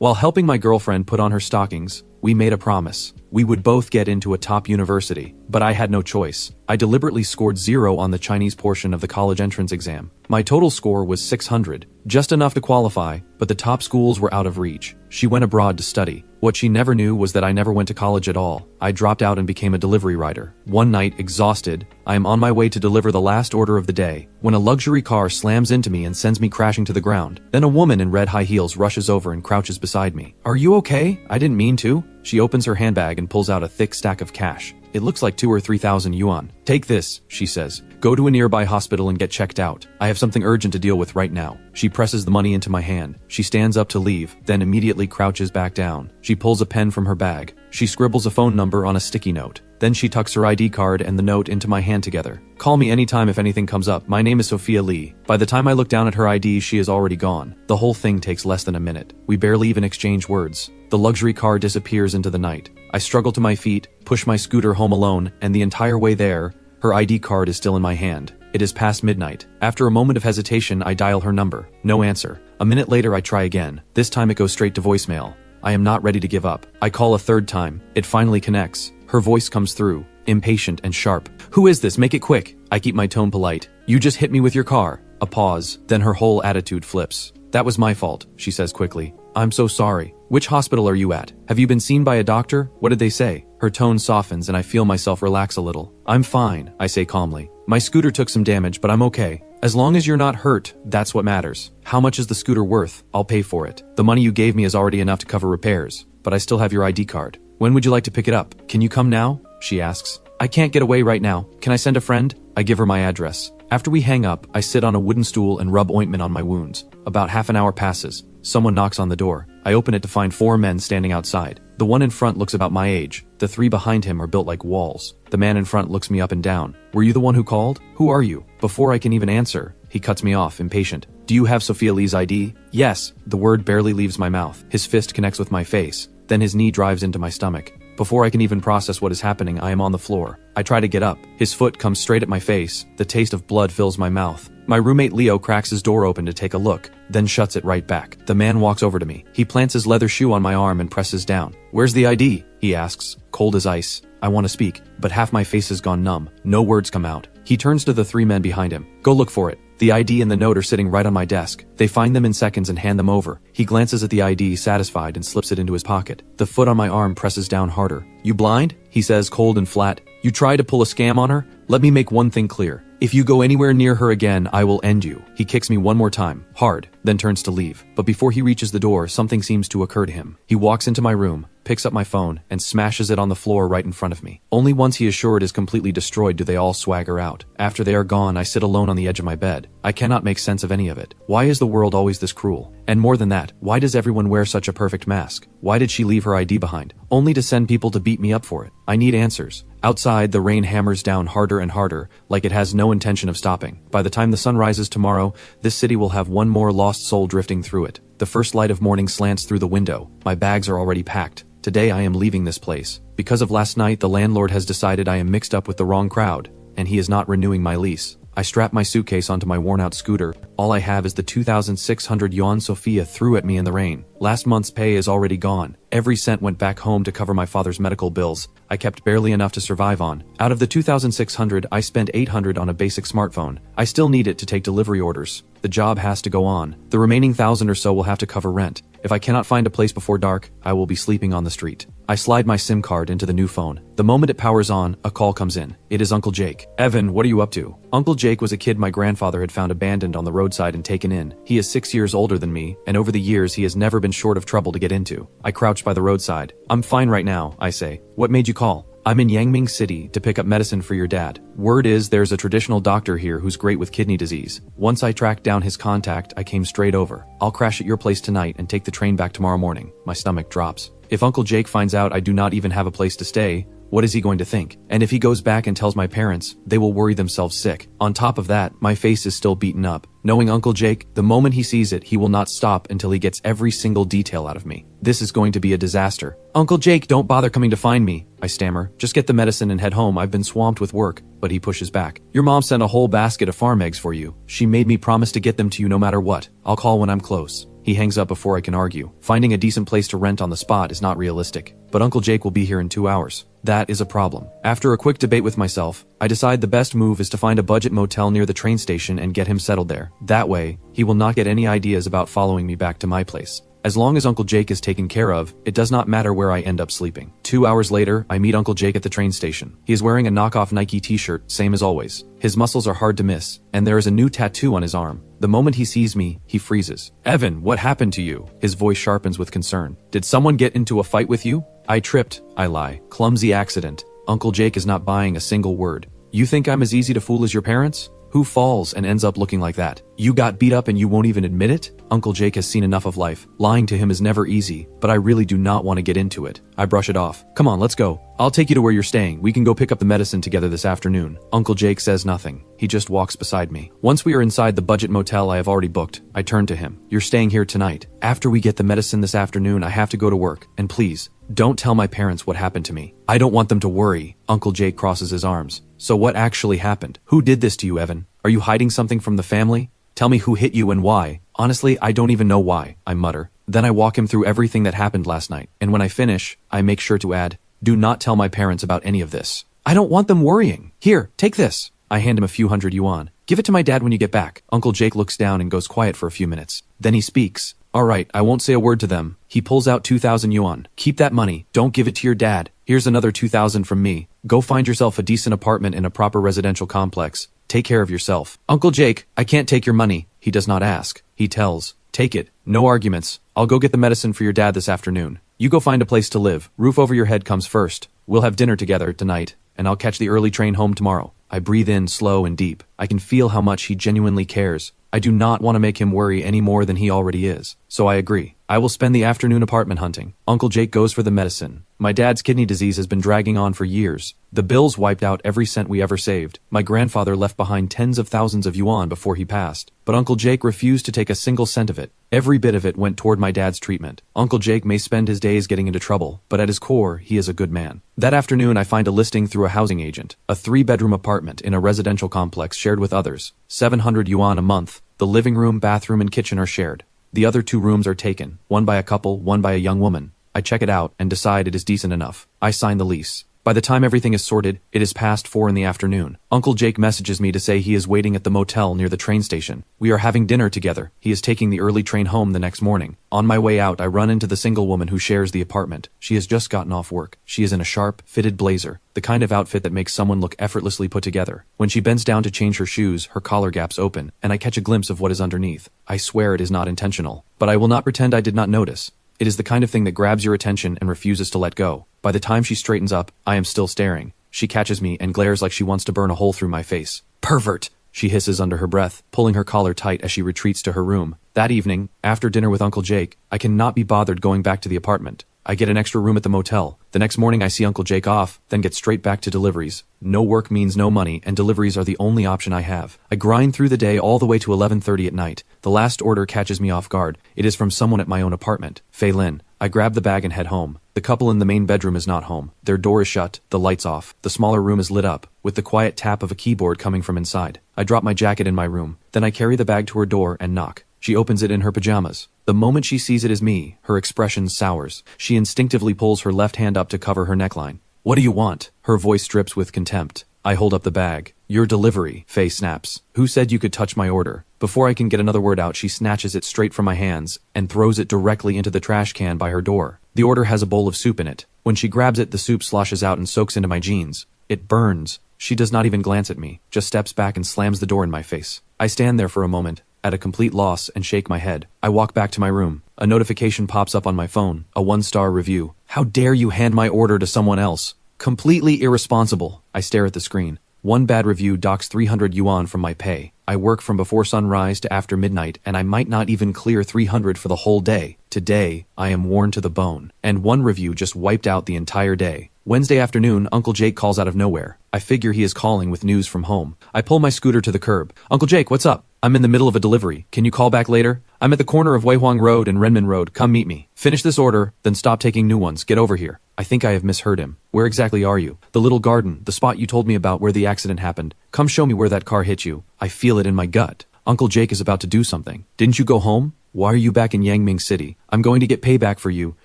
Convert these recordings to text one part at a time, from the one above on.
While helping my girlfriend put on her stockings, we made a promise. We would both get into a top university, but I had no choice. I deliberately scored 0 on the Chinese portion of the college entrance exam. My total score was 600, just enough to qualify, but the top schools were out of reach. She went abroad to study. What she never knew was that I never went to college at all. I dropped out and became a delivery rider. One night, exhausted, I am on my way to deliver the last order of the day, when a luxury car slams into me and sends me crashing to the ground. Then a woman in red high heels rushes over and crouches beside me. "Are you okay? I didn't mean to." She opens her handbag and pulls out a thick stack of cash. It looks like 2,000 or 3,000 yuan. "Take this," she says. "Go to a nearby hospital and get checked out. I have something urgent to deal with right now." She presses the money into my hand. She stands up to leave, then immediately crouches back down. She pulls a pen from her bag. She scribbles a phone number on a sticky note. Then she tucks her ID card and the note into my hand together. "Call me anytime if anything comes up. My name is Sophia Lee." By the time I look down at her ID, she is already gone. The whole thing takes less than a minute. We barely even exchange words. The luxury car disappears into the night. I struggle to my feet, push my scooter home alone, and the entire way there, her ID card is still in my hand. It is past midnight. After a moment of hesitation, I dial her number. No answer. A minute later, I try again. This time it goes straight to voicemail. I am not ready to give up. I call a third time. It finally connects. Her voice comes through, impatient and sharp. "Who is this? Make it quick." I keep my tone polite. "You just hit me with your car." A pause, then her whole attitude flips. "That was my fault," she says quickly. "I'm so sorry. Which hospital are you at? Have you been seen by a doctor? What did they say?" Her tone softens and I feel myself relax a little. "I'm fine," I say calmly. "My scooter took some damage, but I'm okay. As long as you're not hurt, that's what matters. How much is the scooter worth? I'll pay for it. The money you gave me is already enough to cover repairs, but I still have your ID card. When would you like to pick it up? Can you come now?" she asks. "I can't get away right now. Can I send a friend?" I give her my address. After we hang up, I sit on a wooden stool and rub ointment on my wounds. About half an hour passes. Someone knocks on the door. I open it to find 4 men standing outside. The one in front looks about my age. The 3 behind him are built like walls. The man in front looks me up and down. "Were you the one who called? Who are you?" Before I can even answer, he cuts me off, impatient. "Do you have Sophia Lee's ID?" "Yes." The word barely leaves my mouth. His fist connects with my face. Then his knee drives into my stomach. Before I can even process what is happening, I am on the floor. I try to get up. His foot comes straight at my face. The taste of blood fills my mouth. My roommate Leo cracks his door open to take a look, then shuts it right back. The man walks over to me. He plants his leather shoe on my arm and presses down. "Where's the ID?" he asks, cold as ice. I want to speak, but half my face has gone numb. No words come out. He turns to the 3 men behind him. "Go look for it." The ID and the note are sitting right on my desk. They find them in seconds and hand them over. He glances at the ID, satisfied, and slips it into his pocket. The foot on my arm presses down harder. "You blind?" he says, cold and flat. "You tried to pull a scam on her? Let me make one thing clear. If you go anywhere near her again, I will end you." He kicks me one more time, hard, then turns to leave. But before he reaches the door, something seems to occur to him. He walks into my room, picks up my phone, and smashes it on the floor right in front of me. Only once he is sure it is completely destroyed do they all swagger out. After they are gone, I sit alone on the edge of my bed. I cannot make sense of any of it. Why is the world always this cruel? And more than that, why does everyone wear such a perfect mask? Why did she leave her ID behind? Only to send people to beat me up for it. I need answers. Outside, the rain hammers down harder and harder, like it has no intention of stopping. By the time the sun rises tomorrow, this city will have one more lost soul drifting through it. The first light of morning slants through the window. My bags are already packed. Today I am leaving this place. Because of last night, the landlord has decided I am mixed up with the wrong crowd, and he is not renewing my lease. I strap my suitcase onto my worn-out scooter. All I have is the 2,600 yuan Sophia threw at me in the rain. Last month's pay is already gone. Every cent went back home to cover my father's medical bills. I kept barely enough to survive on. Out of the 2,600, I spent 800 on a basic smartphone. I still need it to take delivery orders. The job has to go on. The remaining 1,000 or so will have to cover rent. If I cannot find a place before dark, I will be sleeping on the street. I slide my SIM card into the new phone. The moment it powers on, a call comes in. It is Uncle Jake. "Evan, what are you up to?" Uncle Jake was a kid my grandfather had found abandoned on the roadside and taken in. He is 6 years older than me, and over the years he has never been short of trouble to get into. I crouch by the roadside. "I'm fine right now," I say. "What made you call?" "I'm in Yangming City to pick up medicine for your dad. Word is there's a traditional doctor here who's great with kidney disease. Once I tracked down his contact, I came straight over. I'll crash at your place tonight and take the train back tomorrow morning." My stomach drops. If Uncle Jake finds out I do not even have a place to stay, what is he going to think? And if he goes back and tells my parents, they will worry themselves sick. On top of that, my face is still beaten up. Knowing Uncle Jake, the moment he sees it, he will not stop until he gets every single detail out of me. This is going to be a disaster. "Uncle Jake, don't bother coming to find me," I stammer. "Just get the medicine and head home. I've been swamped with work." But he pushes back. "Your mom sent a whole basket of farm eggs for you. She made me promise to get them to you no matter what. I'll call when I'm close." He hangs up before I can argue. Finding a decent place to rent on the spot is not realistic. But Uncle Jake will be here in 2 hours. That is a problem. After a quick debate with myself, I decide the best move is to find a budget motel near the train station and get him settled there. That way, he will not get any ideas about following me back to my place. As long as Uncle Jake is taken care of, it does not matter where I end up sleeping. 2 hours later, I meet Uncle Jake at the train station. He is wearing a knockoff Nike t-shirt, same as always. His muscles are hard to miss, and there is a new tattoo on his arm. The moment he sees me, he freezes. "Evan, what happened to you?" His voice sharpens with concern. "Did someone get into a fight with you?" "I tripped," I lie. "Clumsy accident." Uncle Jake is not buying a single word. "You think I'm as easy to fool as your parents? Who falls and ends up looking like that? You got beat up and you won't even admit it?" Uncle Jake has seen enough of life. Lying to him is never easy, but I really do not want to get into it. I brush it off. "Come on, let's go. I'll take you to where you're staying. We can go pick up the medicine together this afternoon." Uncle Jake says nothing. He just walks beside me. Once we are inside the budget motel I have already booked, I turn to him. "You're staying here tonight. After we get the medicine this afternoon, I have to go to work. And please, don't tell my parents what happened to me. I don't want them to worry." Uncle Jake crosses his arms. "So what actually happened? Who did this to you, Evan? Are you hiding something from the family? Tell me who hit you and why." "Honestly, I don't even know why," I mutter. Then I walk him through everything that happened last night. And when I finish, I make sure to add, "Do not tell my parents about any of this. I don't want them worrying. Here, take this." I hand him a few hundred yuan. "Give it to my dad when you get back." Uncle Jake looks down and goes quiet for a few minutes. Then he speaks. "All right, I won't say a word to them." He pulls out 2,000 yuan. "Keep that money. Don't give it to your dad. Here's another 2,000 from me. Go find yourself a decent apartment in a proper residential complex. Take care of yourself." "Uncle Jake, I can't take your money." He does not ask. He tells. "Take it. No arguments. I'll go get the medicine for your dad this afternoon. You go find a place to live. Roof over your head comes first. We'll have dinner together tonight, and I'll catch the early train home tomorrow." I breathe in slow and deep. I can feel how much he genuinely cares. I do not want to make him worry any more than he already is. So I agree. I will spend the afternoon apartment hunting. Uncle Jake goes for the medicine. My dad's kidney disease has been dragging on for years. The bills wiped out every cent we ever saved. My grandfather left behind tens of thousands of yuan before he passed. But Uncle Jake refused to take a single cent of it. Every bit of it went toward my dad's treatment. Uncle Jake may spend his days getting into trouble, but at his core, he is a good man. That afternoon, I find a listing through a housing agent. A 3-bedroom apartment in a residential complex shared with others. 700 yuan a month. The living room, bathroom, and kitchen are shared. The other 2 rooms are taken, one by a couple, one by a young woman. I check it out and decide it is decent enough. I sign the lease. By the time everything is sorted, it is past 4 in the afternoon. Uncle Jake messages me to say he is waiting at the motel near the train station. We are having dinner together. He is taking the early train home the next morning. On my way out, I run into the single woman who shares the apartment. She has just gotten off work. She is in a sharp, fitted blazer, the kind of outfit that makes someone look effortlessly put together. When she bends down to change her shoes, her collar gaps open, and I catch a glimpse of what is underneath. I swear it is not intentional, but I will not pretend I did not notice. It is the kind of thing that grabs your attention and refuses to let go. By the time she straightens up, I am still staring. She catches me and glares like she wants to burn a hole through my face. "Pervert!" she hisses under her breath, pulling her collar tight as she retreats to her room. That evening, after dinner with Uncle Jake, I cannot be bothered going back to the apartment. I get an extra room at the motel. The next morning I see Uncle Jake off, then get straight back to deliveries. No work means no money, and deliveries are the only option I have. I grind through the day all the way to 11:30 at night. The last order catches me off guard. It is from someone at my own apartment, Fei Lin. I grab the bag and head home. The couple in the main bedroom is not home. Their door is shut, the lights off. The smaller room is lit up, with the quiet tap of a keyboard coming from inside. I drop my jacket in my room. Then I carry the bag to her door and knock. She opens it in her pajamas. The moment she sees it as me, her expression sours. She instinctively pulls her left hand up to cover her neckline. "What do you want?" Her voice drips with contempt. I hold up the bag. "Your delivery," Faye snaps. "Who said you could touch my order?" Before I can get another word out, she snatches it straight from my hands and throws it directly into the trash can by her door. The order has a bowl of soup in it. When she grabs it, the soup sloshes out and soaks into my jeans. It burns. She does not even glance at me, just steps back and slams the door in my face. I stand there for a moment, at a complete loss, and shake my head. I walk back to my room. A notification pops up on my phone, a 1-star review. "How dare you hand my order to someone else? Completely irresponsible." I stare at the screen. One bad review docks 300 yuan from my pay. I work from before sunrise to after midnight, and I might not even clear 300 for the whole day. Today, I am worn to the bone. And one review just wiped out the entire day. Wednesday afternoon, Uncle Jake calls out of nowhere. I figure he is calling with news from home. I pull my scooter to the curb. "Uncle Jake, what's up? I'm in the middle of a delivery. Can you call back later? I'm at the corner of Weihuang Road and Renmin Road. Come meet me. Finish this order, then stop taking new ones. Get over here." I think I have misheard him. "Where exactly are you?" "The little garden, the spot you told me about where the accident happened. Come show me where that car hit you." I feel it in my gut. Uncle Jake is about to do something. "Didn't you go home?" Why are you back in Yangming City? I'm going to get payback for you.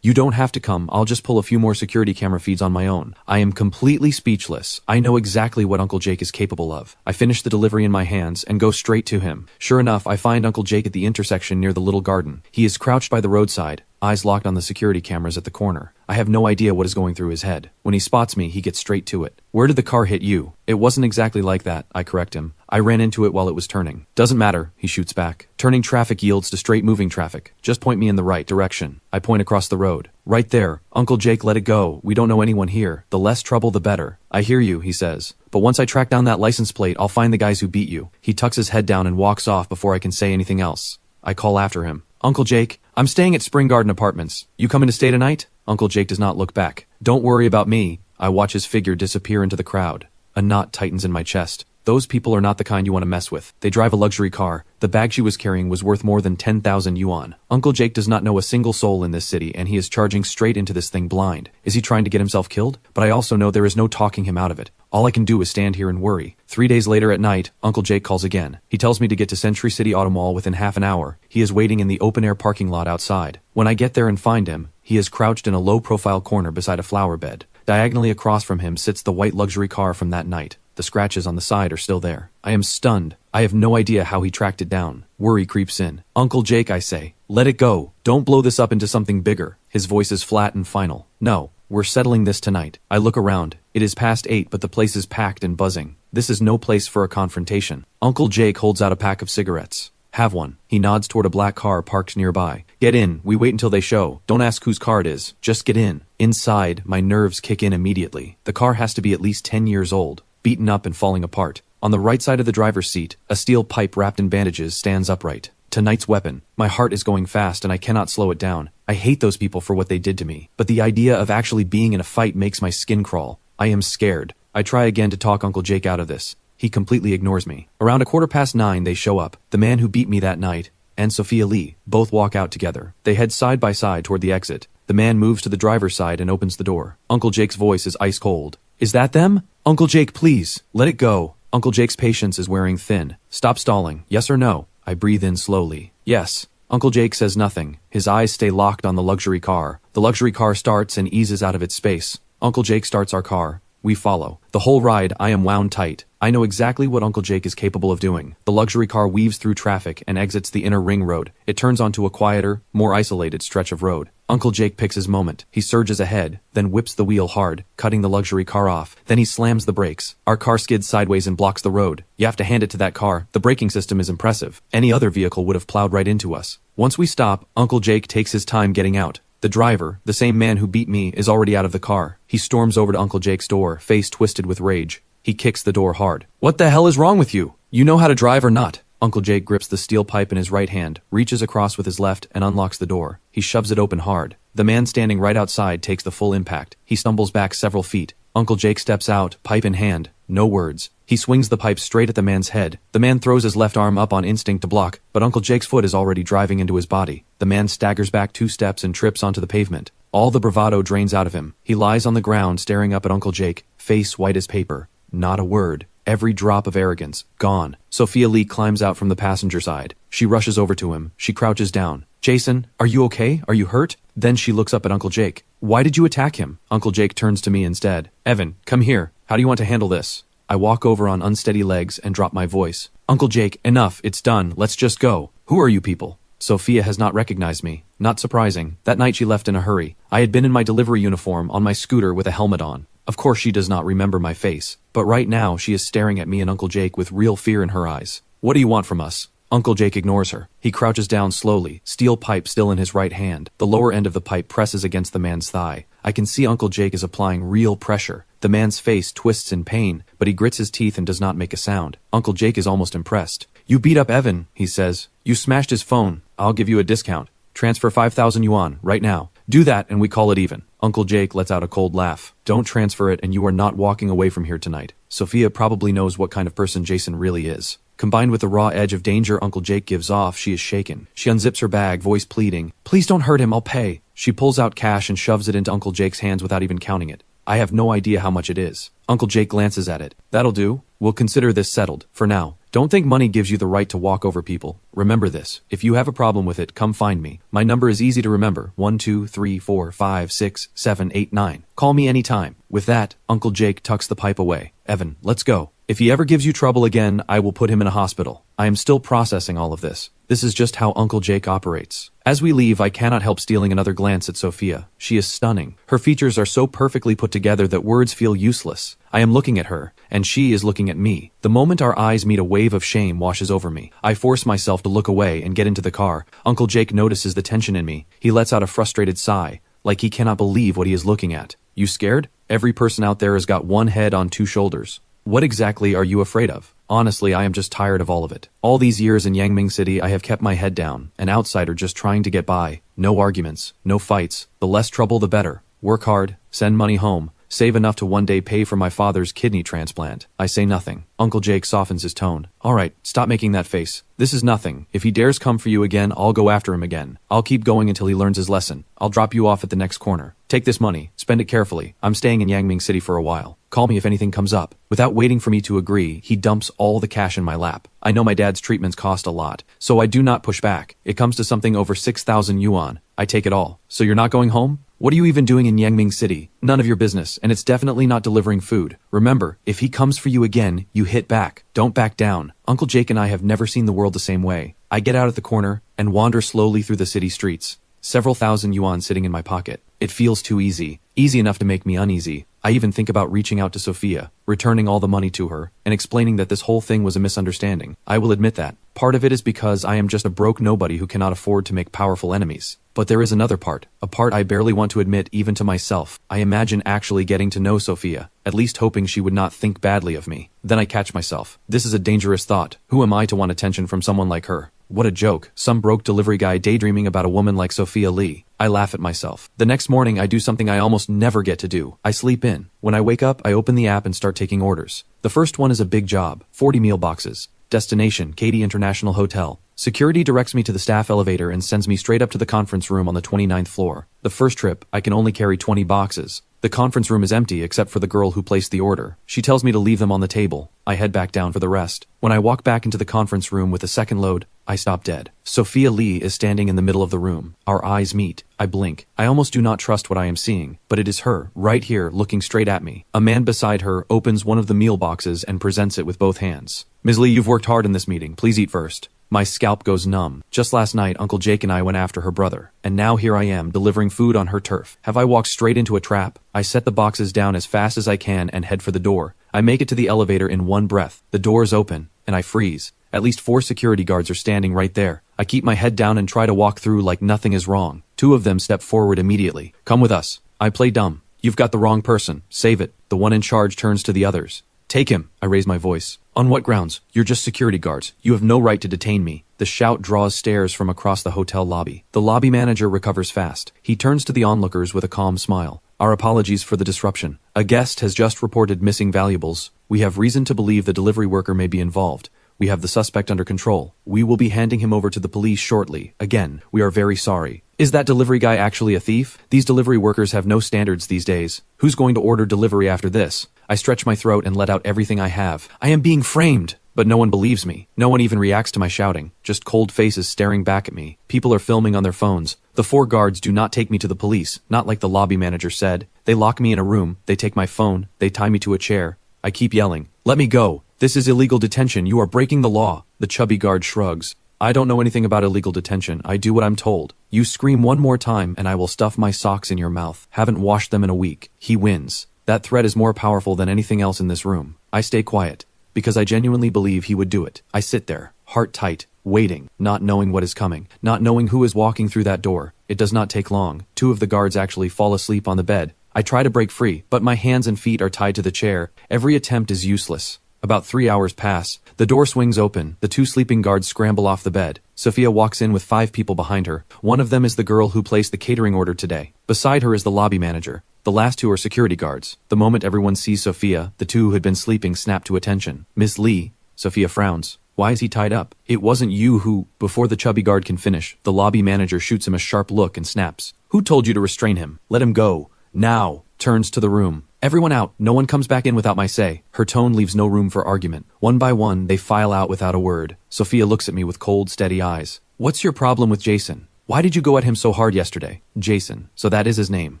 You don't have to come, I'll just pull a few more security camera feeds on my own. I am completely speechless. I know exactly what Uncle Jake is capable of. I finish the delivery in my hands and go straight to him. Sure enough, I find Uncle Jake at the intersection near the little garden. He is crouched by the roadside, eyes locked on the security cameras at the corner. I have no idea what is going through his head. When he spots me, he gets straight to it. Where did the car hit you? It wasn't exactly like that, I correct him. I ran into it while it was turning. Doesn't matter, he shoots back. Turning traffic yields to straight moving traffic. Just point me in the right direction. I point across the road. Right there. Uncle Jake, let it go. We don't know anyone here. The less trouble, the better. I hear you, he says. But once I track down that license plate, I'll find the guys who beat you. He tucks his head down and walks off before I can say anything else. I call after him. Uncle Jake, I'm staying at Spring Garden Apartments. You coming to stay tonight? Uncle Jake does not look back. Don't worry about me. I watch his figure disappear into the crowd. A knot tightens in my chest. Those people are not the kind you want to mess with. They drive a luxury car. The bag she was carrying was worth more than 10,000 yuan. Uncle Jake does not know a single soul in this city, and he is charging straight into this thing blind. Is he trying to get himself killed? But I also know there is no talking him out of it. All I can do is stand here and worry. 3 days later at night, Uncle Jake calls again. He tells me to get to Century City Auto Mall within half an hour. He is waiting in the open-air parking lot outside. When I get there and find him, he is crouched in a low-profile corner beside a flower bed. Diagonally across from him sits the white luxury car from that night. The scratches on the side are still there. I am stunned. I have no idea how he tracked it down. Worry creeps in. Uncle Jake, I say. Let it go. Don't blow this up into something bigger. His voice is flat and final. No, we're settling this tonight. I look around. It is past 8, but the place is packed and buzzing. This is no place for a confrontation. Uncle Jake holds out a pack of cigarettes. Have one. He nods toward a black car parked nearby. Get in. We wait until they show. Don't ask whose car it is. Just get in. Inside, my nerves kick in immediately. The car has to be at least 10 years old. Beaten up and falling apart. On the right side of the driver's seat, a steel pipe wrapped in bandages stands upright. Tonight's weapon. My heart is going fast and I cannot slow it down. I hate those people for what they did to me. But the idea of actually being in a fight makes my skin crawl. I am scared. I try again to talk Uncle Jake out of this. He completely ignores me. Around 9:15 they show up. The man who beat me that night and Sophia Lee both walk out together. They head side by side toward the exit. The man moves to the driver's side and opens the door. Uncle Jake's voice is ice cold. Is that them? Uncle Jake, please, let it go. Uncle Jake's patience is wearing thin. Stop stalling. Yes or no? I breathe in slowly. Yes. Uncle Jake says nothing. His eyes stay locked on the luxury car. The luxury car starts and eases out of its space. Uncle Jake starts our car. We follow. The whole ride, I am wound tight. I know exactly what Uncle Jake is capable of doing. The luxury car weaves through traffic and exits the inner ring road. It turns onto a quieter, more isolated stretch of road. Uncle Jake picks his moment. He surges ahead, then whips the wheel hard, cutting the luxury car off. Then he slams the brakes. Our car skids sideways and blocks the road. You have to hand it to that car. The braking system is impressive. Any other vehicle would have plowed right into us. Once we stop, Uncle Jake takes his time getting out. The driver, the same man who beat me, is already out of the car. He storms over to Uncle Jake's door, face twisted with rage. He kicks the door hard. What the hell is wrong with you? You know how to drive or not? Uncle Jake grips the steel pipe in his right hand, reaches across with his left, and unlocks the door. He shoves it open hard. The man standing right outside takes the full impact. He stumbles back several feet. Uncle Jake steps out, pipe in hand. No words. He swings the pipe straight at the man's head. The man throws his left arm up on instinct to block, but Uncle Jake's foot is already driving into his body. The man staggers back 2 steps and trips onto the pavement. All the bravado drains out of him. He lies on the ground staring up at Uncle Jake, face white as paper. Not a word. Every drop of arrogance, gone. Sophia Lee climbs out from the passenger side. She rushes over to him. She crouches down. Jason, are you okay? Are you hurt? Then she looks up at Uncle Jake. Why did you attack him? Uncle Jake turns to me instead. Evan, come here. How do you want to handle this? I walk over on unsteady legs and drop my voice. Uncle Jake, enough. It's done. Let's just go. Who are you people? Sophia has not recognized me. Not surprising. That night she left in a hurry. I had been in my delivery uniform on my scooter with a helmet on. Of course she does not remember my face, but right now she is staring at me and Uncle Jake with real fear in her eyes. What do you want from us? Uncle Jake ignores her. He crouches down slowly, steel pipe still in his right hand. The lower end of the pipe presses against the man's thigh. I can see Uncle Jake is applying real pressure. The man's face twists in pain, but he grits his teeth and does not make a sound. Uncle Jake is almost impressed. You beat up Evan, he says. You smashed his phone. I'll give you a discount. Transfer 5,000 yuan, right now. Do that and we call it even. Uncle Jake lets out a cold laugh. Don't transfer it and you are not walking away from here tonight. Sophia probably knows what kind of person Jason really is. Combined with the raw edge of danger Uncle Jake gives off, she is shaken. She unzips her bag, voice pleading. Please don't hurt him, I'll pay. She pulls out cash and shoves it into Uncle Jake's hands without even counting it. I have no idea how much it is. Uncle Jake glances at it. That'll do. We'll consider this settled. For now. Don't think money gives you the right to walk over people. Remember this. If you have a problem with it, come find me. My number is easy to remember. 1 2 3 4 5 6 7 8 9. Call me anytime. With that, Uncle Jake tucks the pipe away. Evan, let's go. If he ever gives you trouble again, I will put him in a hospital. I am still processing all of this. This is just how Uncle Jake operates. As we leave, I cannot help stealing another glance at Sophia. She is stunning. Her features are so perfectly put together that words feel useless. I am looking at her, and she is looking at me. The moment our eyes meet, a wave of shame washes over me. I force myself to look away and get into the car. Uncle Jake notices the tension in me. He lets out a frustrated sigh, like he cannot believe what he is looking at. You scared? Every person out there has got one head on two shoulders. What exactly are you afraid of? Honestly, I am just tired of all of it. All these years in Yangming City, I have kept my head down, an outsider just trying to get by. No arguments, no fights. The less trouble, the better. Work hard, send money home, save enough to one day pay for my father's kidney transplant. I say nothing. Uncle Jake softens his tone. All right, stop making that face. This is nothing. If he dares come for you again, I'll go after him again. I'll keep going until he learns his lesson. I'll drop you off at the next corner. Take this money. Spend it carefully. I'm staying in Yangming City for a while. Call me if anything comes up. Without waiting for me to agree, he dumps all the cash in my lap. I know my dad's treatments cost a lot, so I do not push back. It comes to something over 6,000 yuan. I take it all. So you're not going home? What are you even doing in Yangming City? None of your business, and it's definitely not delivering food. Remember, if he comes for you again, you hit back. Don't back down. Uncle Jake and I have never seen the world the same way. I get out at the corner and wander slowly through the city streets. Several thousand yuan sitting in my pocket. It feels too easy. Easy enough to make me uneasy. I even think about reaching out to Sophia, returning all the money to her, and explaining that this whole thing was a misunderstanding. I will admit that. Part of it is because I am just a broke nobody who cannot afford to make powerful enemies. But there is another part, a part I barely want to admit even to myself. I imagine actually getting to know Sophia, at least hoping she would not think badly of me. Then I catch myself. This is a dangerous thought. Who am I to want attention from someone like her? What a joke. Some broke delivery guy daydreaming about a woman like Sophia Lee. I laugh at myself. The next morning, I do something I almost never get to do. I sleep in. When I wake up, I open the app and start taking orders. The first one is a big job. 40 meal boxes. Destination, Katy International Hotel. Security directs me to the staff elevator and sends me straight up to the conference room on the 29th floor. The first trip, I can only carry 20 boxes. The conference room is empty except for the girl who placed the order. She tells me to leave them on the table. I head back down for the rest. When I walk back into the conference room with the second load, I stop dead. Sophia Lee is standing in the middle of the room. Our eyes meet. I blink. I almost do not trust what I am seeing, but it is her, right here, looking straight at me. A man beside her opens one of the meal boxes and presents it with both hands. Ms. Lee, you've worked hard in this meeting. Please eat first. My scalp goes numb. Just last night, Uncle Jake and I went after her brother, and now here I am, delivering food on her turf. Have I walked straight into a trap? I set the boxes down as fast as I can and head for the door. I make it to the elevator in one breath. The doors open, and I freeze. At least 4 security guards are standing right there. I keep my head down and try to walk through like nothing is wrong. 2 of them step forward immediately. Come with us. I play dumb. You've got the wrong person. Save it. The one in charge turns to the others. Take him. I raise my voice. On what grounds? You're just security guards. You have no right to detain me. The shout draws stares from across the hotel lobby. The lobby manager recovers fast. He turns to the onlookers with a calm smile. Our apologies for the disruption. A guest has just reported missing valuables. We have reason to believe the delivery worker may be involved. We have the suspect under control. We will be handing him over to the police shortly. Again, we are very sorry. Is that delivery guy actually a thief? These delivery workers have no standards these days. Who's going to order delivery after this? I stretch my throat and let out everything I have. I am being framed! But no one believes me. No one even reacts to my shouting. Just cold faces staring back at me. People are filming on their phones. The 4 guards do not take me to the police, not like the lobby manager said. They lock me in a room. They take my phone. They tie me to a chair. I keep yelling, "Let me go! This is illegal detention. You are breaking the law." The chubby guard shrugs. I don't know anything about illegal detention. I do what I'm told. You scream one more time and I will stuff my socks in your mouth. Haven't washed them in a week. He wins. That threat is more powerful than anything else in this room. I stay quiet, because I genuinely believe he would do it. I sit there, heart tight, waiting, not knowing what is coming, not knowing who is walking through that door. It does not take long. 2 of the guards actually fall asleep on the bed. I try to break free, but my hands and feet are tied to the chair. Every attempt is useless. About 3 hours pass. The door swings open. The 2 sleeping guards scramble off the bed. Sophia walks in with 5 people behind her. One of them is the girl who placed the catering order today. Beside her is the lobby manager. The last 2 are security guards. The moment everyone sees Sophia, the 2 who had been sleeping snap to attention. "Miss Lee." Sophia frowns. "Why is he tied up?" "It wasn't you who—" Before the chubby guard can finish, the lobby manager shoots him a sharp look and snaps. "Who told you to restrain him? Let him go. Now." Turns to the room. Everyone out, no one comes back in without my say. Her tone leaves no room for argument. One by one, they file out without a word. Sophia looks at me with cold, steady eyes. What's your problem with Jason? Why did you go at him so hard yesterday? Jason, so that is his name.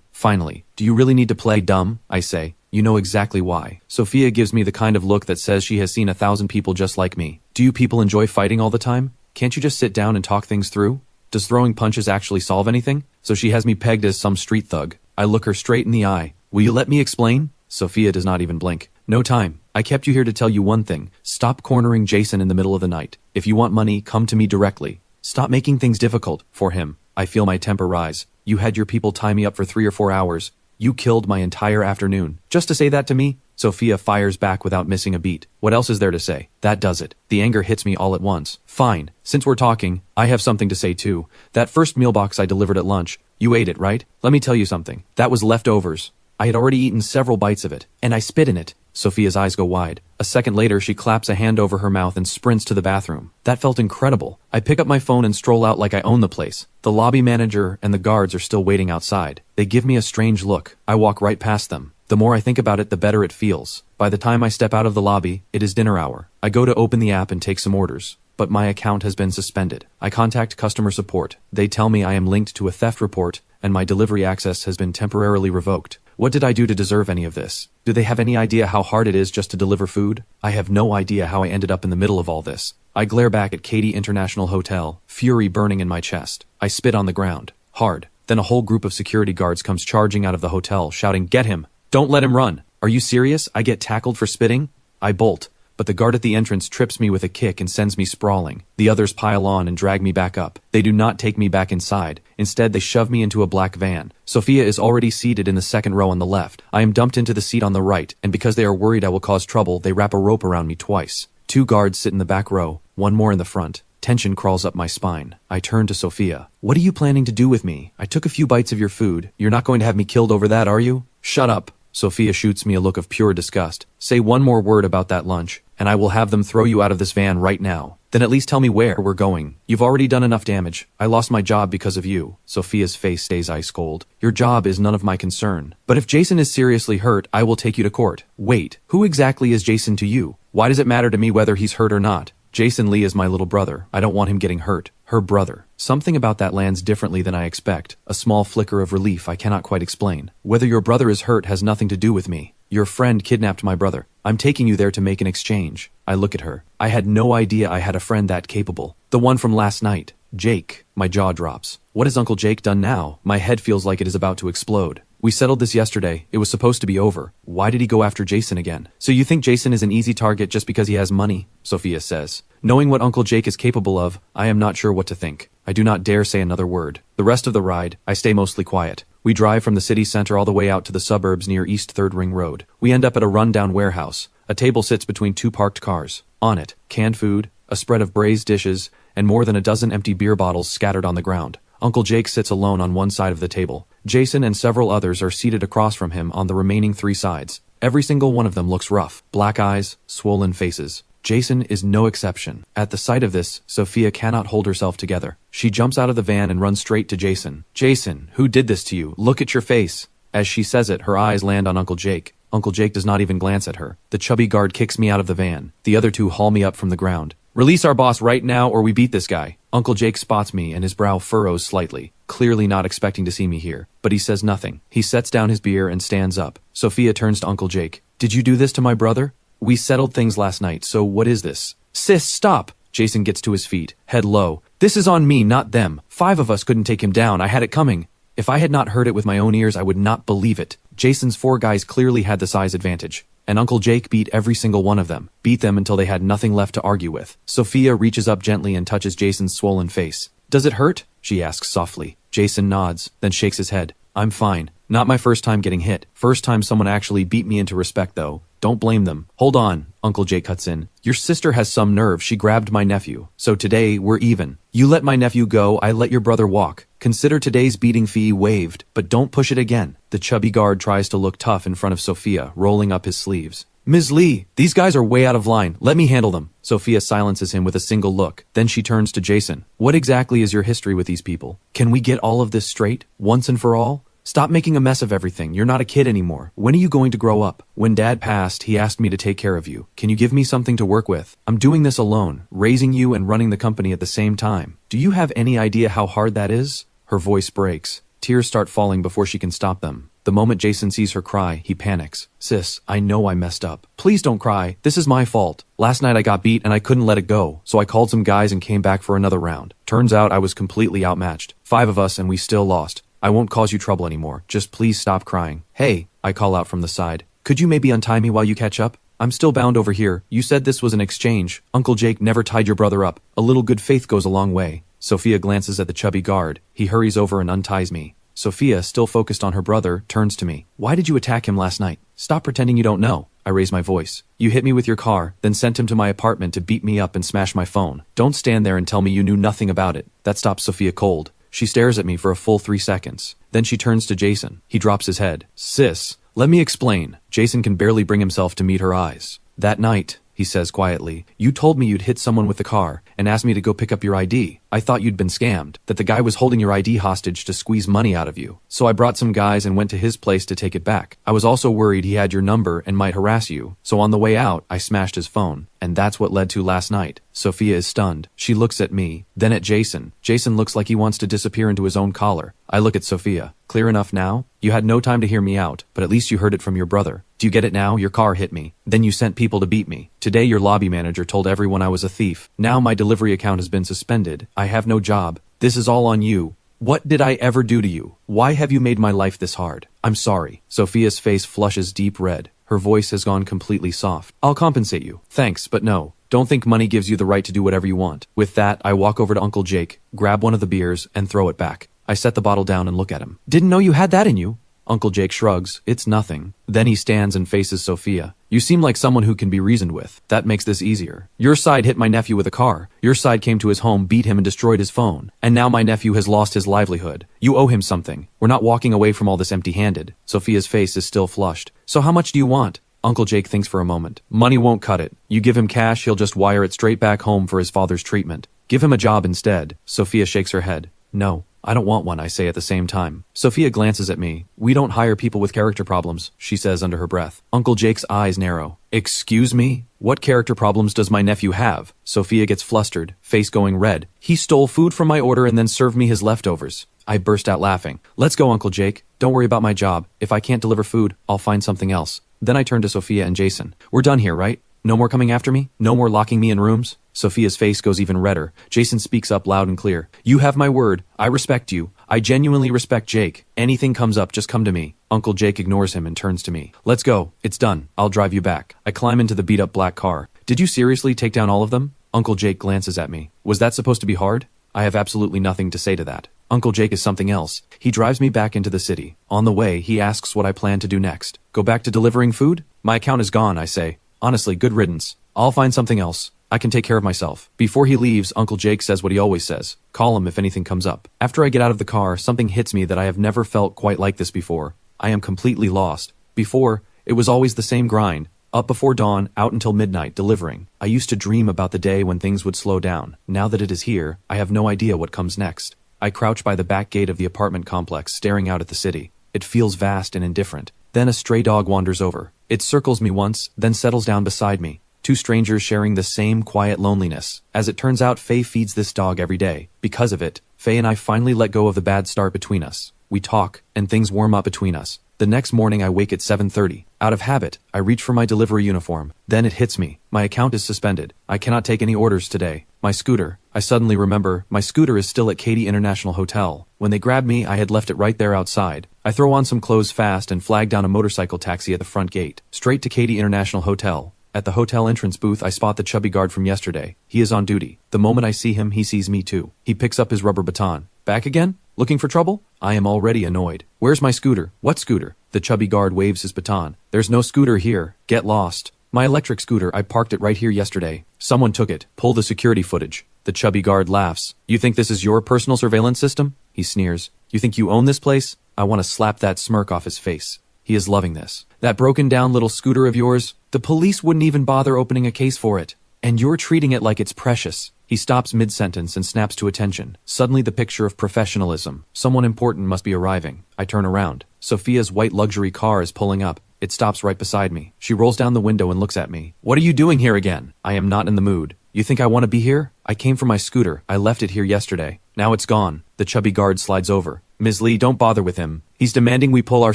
Finally, do you really need to play dumb? I say. You know exactly why. Sophia gives me the kind of look that says she has seen 1,000 people just like me. Do you people enjoy fighting all the time? Can't you just sit down and talk things through? Does throwing punches actually solve anything? So she has me pegged as some street thug. I look her straight in the eye. Will you let me explain? Sophia does not even blink. No time. I kept you here to tell you one thing. Stop cornering Jason in the middle of the night. If you want money, come to me directly. Stop making things difficult for him. I feel my temper rise. You had your people tie me up for 3 or 4 hours. You killed my entire afternoon. Just to say that to me? Sophia fires back without missing a beat. What else is there to say? That does it. The anger hits me all at once. Fine. Since we're talking, I have something to say too. That first meal box I delivered at lunch, you ate it, right? Let me tell you something. That was leftovers. I had already eaten several bites of it, and I spit in it. Sophia's eyes go wide. A second later, she claps a hand over her mouth and sprints to the bathroom. That felt incredible. I pick up my phone and stroll out like I own the place. The lobby manager and the guards are still waiting outside. They give me a strange look. I walk right past them. The more I think about it, the better it feels. By the time I step out of the lobby, it is dinner hour. I go to open the app and take some orders. But my account has been suspended. I contact customer support. They tell me I am linked to a theft report and my delivery access has been temporarily revoked. What did I do to deserve any of this? Do they have any idea how hard it is just to deliver food? I have no idea how I ended up in the middle of all this. I glare back at Katy International Hotel, fury burning in my chest. I spit on the ground. Hard. Then a whole group of security guards comes charging out of the hotel, shouting, "Get him! Don't let him run! Are you serious? I get tackled for spitting?" I bolt, but the guard at the entrance trips me with a kick and sends me sprawling. The others pile on and drag me back up. They do not take me back inside. Instead, they shove me into a black van. Sophia is already seated in the second row on the left. I am dumped into the seat on the right, and because they are worried I will cause trouble, they wrap a rope around me twice. 2 guards sit in the back row, 1 more in the front. Tension crawls up my spine. I turn to Sophia. "What are you planning to do with me? I took a few bites of your food. You're not going to have me killed over that, are you?" "Shut up." Sophia shoots me a look of pure disgust. "Say one more word about that lunch, and I will have them throw you out of this van right now. Then at least tell me where we're going. You've already done enough damage. I lost my job because of you." Sophia's face stays ice cold. "Your job is none of my concern. But if Jason is seriously hurt, I will take you to court." "Wait, who exactly is Jason to you? Why does it matter to me whether he's hurt or not? Jason Lee is my little brother. I don't want him getting hurt." Her brother. Something about that lands differently than I expect. A small flicker of relief I cannot quite explain. "Whether your brother is hurt has nothing to do with me. Your friend kidnapped my brother. I'm taking you there to make an exchange." I look at her. I had no idea I had a friend that capable. The one from last night. Jake. My jaw drops. What has Uncle Jake done now? My head feels like it is about to explode. "We settled this yesterday. It was supposed to be over. Why did he go after Jason again?" "So you think Jason is an easy target just because he has money?" Sophia says. Knowing what Uncle Jake is capable of, I am not sure what to think. I do not dare say another word. The rest of the ride, I stay mostly quiet. We drive from the city center all the way out to the suburbs near East 3rd Ring Road. We end up at a rundown warehouse. A table sits between 2 parked cars. On it, canned food, a spread of braised dishes, and more than a dozen empty beer bottles scattered on the ground. Uncle Jake sits alone on one side of the table. Jason and several others are seated across from him on the remaining 3 sides. Every single one of them looks rough. Black eyes, swollen faces. Jason is no exception. At the sight of this, Sophia cannot hold herself together. She jumps out of the van and runs straight to Jason. "Jason, who did this to you? Look at your face." As she says it, her eyes land on Uncle Jake. Uncle Jake does not even glance at her. The chubby guard kicks me out of the van. The other 2 haul me up from the ground. "Release our boss right now or we beat this guy." Uncle Jake spots me and his brow furrows slightly, clearly not expecting to see me here. But he says nothing. He sets down his beer and stands up. Sophia turns to Uncle Jake. "Did you do this to my brother?" "We settled things last night, so what is this?" "Sis, stop!" Jason gets to his feet, head low. "This is on me, not them. 5 of us couldn't take him down. I had it coming. If I had not heard it with my own ears, I would not believe it." Jason's 4 guys clearly had the size advantage. And Uncle Jake beat every single one of them. Beat them until they had nothing left to argue with. Sophia reaches up gently and touches Jason's swollen face. "Does it hurt?" she asks softly. Jason nods, then shakes his head. "I'm fine. Not my first time getting hit. First time someone actually beat me into respect, though. Don't blame them." "Hold on," Uncle Jake cuts in. "Your sister has some nerve. She grabbed my nephew. So today, we're even. You let my nephew go, I let your brother walk. Consider today's beating fee waived, but don't push it again." The chubby guard tries to look tough in front of Sophia, rolling up his sleeves. "Ms. Lee, these guys are way out of line. Let me handle them." Sophia silences him with a single look. Then she turns to Jason. "What exactly is your history with these people? Can we get all of this straight, once and for all?" Stop making a mess of everything. You're not a kid anymore. When are you going to grow up? When Dad passed, he asked me to take care of you. Can you give me something to work with? I'm doing this alone, raising you and running the company at the same time. Do you have any idea how hard that is? Her voice breaks. Tears start falling before she can stop them. The moment Jason sees her cry, he panics. Sis, I know I messed up. Please don't cry. This is my fault. Last night I got beat and I couldn't let it go, so I called some guys and came back for another round. Turns out I was completely outmatched. 5 of us and we still lost. I won't cause you trouble anymore. Just please stop crying. Hey, I call out from the side. Could you maybe untie me while you catch up? I'm still bound over here. You said this was an exchange. Uncle Jake never tied your brother up. A little good faith goes a long way. Sophia glances at the chubby guard. He hurries over and unties me. Sophia, still focused on her brother, turns to me. Why did you attack him last night? Stop pretending you don't know. I raise my voice. You hit me with your car, then sent him to my apartment to beat me up and smash my phone. Don't stand there and tell me you knew nothing about it. That stops Sophia cold. She stares at me for a full 3 seconds. Then she turns to Jason. He drops his head. Sis, let me explain. Jason can barely bring himself to meet her eyes. That night, he says quietly, you told me you'd hit someone with the car and asked me to go pick up your ID. I thought you'd been scammed, that the guy was holding your ID hostage to squeeze money out of you. So I brought some guys and went to his place to take it back. I was also worried he had your number and might harass you. So on the way out, I smashed his phone. And that's what led to last night. Sophia is stunned. She looks at me, then at Jason. Jason looks like he wants to disappear into his own collar. I look at Sophia. Clear enough now? You had no time to hear me out, but at least you heard it from your brother. Do you get it now? Your car hit me. Then you sent people to beat me. Today your lobby manager told everyone I was a thief. Now my delivery account has been suspended. I have no job. This is all on you. What did I ever do to you? Why have you made my life this hard? I'm sorry. Sophia's face flushes deep red. Her voice has gone completely soft. I'll compensate you. Thanks, but no. Don't think money gives you the right to do whatever you want. With that, I walk over to Uncle Jake, grab one of the beers, and throw it back. I set the bottle down and look at him. Didn't know you had that in you. Uncle Jake shrugs. It's nothing. Then he stands and faces Sophia. You seem like someone who can be reasoned with. That makes this easier. Your side hit my nephew with a car. Your side came to his home, beat him, and destroyed his phone. And now my nephew has lost his livelihood. You owe him something. We're not walking away from all this empty-handed. Sophia's face is still flushed. So how much do you want? Uncle Jake thinks for a moment. Money won't cut it. You give him cash, he'll just wire it straight back home for his father's treatment. Give him a job instead. Sophia shakes her head. No. I don't want one, I say at the same time. Sophia glances at me. We don't hire people with character problems, she says under her breath. Uncle Jake's eyes narrow. Excuse me? What character problems does my nephew have? Sophia gets flustered, face going red. He stole food from my order and then served me his leftovers. I burst out laughing. Let's go, Uncle Jake. Don't worry about my job. If I can't deliver food, I'll find something else. Then I turn to Sophia and Jason. We're done here, right? No more coming after me? No more locking me in rooms? Sophia's face goes even redder. Jason speaks up loud and clear. You have my word. I respect you. I genuinely respect Jake. Anything comes up, just come to me. Uncle Jake ignores him and turns to me. Let's go. It's done. I'll drive you back. I climb into the beat-up black car. Did you seriously take down all of them? Uncle Jake glances at me. Was that supposed to be hard? I have absolutely nothing to say to that. Uncle Jake is something else. He drives me back into the city. On the way, he asks what I plan to do next. Go back to delivering food? My account is gone, I say. Honestly, good riddance. I'll find something else. I can take care of myself. Before he leaves, Uncle Jake says what he always says. Call him if anything comes up. After I get out of the car, something hits me that I have never felt quite like this before. I am completely lost. Before, it was always the same grind. Up before dawn, out until midnight, delivering. I used to dream about the day when things would slow down. Now that it is here, I have no idea what comes next. I crouch by the back gate of the apartment complex, staring out at the city. It feels vast and indifferent. Then a stray dog wanders over. It circles me once, then settles down beside me. 2 strangers sharing the same quiet loneliness. As it turns out, Faye feeds this dog every day. Because of it, Faye and I finally let go of the bad start between us. We talk, and things warm up between us. The next morning I wake at 7:30. Out of habit, I reach for my delivery uniform. Then it hits me. My account is suspended. I cannot take any orders today. My scooter. I suddenly remember, my scooter is still at Katy International Hotel. When they grabbed me, I had left it right there outside. I throw on some clothes fast and flag down a motorcycle taxi at the front gate. Straight to Katy International Hotel. At the hotel entrance booth, I spot the chubby guard from yesterday. He is on duty. The moment I see him, he sees me too. He picks up his rubber baton. Back again? Looking for trouble? I am already annoyed. Where's my scooter? What scooter? The chubby guard waves his baton. There's no scooter here. Get lost. My electric scooter, I parked it right here yesterday. Someone took it. Pull the security footage. The chubby guard laughs. You think this is your personal surveillance system? He sneers. You think you own this place? I want to slap that smirk off his face. He is loving this. That broken down little scooter of yours, the police wouldn't even bother opening a case for it. And you're treating it like it's precious. He stops mid-sentence and snaps to attention. Suddenly the picture of professionalism. Someone important must be arriving. I turn around. Sophia's white luxury car is pulling up. It stops right beside me. She rolls down the window and looks at me. What are you doing here again? I am not in the mood. You think I want to be here? I came for my scooter. I left it here yesterday. Now it's gone. The chubby guard slides over. Ms. Lee, don't bother with him. He's demanding we pull our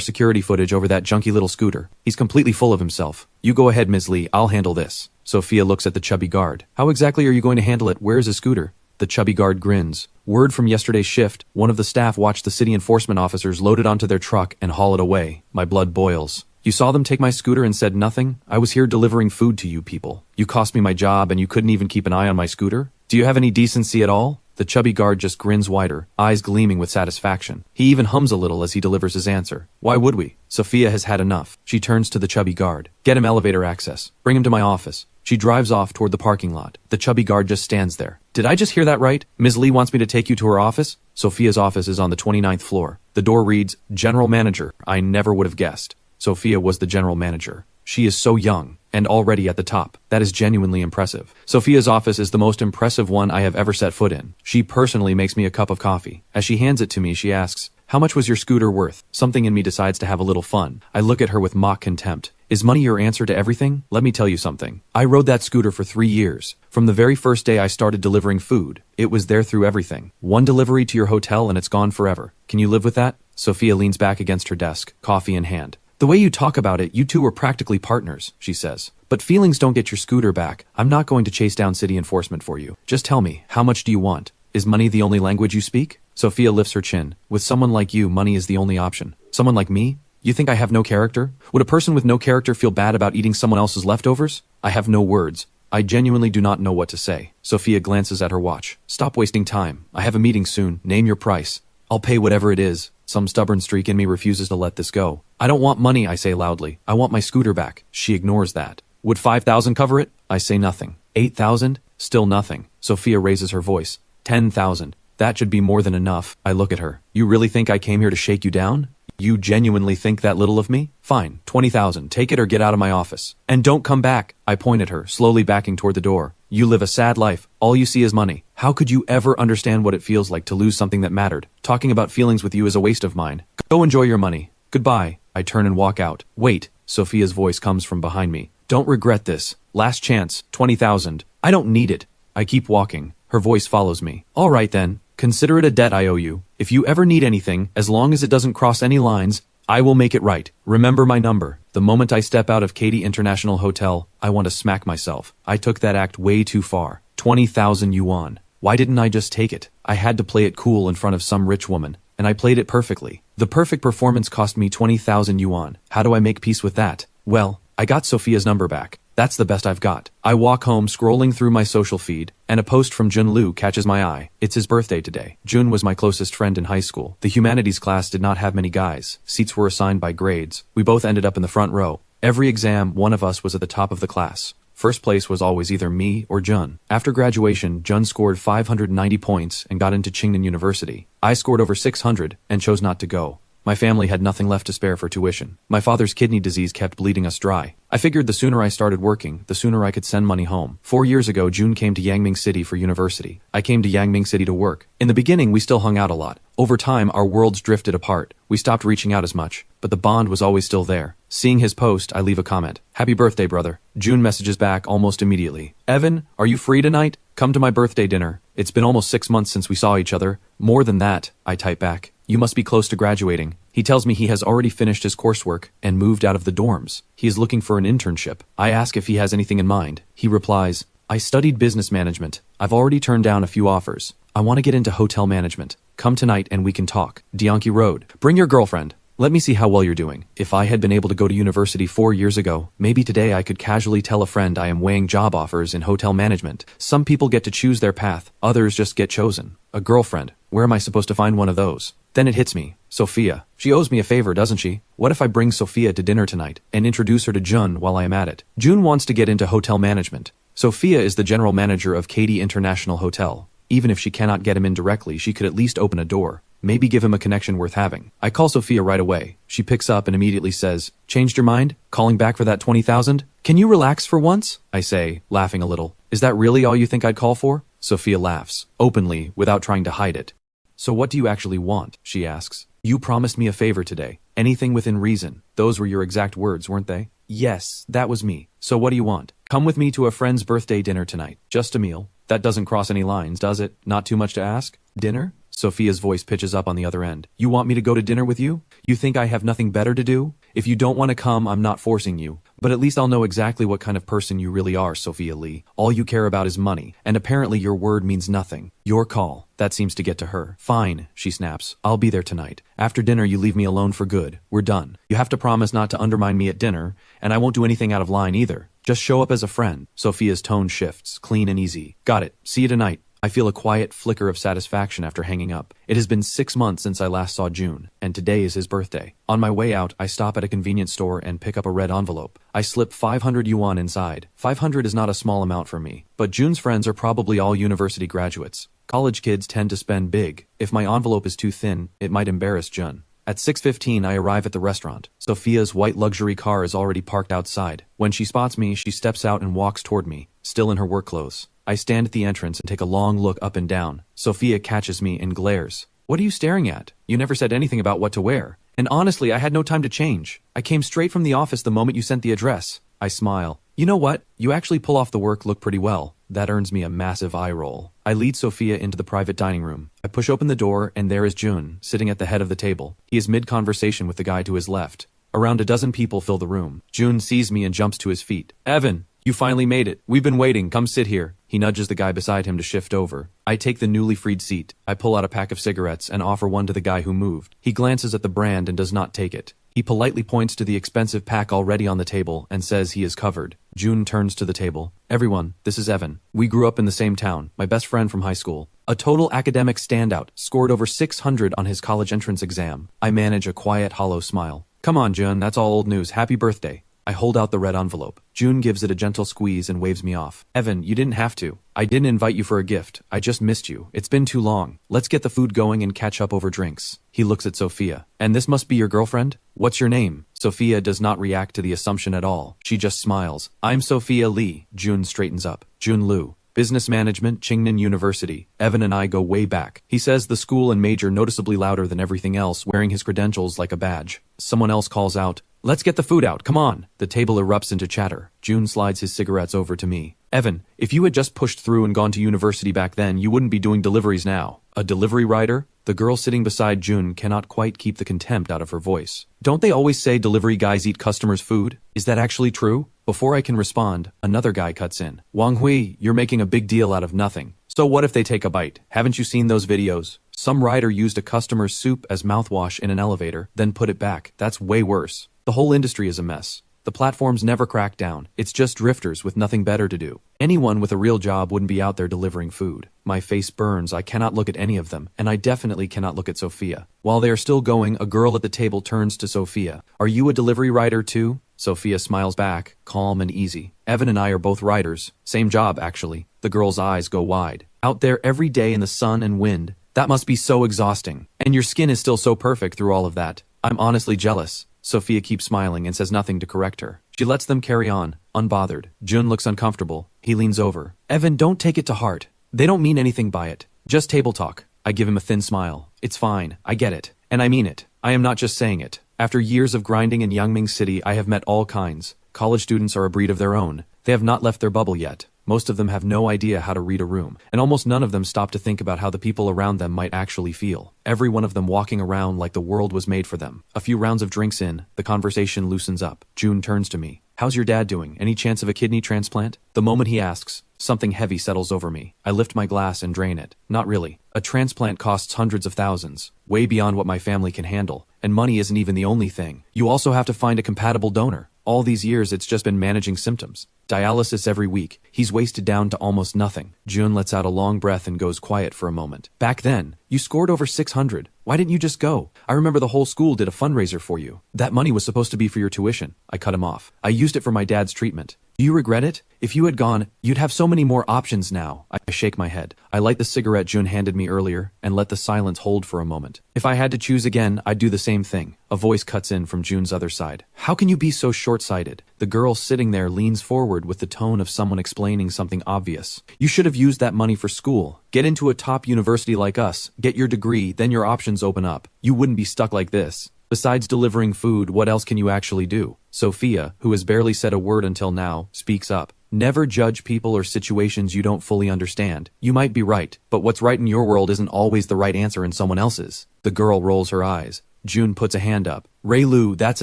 security footage over that junky little scooter. He's completely full of himself. You go ahead, Ms. Lee. I'll handle this. Sophia looks at the chubby guard. How exactly are you going to handle it? Where is his scooter? The chubby guard grins. Word from yesterday's shift. One of the staff watched the city enforcement officers load it onto their truck and haul it away. My blood boils. You saw them take my scooter and said nothing? I was here delivering food to you people. You cost me my job and you couldn't even keep an eye on my scooter? Do you have any decency at all? The chubby guard just grins wider, eyes gleaming with satisfaction. He even hums a little as he delivers his answer. Why would we? Sophia has had enough. She turns to the chubby guard. Get him elevator access. Bring him to my office. She drives off toward the parking lot. The chubby guard just stands there. Did I just hear that right? Ms. Lee wants me to take you to her office? Sophia's office is on the 29th floor. The door reads, General Manager. I never would have guessed. Sophia was the general manager. She is so young, and already at the top. That is genuinely impressive. Sophia's office is the most impressive one I have ever set foot in. She personally makes me a cup of coffee. As she hands it to me, she asks, how much was your scooter worth? Something in me decides to have a little fun. I look at her with mock contempt. Is money your answer to everything? Let me tell you something. I rode that scooter for 3 years. From the very first day I started delivering food, it was there through everything. One delivery to your hotel and it's gone forever. Can you live with that? Sophia leans back against her desk, coffee in hand. The way you talk about it, you two were practically partners, she says. But feelings don't get your scooter back. I'm not going to chase down city enforcement for you. Just tell me, how much do you want? Is money the only language you speak? Sophia lifts her chin. With someone like you, money is the only option. Someone like me? You think I have no character? Would a person with no character feel bad about eating someone else's leftovers? I have no words. I genuinely do not know what to say. Sophia glances at her watch. Stop wasting time. I have a meeting soon. Name your price. I'll pay whatever it is. Some stubborn streak in me refuses to let this go. I don't want money, I say loudly. I want my scooter back. She ignores that. Would 5,000 cover it? I say nothing. 8,000? Still nothing. Sophia raises her voice. 10,000. That should be more than enough. I look at her. You really think I came here to shake you down? You genuinely think that little of me? Fine, 20,000. Take it or get out of my office. And don't come back. I point at her, slowly backing toward the door. You live a sad life. All you see is money. How could you ever understand what it feels like to lose something that mattered? Talking about feelings with you is a waste of mine. Go enjoy your money. Goodbye. I turn and walk out. Wait. Sophia's voice comes from behind me. Don't regret this. Last chance. 20,000. I don't need it. I keep walking. Her voice follows me. All right then. Consider it a debt I owe you. If you ever need anything, as long as it doesn't cross any lines, I will make it right. Remember my number. The moment I step out of Katy International Hotel, I want to smack myself. I took that act way too far. 20,000 yuan. Why didn't I just take it? I had to play it cool in front of some rich woman, and I played it perfectly. The perfect performance cost me 20,000 yuan. How do I make peace with that? Well, I got Sophia's number back. That's the best I've got. I walk home scrolling through my social feed, and a post from Jun Lu catches my eye. It's his birthday today. Jun was my closest friend in high school. The humanities class did not have many guys. Seats were assigned by grades. We both ended up in the front row. Every exam, one of us was at the top of the class. First place was always either me or Jun. After graduation, Jun scored 590 points and got into Qingnan University. I scored over 600 and chose not to go. My family had nothing left to spare for tuition. My father's kidney disease kept bleeding us dry. I figured the sooner I started working, the sooner I could send money home. 4 years ago, June came to Yangming City for university. I came to Yangming City to work. In the beginning, we still hung out a lot. Over time, our worlds drifted apart. We stopped reaching out as much, but the bond was always still there. Seeing his post, I leave a comment. Happy birthday, brother. June messages back almost immediately. Evan, are you free tonight? Come to my birthday dinner. It's been almost 6 months since we saw each other. More than that, I type back. You must be close to graduating. He tells me he has already finished his coursework and moved out of the dorms. He is looking for an internship. I ask if he has anything in mind. He replies, I studied business management. I've already turned down a few offers. I want to get into hotel management. Come tonight and we can talk. Dianki Road. Bring your girlfriend. Let me see how well you're doing. If I had been able to go to university 4 years ago, maybe today I could casually tell a friend I am weighing job offers in hotel management. Some people get to choose their path. Others just get chosen. A girlfriend. Where am I supposed to find one of those? Then it hits me. Sophia. She owes me a favor, doesn't she? What if I bring Sophia to dinner tonight and introduce her to Jun while I am at it? June wants to get into hotel management. Sophia is the general manager of Katy International Hotel. Even if she cannot get him in directly, she could at least open a door. Maybe give him a connection worth having. I call Sophia right away. She picks up and immediately says, Changed your mind? Calling back for that 20,000? Can you relax for once? I say, laughing a little. Is that really all you think I'd call for? Sophia laughs, openly, without trying to hide it. So what do you actually want? She asks. You promised me a favor today. Anything within reason. Those were your exact words, weren't they? Yes, that was me. So what do you want? Come with me to a friend's birthday dinner tonight. Just a meal. That doesn't cross any lines, does it? Not too much to ask? Dinner? Sophia's voice pitches up on the other end. You want me to go to dinner with you? You think I have nothing better to do? If you don't want to come, I'm not forcing you. But at least I'll know exactly what kind of person you really are, Sophia Lee. All you care about is money, and apparently your word means nothing. Your call. That seems to get to her. Fine, she snaps. I'll be there tonight. After dinner, you leave me alone for good. We're done. You have to promise not to undermine me at dinner, and I won't do anything out of line either. Just show up as a friend. Sophia's tone shifts, clean and easy. Got it. See you tonight. I feel a quiet flicker of satisfaction after hanging up. It has been 6 months since I last saw June, and today is his birthday. On my way out, I stop at a convenience store and pick up a red envelope. I slip 500 yuan inside. 500 is not a small amount for me, but June's friends are probably all university graduates. College kids tend to spend big. If my envelope is too thin, it might embarrass June. At 6:15, I arrive at the restaurant. Sophia's white luxury car is already parked outside. When she spots me, she steps out and walks toward me, still in her work clothes. I stand at the entrance and take a long look up and down. Sophia catches me and glares. What are you staring at? You never said anything about what to wear. And honestly, I had no time to change. I came straight from the office the moment you sent the address. I smile. You know what? You actually pull off the work look pretty well. That earns me a massive eye roll. I lead Sophia into the private dining room. I push open the door and there is June, sitting at the head of the table. He is mid-conversation with the guy to his left. Around a dozen people fill the room. June sees me and jumps to his feet. Evan, you finally made it. We've been waiting. Come sit here. He nudges the guy beside him to shift over. I take the newly freed seat. I pull out a pack of cigarettes and offer one to the guy who moved. He glances at the brand and does not take it. He politely points to the expensive pack already on the table and says he is covered. June turns to the table. Everyone, this is Evan. We grew up in the same town, my best friend from high school. A total academic standout, scored over 600 on his college entrance exam. I manage a quiet, hollow smile. Come on, June, that's all old news. Happy birthday. I hold out the red envelope. June gives it a gentle squeeze and waves me off. Evan, you didn't have to. I didn't invite you for a gift. I just missed you. It's been too long. Let's get the food going and catch up over drinks. He looks at Sophia. And this must be your girlfriend? What's your name? Sophia does not react to the assumption at all. She just smiles. I'm Sophia Lee. June straightens up. June Liu. Business Management, Chingnan University. Evan and I go way back. He says the school and major noticeably louder than everything else, wearing his credentials like a badge. Someone else calls out, let's get the food out, come on. The table erupts into chatter. June slides his cigarettes over to me. Evan, if you had just pushed through and gone to university back then, you wouldn't be doing deliveries now. A delivery rider? The girl sitting beside June cannot quite keep the contempt out of her voice. Don't they always say delivery guys eat customers' food? Is that actually true? Before I can respond, another guy cuts in. Wang Hui, you're making a big deal out of nothing. So what if they take a bite? Haven't you seen those videos? Some rider used a customer's soup as mouthwash in an elevator, then put it back. That's way worse. The whole industry is a mess. The platforms never crack down. It's just drifters with nothing better to do. Anyone with a real job wouldn't be out there delivering food. My face burns. I cannot look at any of them, and I definitely cannot look at Sophia. While they are still going, a girl at the table turns to Sophia. Are you a delivery rider too? Sophia smiles back, calm and easy. Evan and I are both riders. Same job, actually. The girl's eyes go wide. Out there every day in the sun and wind. That must be so exhausting. And your skin is still so perfect through all of that. I'm honestly jealous. Sophia keeps smiling and says nothing to correct her. She lets them carry on, unbothered. Jun looks uncomfortable. He leans over. Evan, don't take it to heart. They don't mean anything by it. Just table talk. I give him a thin smile. It's fine. I get it. And I mean it. I am not just saying it. After years of grinding in Yangming City, I have met all kinds. College students are a breed of their own. They have not left their bubble yet. Most of them have no idea how to read a room, and almost none of them stop to think about how the people around them might actually feel. Every one of them walking around like the world was made for them. A few rounds of drinks in, the conversation loosens up. June turns to me. How's your dad doing? Any chance of a kidney transplant? The moment he asks, something heavy settles over me. I lift my glass and drain it. Not really. A transplant costs hundreds of thousands, way beyond what my family can handle. And money isn't even the only thing. You also have to find a compatible donor. All these years, it's just been managing symptoms. Dialysis every week. He's wasted down to almost nothing. June lets out a long breath and goes quiet for a moment. Back then, you scored over 600. Why didn't you just go? I remember the whole school did a fundraiser for you. That money was supposed to be for your tuition. I cut him off. I used it for my dad's treatment. Do you regret it? If you had gone, you'd have so many more options now. I shake my head. I light the cigarette Jun handed me earlier and let the silence hold for a moment. If I had to choose again, I'd do the same thing. A voice cuts in from Jun's other side. How can you be so short-sighted? The girl sitting there leans forward with the tone of someone explaining something obvious. You should have used that money for school. Get into a top university like us, get your degree, then your options open up. You wouldn't be stuck like this. Besides delivering food, what else can you actually do? Sophia, who has barely said a word until now, speaks up. Never judge people or situations you don't fully understand. You might be right, but what's right in your world isn't always the right answer in someone else's. The girl rolls her eyes. Jun puts a hand up. Raylu, that's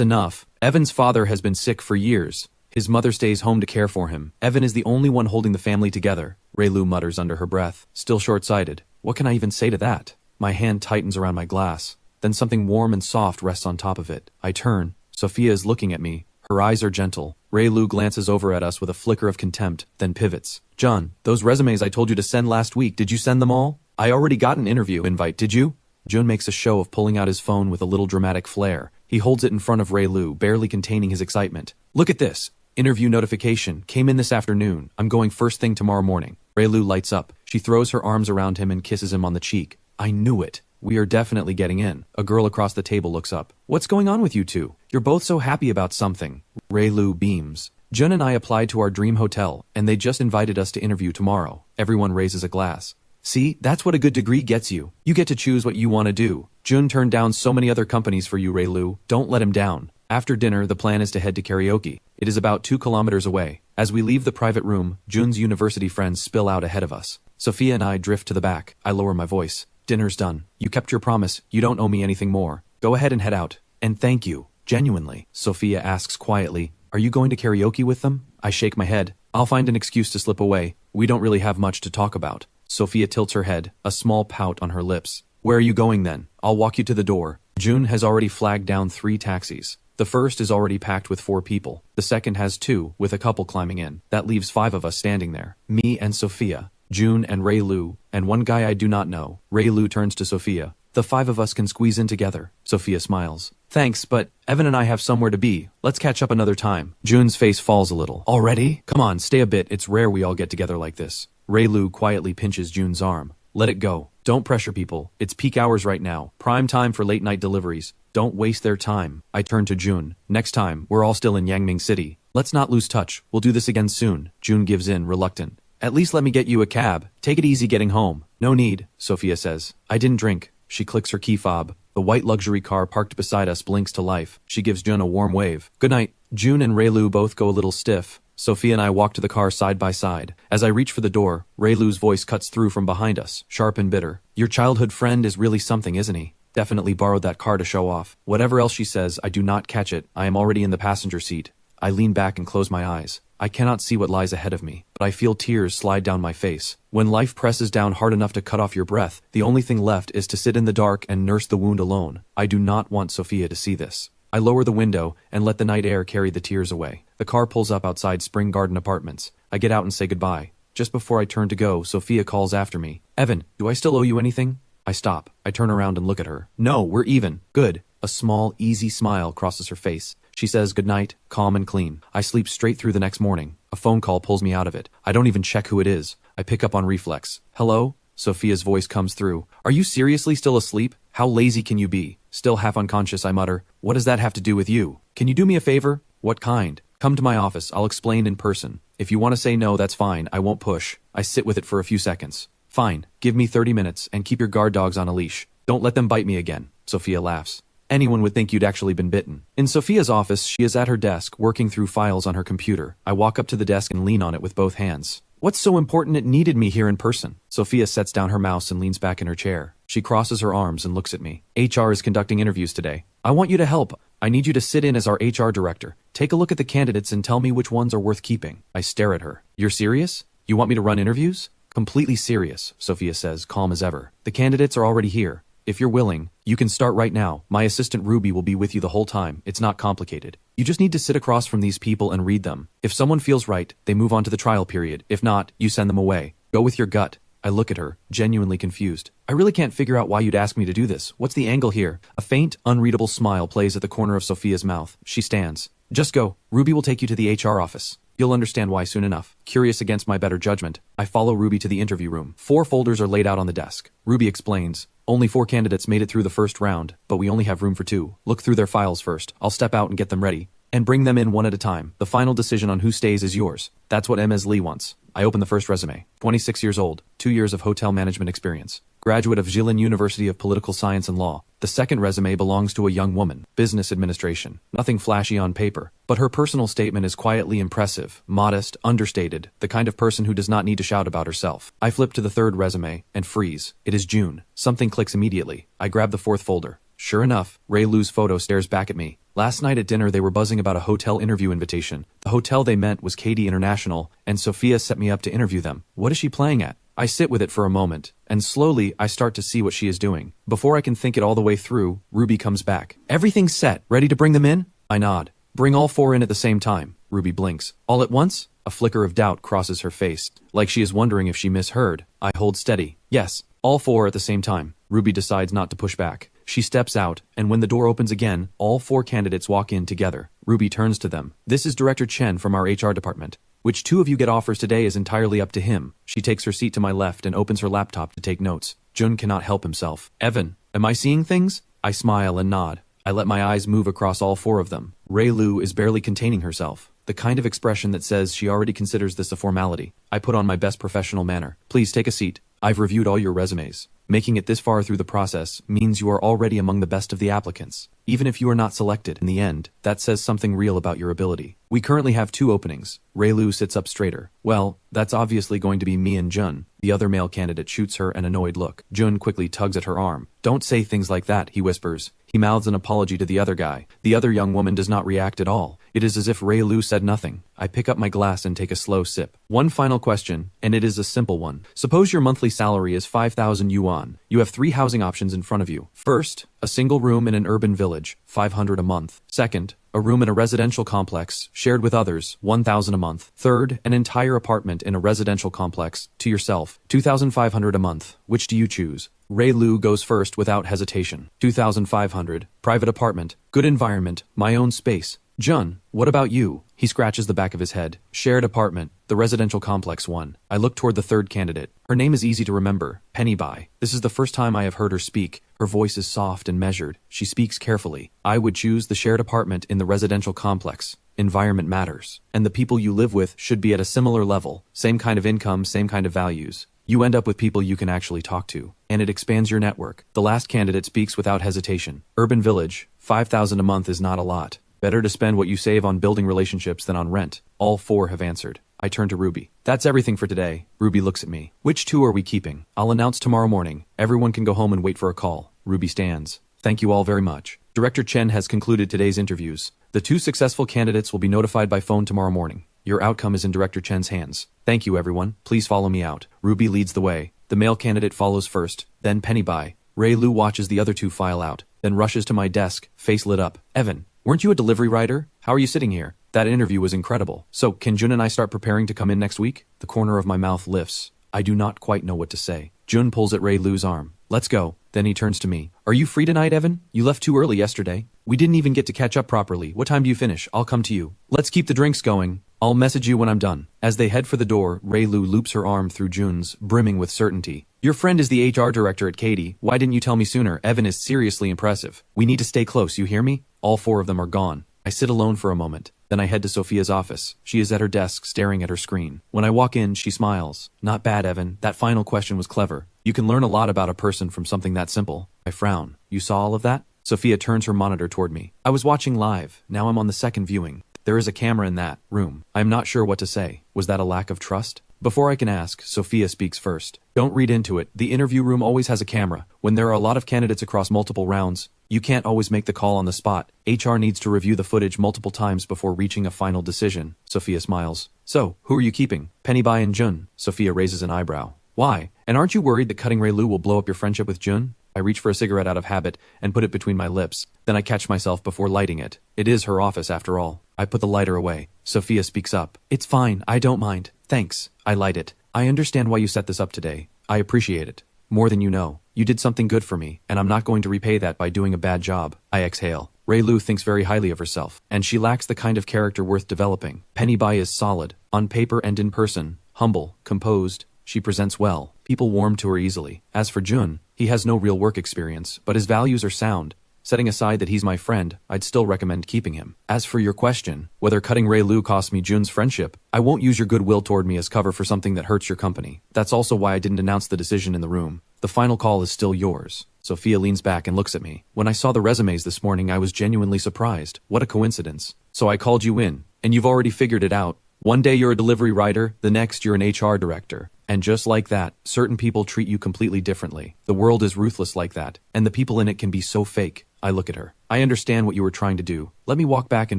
enough. Evan's father has been sick for years. His mother stays home to care for him. Evan is the only one holding the family together. Raylu mutters under her breath, still short-sighted. What can I even say to that? My hand tightens around my glass. Then something warm and soft rests on top of it. I turn. Sophia is looking at me. Her eyes are gentle. Raylu glances over at us with a flicker of contempt, then pivots. John, those resumes I told you to send last week, did you send them all? I already got an interview invite, did you? Jun makes a show of pulling out his phone with a little dramatic flair. He holds it in front of Raylu, barely containing his excitement. Look at this. Interview notification. Came in this afternoon. I'm going first thing tomorrow morning. Raylu lights up. She throws her arms around him and kisses him on the cheek. I knew it. We are definitely getting in. A girl across the table looks up. What's going on with you two? You're both so happy about something. Raylu beams. Jun and I applied to our dream hotel, and they just invited us to interview tomorrow. Everyone raises a glass. See, that's what a good degree gets you. You get to choose what you want to do. Jun turned down so many other companies for you, Raylu. Don't let him down. After dinner, the plan is to head to karaoke. It is about 2 kilometers away. As we leave the private room, Jun's university friends spill out ahead of us. Sophia and I drift to the back. I lower my voice. Dinner's done. You kept your promise. You don't owe me anything more. Go ahead and head out. And thank you. Genuinely. Sophia asks quietly, are you going to karaoke with them? I shake my head. I'll find an excuse to slip away. We don't really have much to talk about. Sophia tilts her head, a small pout on her lips. Where are you going then? I'll walk you to the door. Jun has already flagged down 3 taxis. The first is already packed with 4 people. The second has 2, with a couple climbing in. That leaves 5 of us standing there. Me and Sophia. Jun and Raylu, and one guy I do not know. Raylu turns to Sophia. The 5 of us can squeeze in together. Sophia smiles. Thanks, but Evan and I have somewhere to be. Let's catch up another time. Jun's face falls a little. Already? Come on, stay a bit. It's rare we all get together like this. Raylu quietly pinches Jun's arm. Let it go. Don't pressure people. It's peak hours right now. Prime time for late night deliveries. Don't waste their time. I turn to Jun. Next time, we're all still in Yangming City. Let's not lose touch. We'll do this again soon. Jun gives in, reluctant. At least let me get you a cab. Take it easy getting home. No need, Sophia says. I didn't drink. She clicks her key fob. The white luxury car parked beside us blinks to life. She gives Jun a warm wave. Good night. Jun and Raylu both go a little stiff. Sophia and I walk to the car side by side. As I reach for the door, Raylu's voice cuts through from behind us, sharp and bitter. Your childhood friend is really something, isn't he? Definitely borrowed that car to show off. Whatever else she says, I do not catch it. I am already in the passenger seat. I lean back and close my eyes. I cannot see what lies ahead of me, but I feel tears slide down my face. When life presses down hard enough to cut off your breath, the only thing left is to sit in the dark and nurse the wound alone. I do not want Sophia to see this. I lower the window and let the night air carry the tears away. The car pulls up outside Spring Garden Apartments. I get out and say goodbye. Just before I turn to go, Sophia calls after me. Evan, do I still owe you anything? I stop. I turn around and look at her. No, we're even. Good. A small, easy smile crosses her face. She says goodnight, calm and clean. I sleep straight through the next morning. A phone call pulls me out of it. I don't even check who it is. I pick up on reflex. Hello? Sophia's voice comes through. Are you seriously still asleep? How lazy can you be? Still half unconscious, I mutter. What does that have to do with you? Can you do me a favor? What kind? Come to my office. I'll explain in person. If you want to say no, that's fine. I won't push. I sit with it for a few seconds. Fine. Give me 30 minutes and keep your guard dogs on a leash. Don't let them bite me again. Sophia laughs. Anyone would think you'd actually been bitten. In Sophia's office, she is at her desk, working through files on her computer. I walk up to the desk and lean on it with both hands. What's so important it needed me here in person? Sophia sets down her mouse and leans back in her chair. She crosses her arms and looks at me. HR is conducting interviews today. I want you to help. I need you to sit in as our HR director. Take a look at the candidates and tell me which ones are worth keeping. I stare at her. You're serious? You want me to run interviews? Completely serious, Sophia says, calm as ever. The candidates are already here. If you're willing, you can start right now. My assistant Ruby will be with you the whole time. It's not complicated. You just need to sit across from these people and read them. If someone feels right, they move on to the trial period. If not, you send them away. Go with your gut. I look at her, genuinely confused. I really can't figure out why you'd ask me to do this. What's the angle here? A faint, unreadable smile plays at the corner of Sophia's mouth. She stands. Just go. Ruby will take you to the HR office. You'll understand why soon enough. Curious against my better judgment, I follow Ruby to the interview room. 4 folders are laid out on the desk. Ruby explains, only 4 candidates made it through the first round, but we only have room for 2. Look through their files first. I'll step out and get them ready. And bring them in one at a time. The final decision on who stays is yours. That's what Ms. Lee wants. I open the first resume. 26 years old, 2 years of hotel management experience. Graduate of Jilin University of Political Science and Law. The second resume belongs to a young woman. Business administration. Nothing flashy on paper. But her personal statement is quietly impressive, modest, understated, the kind of person who does not need to shout about herself. I flip to the third resume and freeze. It is June. Something clicks immediately. I grab the 4th folder. Sure enough, Ray Lu's photo stares back at me. Last night at dinner they were buzzing about a hotel interview invitation. The hotel they meant was Katie International, and Sophia set me up to interview them. What is she playing at? I sit with it for a moment, and slowly I start to see what she is doing. Before I can think it all the way through, Ruby comes back. Everything's set. Ready to bring them in? I nod. Bring all 4 in at the same time. Ruby blinks. All at once? A flicker of doubt crosses her face, like she is wondering if she misheard. I hold steady. Yes, all 4 at the same time. Ruby decides not to push back. She steps out, and when the door opens again, all 4 candidates walk in together. Ruby turns to them. This is Director Chen from our HR department. Which 2 of you get offers today is entirely up to him. She takes her seat to my left and opens her laptop to take notes. Jun cannot help himself. Evan, am I seeing things? I smile and nod. I let my eyes move across all 4 of them. Ray Lu is barely containing herself. The kind of expression that says she already considers this a formality. I put on my best professional manner. Please take a seat. I've reviewed all your resumes. Making it this far through the process means you are already among the best of the applicants. Even if you are not selected in the end, that says something real about your ability. We currently have 2 openings. Ray Lu sits up straighter. Well, that's obviously going to be me and Jun. The other male candidate shoots her an annoyed look. Jun quickly tugs at her arm. Don't say things like that, he whispers. He mouths an apology to the other guy. The other young woman does not react at all. It is as if Ray Lu said nothing. I pick up my glass and take a slow sip. One final question, and it is a simple one. Suppose your monthly salary is 5,000 yuan. You have 3 housing options in front of you. First, a single room in an urban village, 500 a month. Second, a room in a residential complex, shared with others, 1,000 a month. Third, an entire apartment in a residential complex, to yourself, 2,500 a month. Which do you choose? Ray Lu goes first without hesitation. 2,500, private apartment, good environment, my own space. Jun, what about you? He scratches the back of his head. Shared apartment, the residential complex one. I look toward the third candidate. Her name is easy to remember, Penny Bai. This is the first time I have heard her speak. Her voice is soft and measured. She speaks carefully. I would choose the shared apartment in the residential complex. Environment matters. And the people you live with should be at a similar level. Same kind of income, same kind of values. You end up with people you can actually talk to. And it expands your network. The last candidate speaks without hesitation. Urban village, 5,000 a month is not a lot. Better to spend what you save on building relationships than on rent. All 4 have answered. I turn to Ruby. That's everything for today. Ruby looks at me. Which 2 are we keeping? I'll announce tomorrow morning. Everyone can go home and wait for a call. Ruby stands. Thank you all very much. Director Chen has concluded today's interviews. The 2 successful candidates will be notified by phone tomorrow morning. Your outcome is in Director Chen's hands. Thank you, everyone. Please follow me out. Ruby leads the way. The male candidate follows first, then Penny Bai. Ray Lu watches the other 2 file out, then rushes to my desk, face lit up. Evan, weren't you a delivery rider? How are you sitting here? That interview was incredible. So, can Jun and I start preparing to come in next week? The corner of my mouth lifts. I do not quite know what to say. Jun pulls at Ray Lu's arm. Let's go. Then he turns to me. Are you free tonight, Evan? You left too early yesterday. We didn't even get to catch up properly. What time do you finish? I'll come to you. Let's keep the drinks going. I'll message you when I'm done. As they head for the door, Ray Lu loops her arm through Jun's, brimming with certainty. Your friend is the HR director at Katie. Why didn't you tell me sooner? Evan is seriously impressive. We need to stay close, you hear me? All 4 of them are gone. I sit alone for a moment. Then I head to Sophia's office. She is at her desk staring at her screen. When I walk in, she smiles. Not bad, Evan. That final question was clever. You can learn a lot about a person from something that simple. I frown. You saw all of that? Sophia turns her monitor toward me. I was watching live. Now I'm on the second viewing. There is a camera in that room. I am not sure what to say. Was that a lack of trust? Before I can ask, Sophia speaks first. Don't read into it. The interview room always has a camera. When there are a lot of candidates across multiple rounds, you can't always make the call on the spot. HR needs to review the footage multiple times before reaching a final decision. Sophia smiles. So, who are you keeping? Penny Bai and Jun. Sophia raises an eyebrow. Why? And aren't you worried that cutting Ray Lu will blow up your friendship with Jun? I reach for a cigarette out of habit and put it between my lips. Then I catch myself before lighting it. It is her office after all. I put the lighter away. Sophia speaks up. It's fine. I don't mind. Thanks. I light it. I understand why you set this up today. I appreciate it. More than you know. You did something good for me, and I'm not going to repay that by doing a bad job. I exhale. Rui thinks very highly of herself, and she lacks the kind of character worth developing. Penny Bai is solid, on paper and in person, humble, composed. She presents well. People warm to her easily. As for Jun, he has no real work experience, but his values are sound. Setting aside that he's my friend, I'd still recommend keeping him. As for your question, whether cutting Rui cost me Jun's friendship, I won't use your goodwill toward me as cover for something that hurts your company. That's also why I didn't announce the decision in the room. The final call is still yours. Sophia leans back and looks at me. When I saw the resumes this morning, I was genuinely surprised. What a coincidence. So I called you in, and you've already figured it out. One day you're a delivery writer, the next you're an HR director. And just like that, certain people treat you completely differently. The world is ruthless like that, and the people in it can be so fake. I look at her. I understand what you were trying to do. Let me walk back in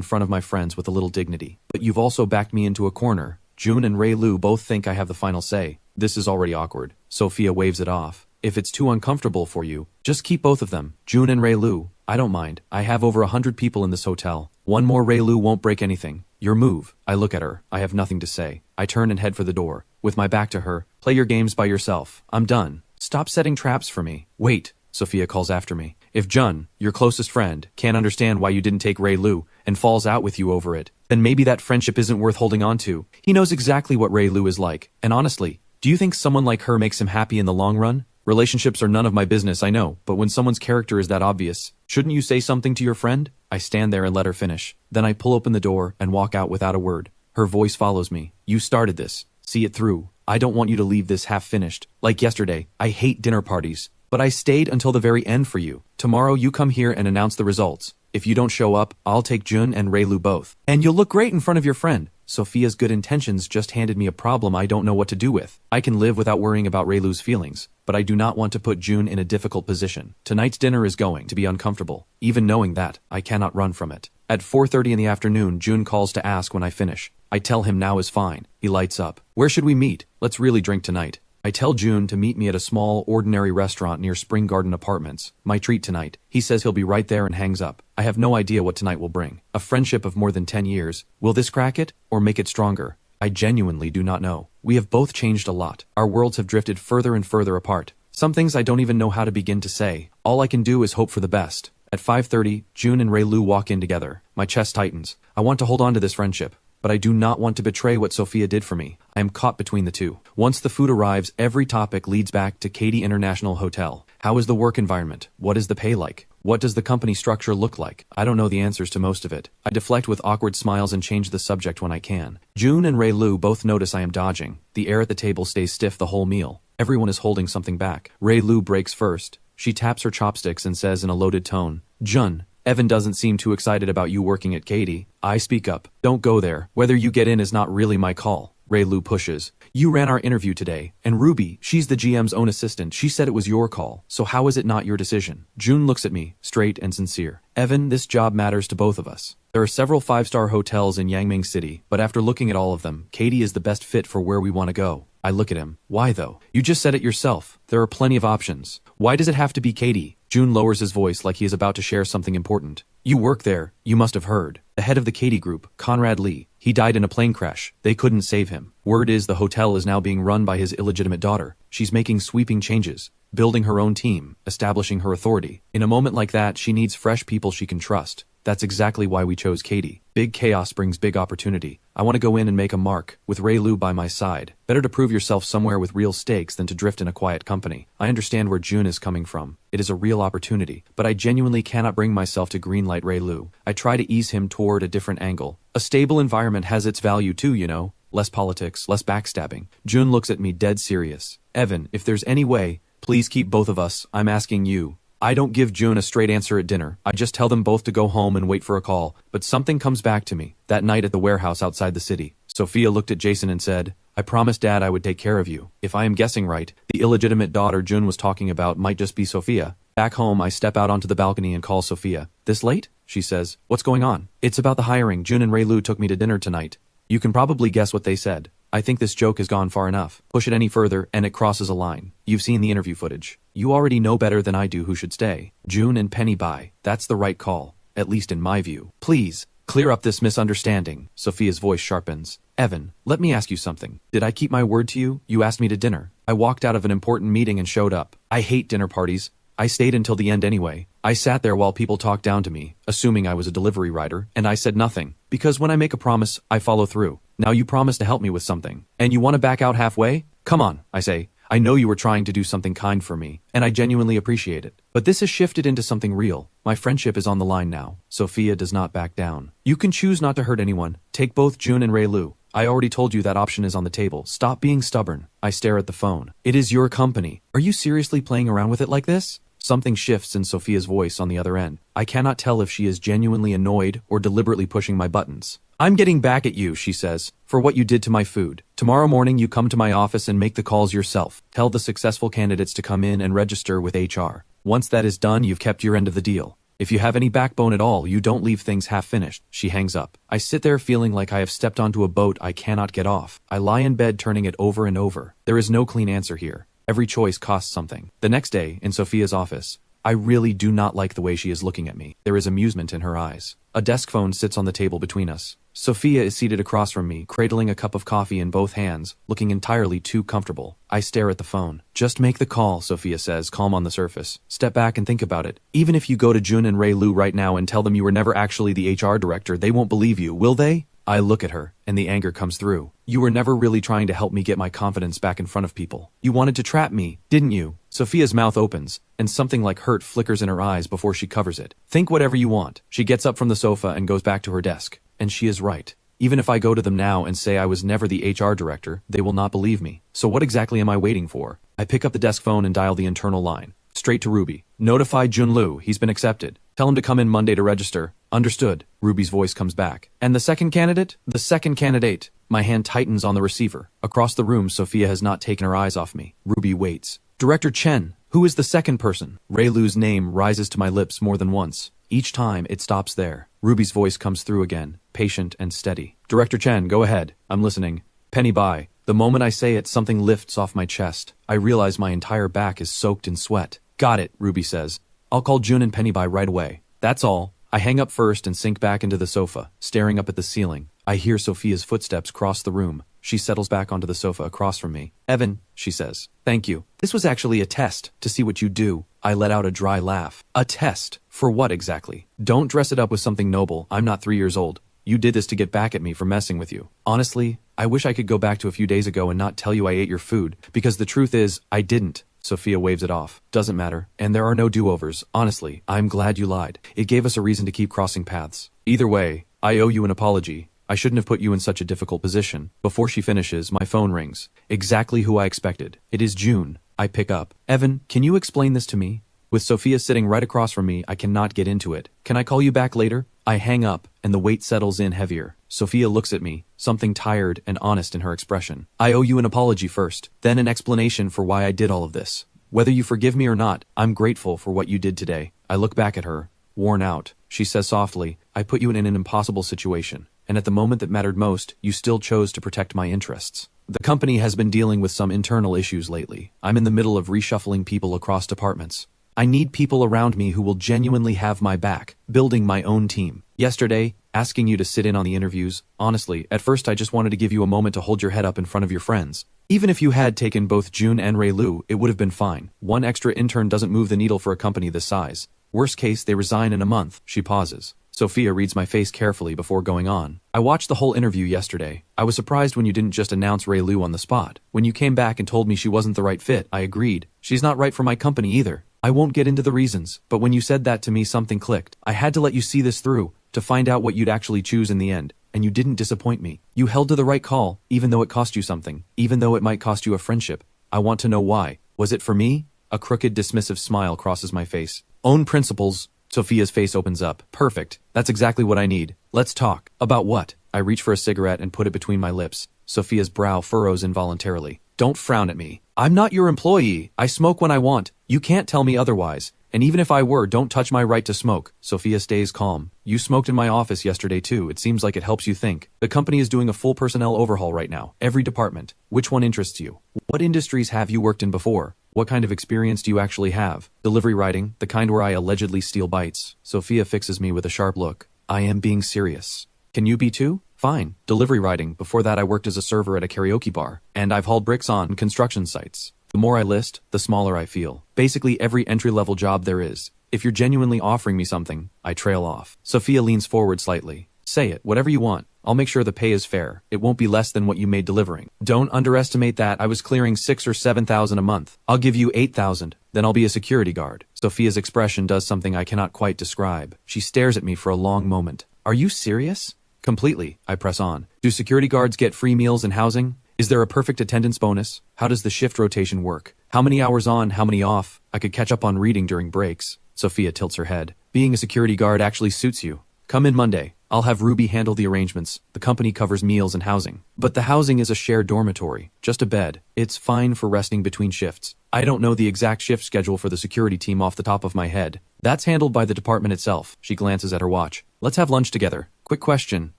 front of my friends with a little dignity. But you've also backed me into a corner. Jun and Rui both think I have the final say. This is already awkward. Sophia waves it off. If it's too uncomfortable for you, just keep both of them. Jun and Rui. I don't mind. I have over 100 people in this hotel. One more Rui won't break anything. Your move. I look at her. I have nothing to say. I turn and head for the door. With my back to her. Play your games by yourself. I'm done. Stop setting traps for me. Wait. Sophia calls after me. If Jun, your closest friend, can't understand why you didn't take Rui and falls out with you over it, then maybe that friendship isn't worth holding on to. He knows exactly what Rui is like. And honestly, do you think someone like her makes him happy in the long run? Relationships are none of my business, I know, but when someone's character is that obvious, shouldn't you say something to your friend? I stand there and let her finish. Then I pull open the door and walk out without a word. Her voice follows me. You started this. See it through. I don't want you to leave this half finished. Like yesterday, I hate dinner parties. But I stayed until the very end for you. Tomorrow you come here and announce the results. If you don't show up, I'll take Jun and Rui both. And you'll look great in front of your friend. Sophia's good intentions just handed me a problem I don't know what to do with. I can live without worrying about Rui's feelings, but I do not want to put Jun in a difficult position. Tonight's dinner is going to be uncomfortable. Even knowing that, I cannot run from it. At 4:30 in the afternoon, Jun calls to ask when I finish. I tell him now is fine. He lights up. Where should we meet? Let's really drink tonight. I tell Jun to meet me at a small, ordinary restaurant near Spring Garden Apartments. My treat tonight. He says he'll be right there and hangs up. I have no idea what tonight will bring. A friendship of more than 10 years. Will this crack it, or make it stronger? I genuinely do not know. We have both changed a lot. Our worlds have drifted further and further apart. Some things I don't even know how to begin to say. All I can do is hope for the best. At 5:30, Jun and Rui walk in together. My chest tightens. I want to hold on to this friendship, but I do not want to betray what Sophia did for me. I am caught between the two. Once the food arrives, every topic leads back to Katy International Hotel. How is the work environment? What is the pay like? What does the company structure look like? I don't know the answers to most of it. I deflect with awkward smiles and change the subject when I can. Jun and Rui both notice I am dodging. The air at the table stays stiff the whole meal. Everyone is holding something back. Rui breaks first. She taps her chopsticks and says in a loaded tone, Jun, Evan doesn't seem too excited about you working at Katy. I speak up. Don't go there. Whether you get in is not really my call. Rui pushes. You ran our interview today, and Ruby, she's the GM's own assistant. She said it was your call, so how is it not your decision? Jun looks at me, straight and sincere. Evan, this job matters to both of us. There are several 5-star hotels in Yangming City, but after looking at all of them, Katy is the best fit for where we want to go. I look at him. Why though? You just said it yourself. There are plenty of options. Why does it have to be Katy? Jun lowers his voice like he is about to share something important. You work there. You must have heard. The head of the Katy Group, Conrad Lee, he died in a plane crash. They couldn't save him. Word is the hotel is now being run by his illegitimate daughter. She's making sweeping changes, building her own team, establishing her authority. In a moment like that, she needs fresh people she can trust. That's exactly why we chose Katy. Big chaos brings big opportunity. I want to go in and make a mark, with Rui by my side. Better to prove yourself somewhere with real stakes than to drift in a quiet company. I understand where Jun is coming from. It is a real opportunity, but I genuinely cannot bring myself to greenlight Rui. I try to ease him toward a different angle. A stable environment has its value too, you know. Less politics, less backstabbing. Jun looks at me dead serious. Evan, if there's any way, please keep both of us. I'm asking you. I don't give Jun a straight answer at dinner. I just tell them both to go home and wait for a call. But something comes back to me. That night at the warehouse outside the city. Sophia looked at Jason and said, I promised Dad I would take care of you. If I am guessing right, the illegitimate daughter Jun was talking about might just be Sophia. Back home, I step out onto the balcony and call Sophia. This late? She says. What's going on? It's about the hiring. Jun and Rui took me to dinner tonight. You can probably guess what they said. I think this joke has gone far enough. Push it any further, and it crosses a line. You've seen the interview footage. You already know better than I do who should stay. Jun and Penny Bai. That's the right call. At least in my view. Please, clear up this misunderstanding. Sophia's voice sharpens. Evan, let me ask you something. Did I keep my word to you? You asked me to dinner. I walked out of an important meeting and showed up. I hate dinner parties. I stayed until the end anyway. I sat there while people talked down to me, assuming I was a delivery rider, and I said nothing. Because when I make a promise, I follow through. Now you promised to help me with something. And you want to back out halfway? Come on, I say. I know you were trying to do something kind for me, and I genuinely appreciate it. But this has shifted into something real. My friendship is on the line now. Sophia does not back down. You can choose not to hurt anyone. Take both June and Ray Lu. I already told you that option is on the table. Stop being stubborn. I stare at the phone. It is your company. Are you seriously playing around with it like this? Something shifts in Sophia's voice on the other end. I cannot tell if she is genuinely annoyed or deliberately pushing my buttons. I'm getting back at you, she says, for what you did to my food. Tomorrow morning you come to my office and make the calls yourself. Tell the successful candidates to come in and register with HR. Once that is done, you've kept your end of the deal. If you have any backbone at all, you don't leave things half-finished. She hangs up. I sit there feeling like I have stepped onto a boat I cannot get off. I lie in bed turning it over and over. There is no clean answer here. Every choice costs something. The next day, in Sophia's office, I really do not like the way she is looking at me. There is amusement in her eyes. A desk phone sits on the table between us. Sophia is seated across from me, cradling a cup of coffee in both hands, looking entirely too comfortable. I stare at the phone. Just make the call, Sophia says, calm on the surface. Step back and think about it. Even if you go to Jun and Ray Lu right now and tell them you were never actually the HR director, they won't believe you, will they? I look at her, and the anger comes through. You were never really trying to help me get my confidence back in front of people. You wanted to trap me, didn't you? Sophia's mouth opens, and something like hurt flickers in her eyes before she covers it. Think whatever you want. She gets up from the sofa and goes back to her desk. And she is right. Even if I go to them now and say I was never the HR director, they will not believe me. So what exactly am I waiting for? I pick up the desk phone and dial the internal line. Straight to Ruby. Notify Jun Lu, he's been accepted. Tell him to come in Monday to register. Understood. Ruby's voice comes back. And the second candidate? The second candidate. My hand tightens on the receiver. Across the room, Sophia has not taken her eyes off me. Ruby waits. Director Chen. Who is the second person? Ray Lu's name rises to my lips more than once. Each time, it stops there. Ruby's voice comes through again, patient and steady. Director Chen, go ahead. I'm listening. Penny Bai. The moment I say it, something lifts off my chest. I realize my entire back is soaked in sweat. Got it, Ruby says. I'll call Jun and Penny Bai right away. That's all. I hang up first and sink back into the sofa, staring up at the ceiling. I hear Sophia's footsteps cross the room. She settles back onto the sofa across from me. Evan, she says. Thank you. This was actually a test to see what you do. I let out a dry laugh. A test? For what exactly? Don't dress it up with something noble. I'm not 3 years old. You did this to get back at me for messing with you. Honestly, I wish I could go back to a few days ago and not tell you I ate your food, because the truth is, I didn't. Sophia waves it off. Doesn't matter. And there are no do-overs. Honestly, I'm glad you lied. It gave us a reason to keep crossing paths. Either way, I owe you an apology. I shouldn't have put you in such a difficult position. Before she finishes, my phone rings. Exactly who I expected. It is June. I pick up. Evan, can you explain this to me? With Sophia sitting right across from me, I cannot get into it. Can I call you back later? I hang up, and the weight settles in heavier. Sophia looks at me, something tired and honest in her expression. I owe you an apology first, then an explanation for why I did all of this. Whether you forgive me or not, I'm grateful for what you did today. I look back at her, worn out. She says softly, I put you in an impossible situation, and at the moment that mattered most, you still chose to protect my interests. The company has been dealing with some internal issues lately. I'm in the middle of reshuffling people across departments. I need people around me who will genuinely have my back, building my own team. Yesterday, asking you to sit in on the interviews, honestly, at first I just wanted to give you a moment to hold your head up in front of your friends. Even if you had taken both June and Ray Lu, it would have been fine. One extra intern doesn't move the needle for a company this size. Worst case, they resign in a month. She pauses. Sophia reads my face carefully before going on. I watched the whole interview yesterday. I was surprised when you didn't just announce Ray Lu on the spot. When you came back and told me she wasn't the right fit, I agreed. She's not right for my company either. I won't get into the reasons, but when you said that to me, something clicked. I had to let you see this through, to find out what you'd actually choose in the end, and you didn't disappoint me. You held to the right call, even though it cost you something, even though it might cost you a friendship. I want to know why. Was it for me? A crooked, dismissive smile crosses my face. Own principles. Sophia's face opens up. Perfect. That's exactly what I need. Let's talk. About what? I reach for a cigarette and put it between my lips. Sophia's brow furrows involuntarily. Don't frown at me. I'm not your employee. I smoke when I want. You can't tell me otherwise. And even if I were, don't touch my right to smoke. Sophia stays calm. You smoked in my office yesterday too. It seems like it helps you think. The company is doing a full personnel overhaul right now. Every department. Which one interests you? What industries have you worked in before? What kind of experience do you actually have? Delivery writing, the kind where I allegedly steal bites. Sophia fixes me with a sharp look. I am being serious. Can you be too? Fine. Delivery riding. Before that I worked as a server at a karaoke bar. And I've hauled bricks on construction sites. The more I list, the smaller I feel. Basically every entry-level job there is. If you're genuinely offering me something, I trail off. Sophia leans forward slightly. Say it, whatever you want. I'll make sure the pay is fair. It won't be less than what you made delivering. Don't underestimate that. I was clearing 6,000 or 7,000 a month. I'll give you 8,000. Then I'll be a security guard. Sophia's expression does something I cannot quite describe. She stares at me for a long moment. Are you serious? Completely, I press on. Do security guards get free meals and housing? Is there a perfect attendance bonus? How does the shift rotation work? How many hours on, how many off? I could catch up on reading during breaks. Sophia tilts her head. Being a security guard actually suits you. Come in Monday. I'll have Ruby handle the arrangements. The company covers meals and housing. But the housing is a shared dormitory, just a bed. It's fine for resting between shifts. I don't know the exact shift schedule for the security team off the top of my head. That's handled by the department itself. She glances at her watch. Let's have lunch together. Quick question.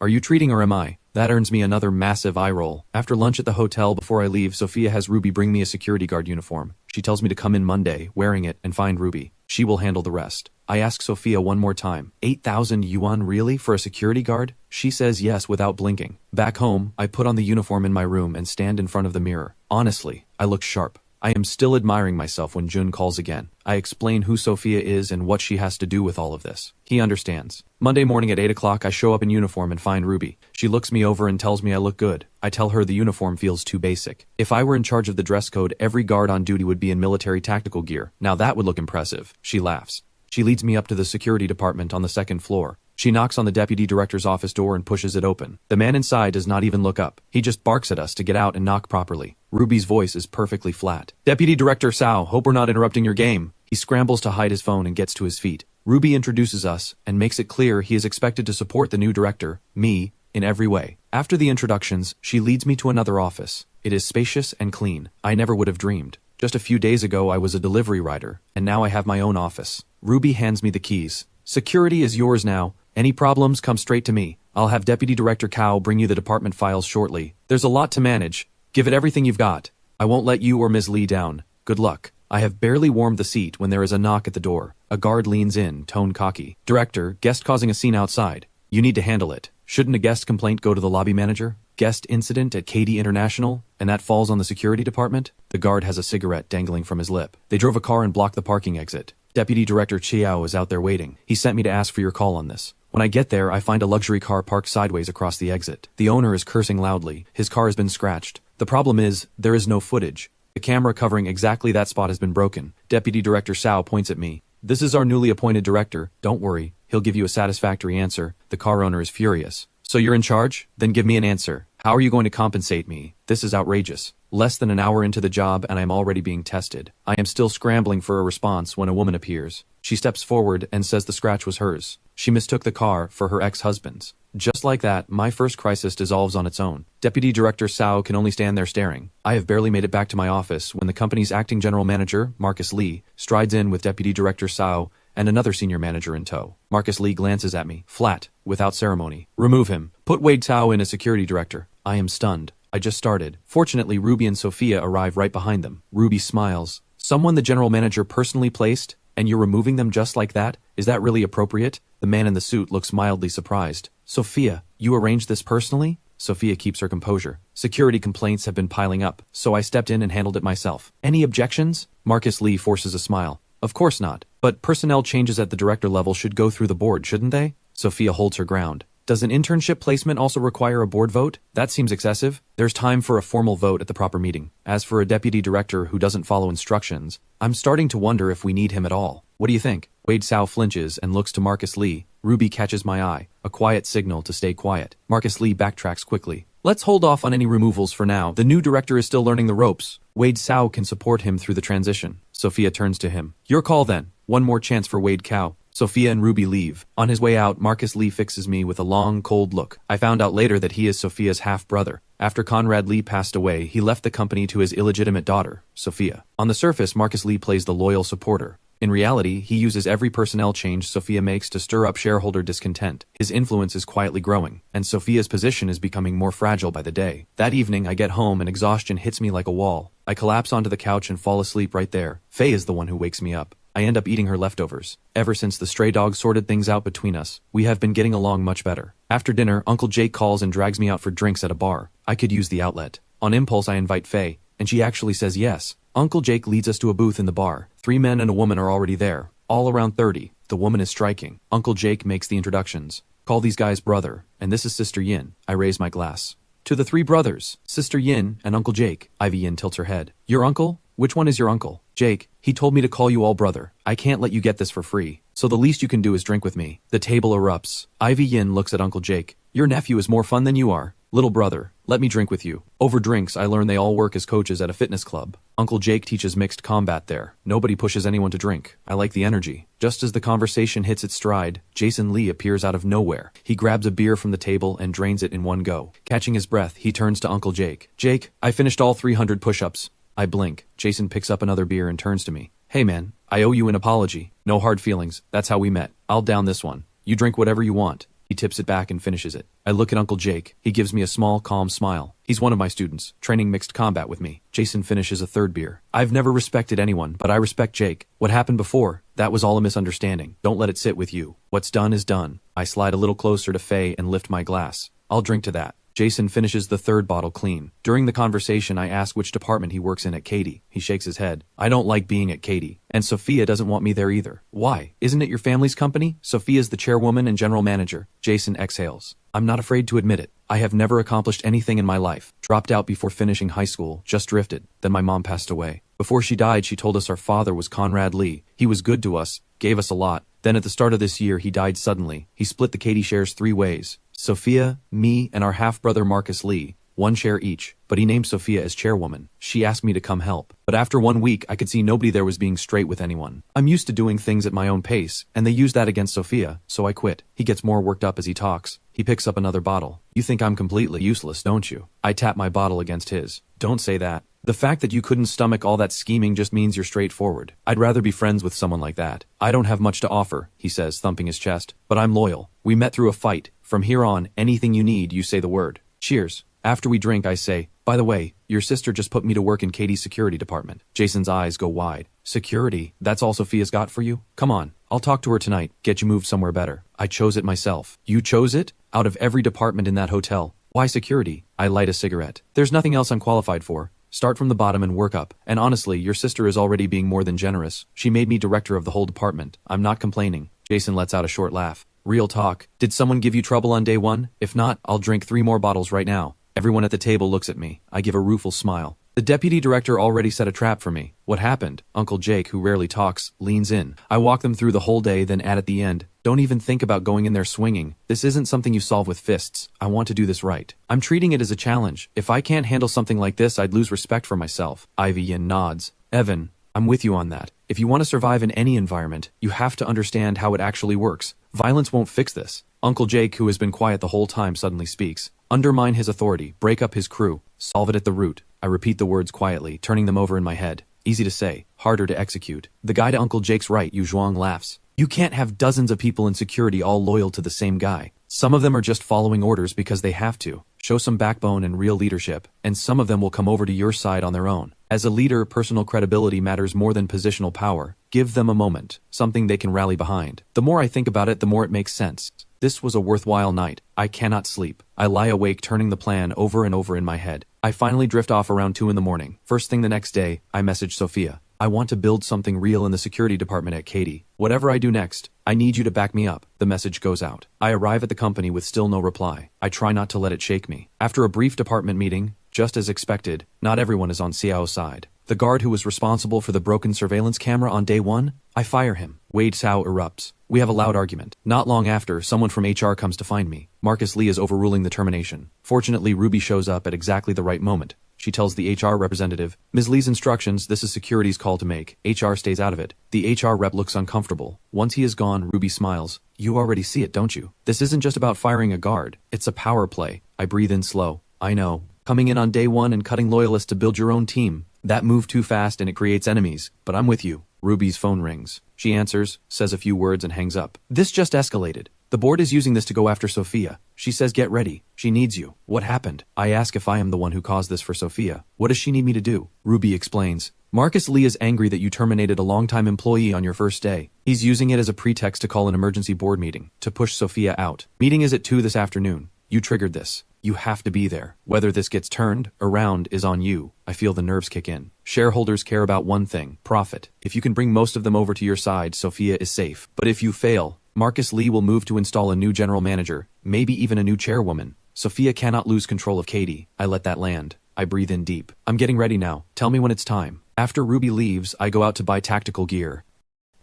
Are you treating or am I? That earns me another massive eye roll. After lunch at the hotel before I leave, Sophia has Ruby bring me a security guard uniform. She tells me to come in Monday, wearing it, and find Ruby. She will handle the rest. I ask Sophia one more time. 8,000 yuan really for a security guard? She says yes without blinking. Back home, I put on the uniform in my room and stand in front of the mirror. Honestly, I look sharp. I am still admiring myself when Jun calls again. I explain who Sophia is and what she has to do with all of this. He understands. Monday morning at 8 o'clock, I show up in uniform and find Ruby. She looks me over and tells me I look good. I tell her the uniform feels too basic. If I were in charge of the dress code, every guard on duty would be in military tactical gear. Now that would look impressive. She laughs. She leads me up to the security department on the second floor. She knocks on the deputy director's office door and pushes it open. The man inside does not even look up. He just barks at us to get out and knock properly. Ruby's voice is perfectly flat. Deputy Director Sao, hope we're not interrupting your game. He scrambles to hide his phone and gets to his feet. Ruby introduces us and makes it clear he is expected to support the new director, me, in every way. After the introductions, she leads me to another office. It is spacious and clean. I never would have dreamed. Just a few days ago I was a delivery rider, and now I have my own office. Ruby hands me the keys. Security is yours now. Any problems, come straight to me. I'll have Deputy Director Cao bring you the department files shortly. There's a lot to manage. Give it everything you've got. I won't let you or Ms. Lee down. Good luck. I have barely warmed the seat when there is a knock at the door. A guard leans in, tone cocky. Director, guest causing a scene outside. You need to handle it. Shouldn't a guest complaint go to the lobby manager? Guest incident at KD International? And that falls on the security department? The guard has a cigarette dangling from his lip. They drove a car and blocked the parking exit. Deputy Director Chiao is out there waiting. He sent me to ask for your call on this. When I get there, I find a luxury car parked sideways across the exit. The owner is cursing loudly. His car has been scratched. The problem is, there is no footage. The camera covering exactly that spot has been broken. Deputy Director Sao points at me. This is our newly appointed director. Don't worry. He'll give you a satisfactory answer. The car owner is furious. So you're in charge? Then give me an answer. How are you going to compensate me? This is outrageous. Less than an hour into the job and I'm already being tested. I am still scrambling for a response when a woman appears. She steps forward and says the scratch was hers. She mistook the car for her ex-husband's. Just like that, my first crisis dissolves on its own. Deputy Director Sao can only stand there staring. I have barely made it back to my office when the company's acting general manager, Marcus Lee, strides in with Deputy Director Sao and another senior manager in tow. Marcus Lee glances at me, flat, without ceremony. Remove him. Put Wade Tao in as security director. I am stunned. I just started. Fortunately, Ruby and Sophia arrive right behind them. Ruby smiles. Someone the general manager personally placed? And you're removing them just like that? Is that really appropriate? The man in the suit looks mildly surprised. Sophia, you arranged this personally? Sophia keeps her composure. Security complaints have been piling up, so I stepped in and handled it myself. Any objections? Marcus Lee forces a smile. Of course not. But personnel changes at the director level should go through the board, shouldn't they? Sophia holds her ground. Does an internship placement also require a board vote? That seems excessive. There's time for a formal vote at the proper meeting. As for a deputy director who doesn't follow instructions, I'm starting to wonder if we need him at all. What do you think? Wade Sao flinches and looks to Marcus Lee. Ruby catches my eye, a quiet signal to stay quiet. Marcus Lee backtracks quickly. Let's hold off on any removals for now. The new director is still learning the ropes. Wade Sao can support him through the transition. Sophia turns to him. Your call then. One more chance for Wade Cao. Sophia and Ruby leave. On his way out, Marcus Lee fixes me with a long, cold look. I found out later that he is Sophia's half-brother. After Conrad Lee passed away, he left the company to his illegitimate daughter, Sophia. On the surface, Marcus Lee plays the loyal supporter. In reality, he uses every personnel change Sophia makes to stir up shareholder discontent. His influence is quietly growing, and Sophia's position is becoming more fragile by the day. That evening, I get home and exhaustion hits me like a wall. I collapse onto the couch and fall asleep right there. Faye is the one who wakes me up. I end up eating her leftovers. Ever since the stray dog sorted things out between us, we have been getting along much better. After dinner, Uncle Jake calls and drags me out for drinks at a bar. I could use the outlet. On impulse I invite Faye, and she actually says yes. Uncle Jake leads us to a booth in the bar. 3 men and a woman are already there, all around 30. The woman is striking. Uncle Jake makes the introductions. Call these guys brother, and this is Sister Yin. I raise my glass. To the 3 brothers, Sister Yin and Uncle Jake. Ivy Yin tilts her head. Your uncle? Which one is your uncle? Jake, he told me to call you all brother. I can't let you get this for free, so the least you can do is drink with me. The table erupts. Ivy Yin looks at Uncle Jake. Your nephew is more fun than you are. Little brother, let me drink with you. Over drinks, I learn they all work as coaches at a fitness club. Uncle Jake teaches mixed combat there. Nobody pushes anyone to drink. I like the energy. Just as the conversation hits its stride, Jason Lee appears out of nowhere. He grabs a beer from the table and drains it in one go. Catching his breath, he turns to Uncle Jake. Jake, I finished all 300 push-ups. I blink. Jason picks up another beer and turns to me. Hey man, I owe you an apology. No hard feelings. That's how we met. I'll down this one. You drink whatever you want. He tips it back and finishes it. I look at Uncle Jake. He gives me a small, calm smile. He's one of my students, training mixed combat with me. Jason finishes a 3rd beer. I've never respected anyone, but I respect Jake. What happened before, that was all a misunderstanding. Don't let it sit with you. What's done is done. I slide a little closer to Faye and lift my glass. I'll drink to that. Jason finishes the 3rd bottle clean. During the conversation, I ask which department he works in at Katie. He shakes his head. I don't like being at Katie. And Sophia doesn't want me there either. Why? Isn't it your family's company? Sophia's the chairwoman and general manager. Jason exhales. I'm not afraid to admit it. I have never accomplished anything in my life. Dropped out before finishing high school. Just drifted. Then my mom passed away. Before she died, she told us our father was Conrad Lee. He was good to us, gave us a lot. Then at the start of this year, he died suddenly. He split the Katie shares 3 ways. Sophia, me, and our half-brother Marcus Lee. 1 share each, but he named Sophia as chairwoman. She asked me to come help. But after 1 week, I could see nobody there was being straight with anyone. I'm used to doing things at my own pace, and they used that against Sophia, so I quit. He gets more worked up as he talks. He picks up another bottle. You think I'm completely useless, don't you? I tap my bottle against his. Don't say that. The fact that you couldn't stomach all that scheming just means you're straightforward. I'd rather be friends with someone like that. I don't have much to offer, he says, thumping his chest. But I'm loyal. We met through a fight. From here on, anything you need, you say the word. Cheers. After we drink, I say, by the way, your sister just put me to work in Katie's security department. Jason's eyes go wide. Security? That's all Sophia's got for you? Come on. I'll talk to her tonight. Get you moved somewhere better. I chose it myself. You chose it? Out of every department in that hotel. Why security? I light a cigarette. There's nothing else I'm qualified for. Start from the bottom and work up. And honestly, your sister is already being more than generous. She made me director of the whole department. I'm not complaining. Jason lets out a short laugh. Real talk. Did someone give you trouble on day 1? If not, I'll drink 3 more bottles right now. Everyone at the table looks at me. I give a rueful smile. The deputy director already set a trap for me. What happened? Uncle Jake, who rarely talks, leans in. I walk them through the whole day, then add at the end. Don't even think about going in there swinging. This isn't something you solve with fists. I want to do this right. I'm treating it as a challenge. If I can't handle something like this, I'd lose respect for myself. Ivy Yin nods. Evan, I'm with you on that. If you want to survive in any environment, you have to understand how it actually works. Violence won't fix this. Uncle Jake, who has been quiet the whole time, suddenly speaks. Undermine his authority, break up his crew, solve it at the root. I repeat the words quietly, turning them over in my head. Easy to say, harder to execute. The guy to Uncle Jake's right, Yu Zhuang, laughs. You can't have dozens of people in security all loyal to the same guy. Some of them are just following orders because they have to. Show some backbone and real leadership, and some of them will come over to your side on their own. As a leader, personal credibility matters more than positional power. Give them a moment, something they can rally behind. The more I think about it, the more it makes sense. This was a worthwhile night. I cannot sleep. I lie awake turning the plan over and over in my head. I finally drift off around 2 in the morning. First thing the next day, I message Sophia. I want to build something real in the security department at Katie. Whatever I do next, I need you to back me up. The message goes out. I arrive at the company with still no reply. I try not to let it shake me. After a brief department meeting, just as expected, not everyone is on Xiao's side. The guard who was responsible for the broken surveillance camera on day 1, I fire him. Wade Cao erupts. We have a loud argument. Not long after, someone from HR comes to find me. Marcus Lee is overruling the termination. Fortunately, Ruby shows up at exactly the right moment. She tells the HR representative, Ms. Lee's instructions, this is security's call to make. HR stays out of it. The HR rep looks uncomfortable. Once he is gone, Ruby smiles. You already see it, don't you? This isn't just about firing a guard. It's a power play. I breathe in slow. I know. Coming in on day 1 and cutting loyalists to build your own team. That move too fast and it creates enemies. But I'm with you. Ruby's phone rings. She answers, says a few words and hangs up. This just escalated. The board is using this to go after Sophia. She says get ready. She needs you. What happened? I ask if I am the one who caused this for Sophia. What does she need me to do? Ruby explains. Marcus Lee is angry that you terminated a longtime employee on your first day. He's using it as a pretext to call an emergency board meeting, to push Sophia out. Meeting is at 2 this afternoon. You triggered this. You have to be there. Whether this gets turned around is on you. I feel the nerves kick in. Shareholders care about one thing, profit. If you can bring most of them over to your side, Sophia is safe. But if you fail, Marcus Lee will move to install a new general manager, maybe even a new chairwoman. Sophia cannot lose control of Katie. I let that land. I breathe in deep. I'm getting ready now. Tell me when it's time. After Ruby leaves, I go out to buy tactical gear.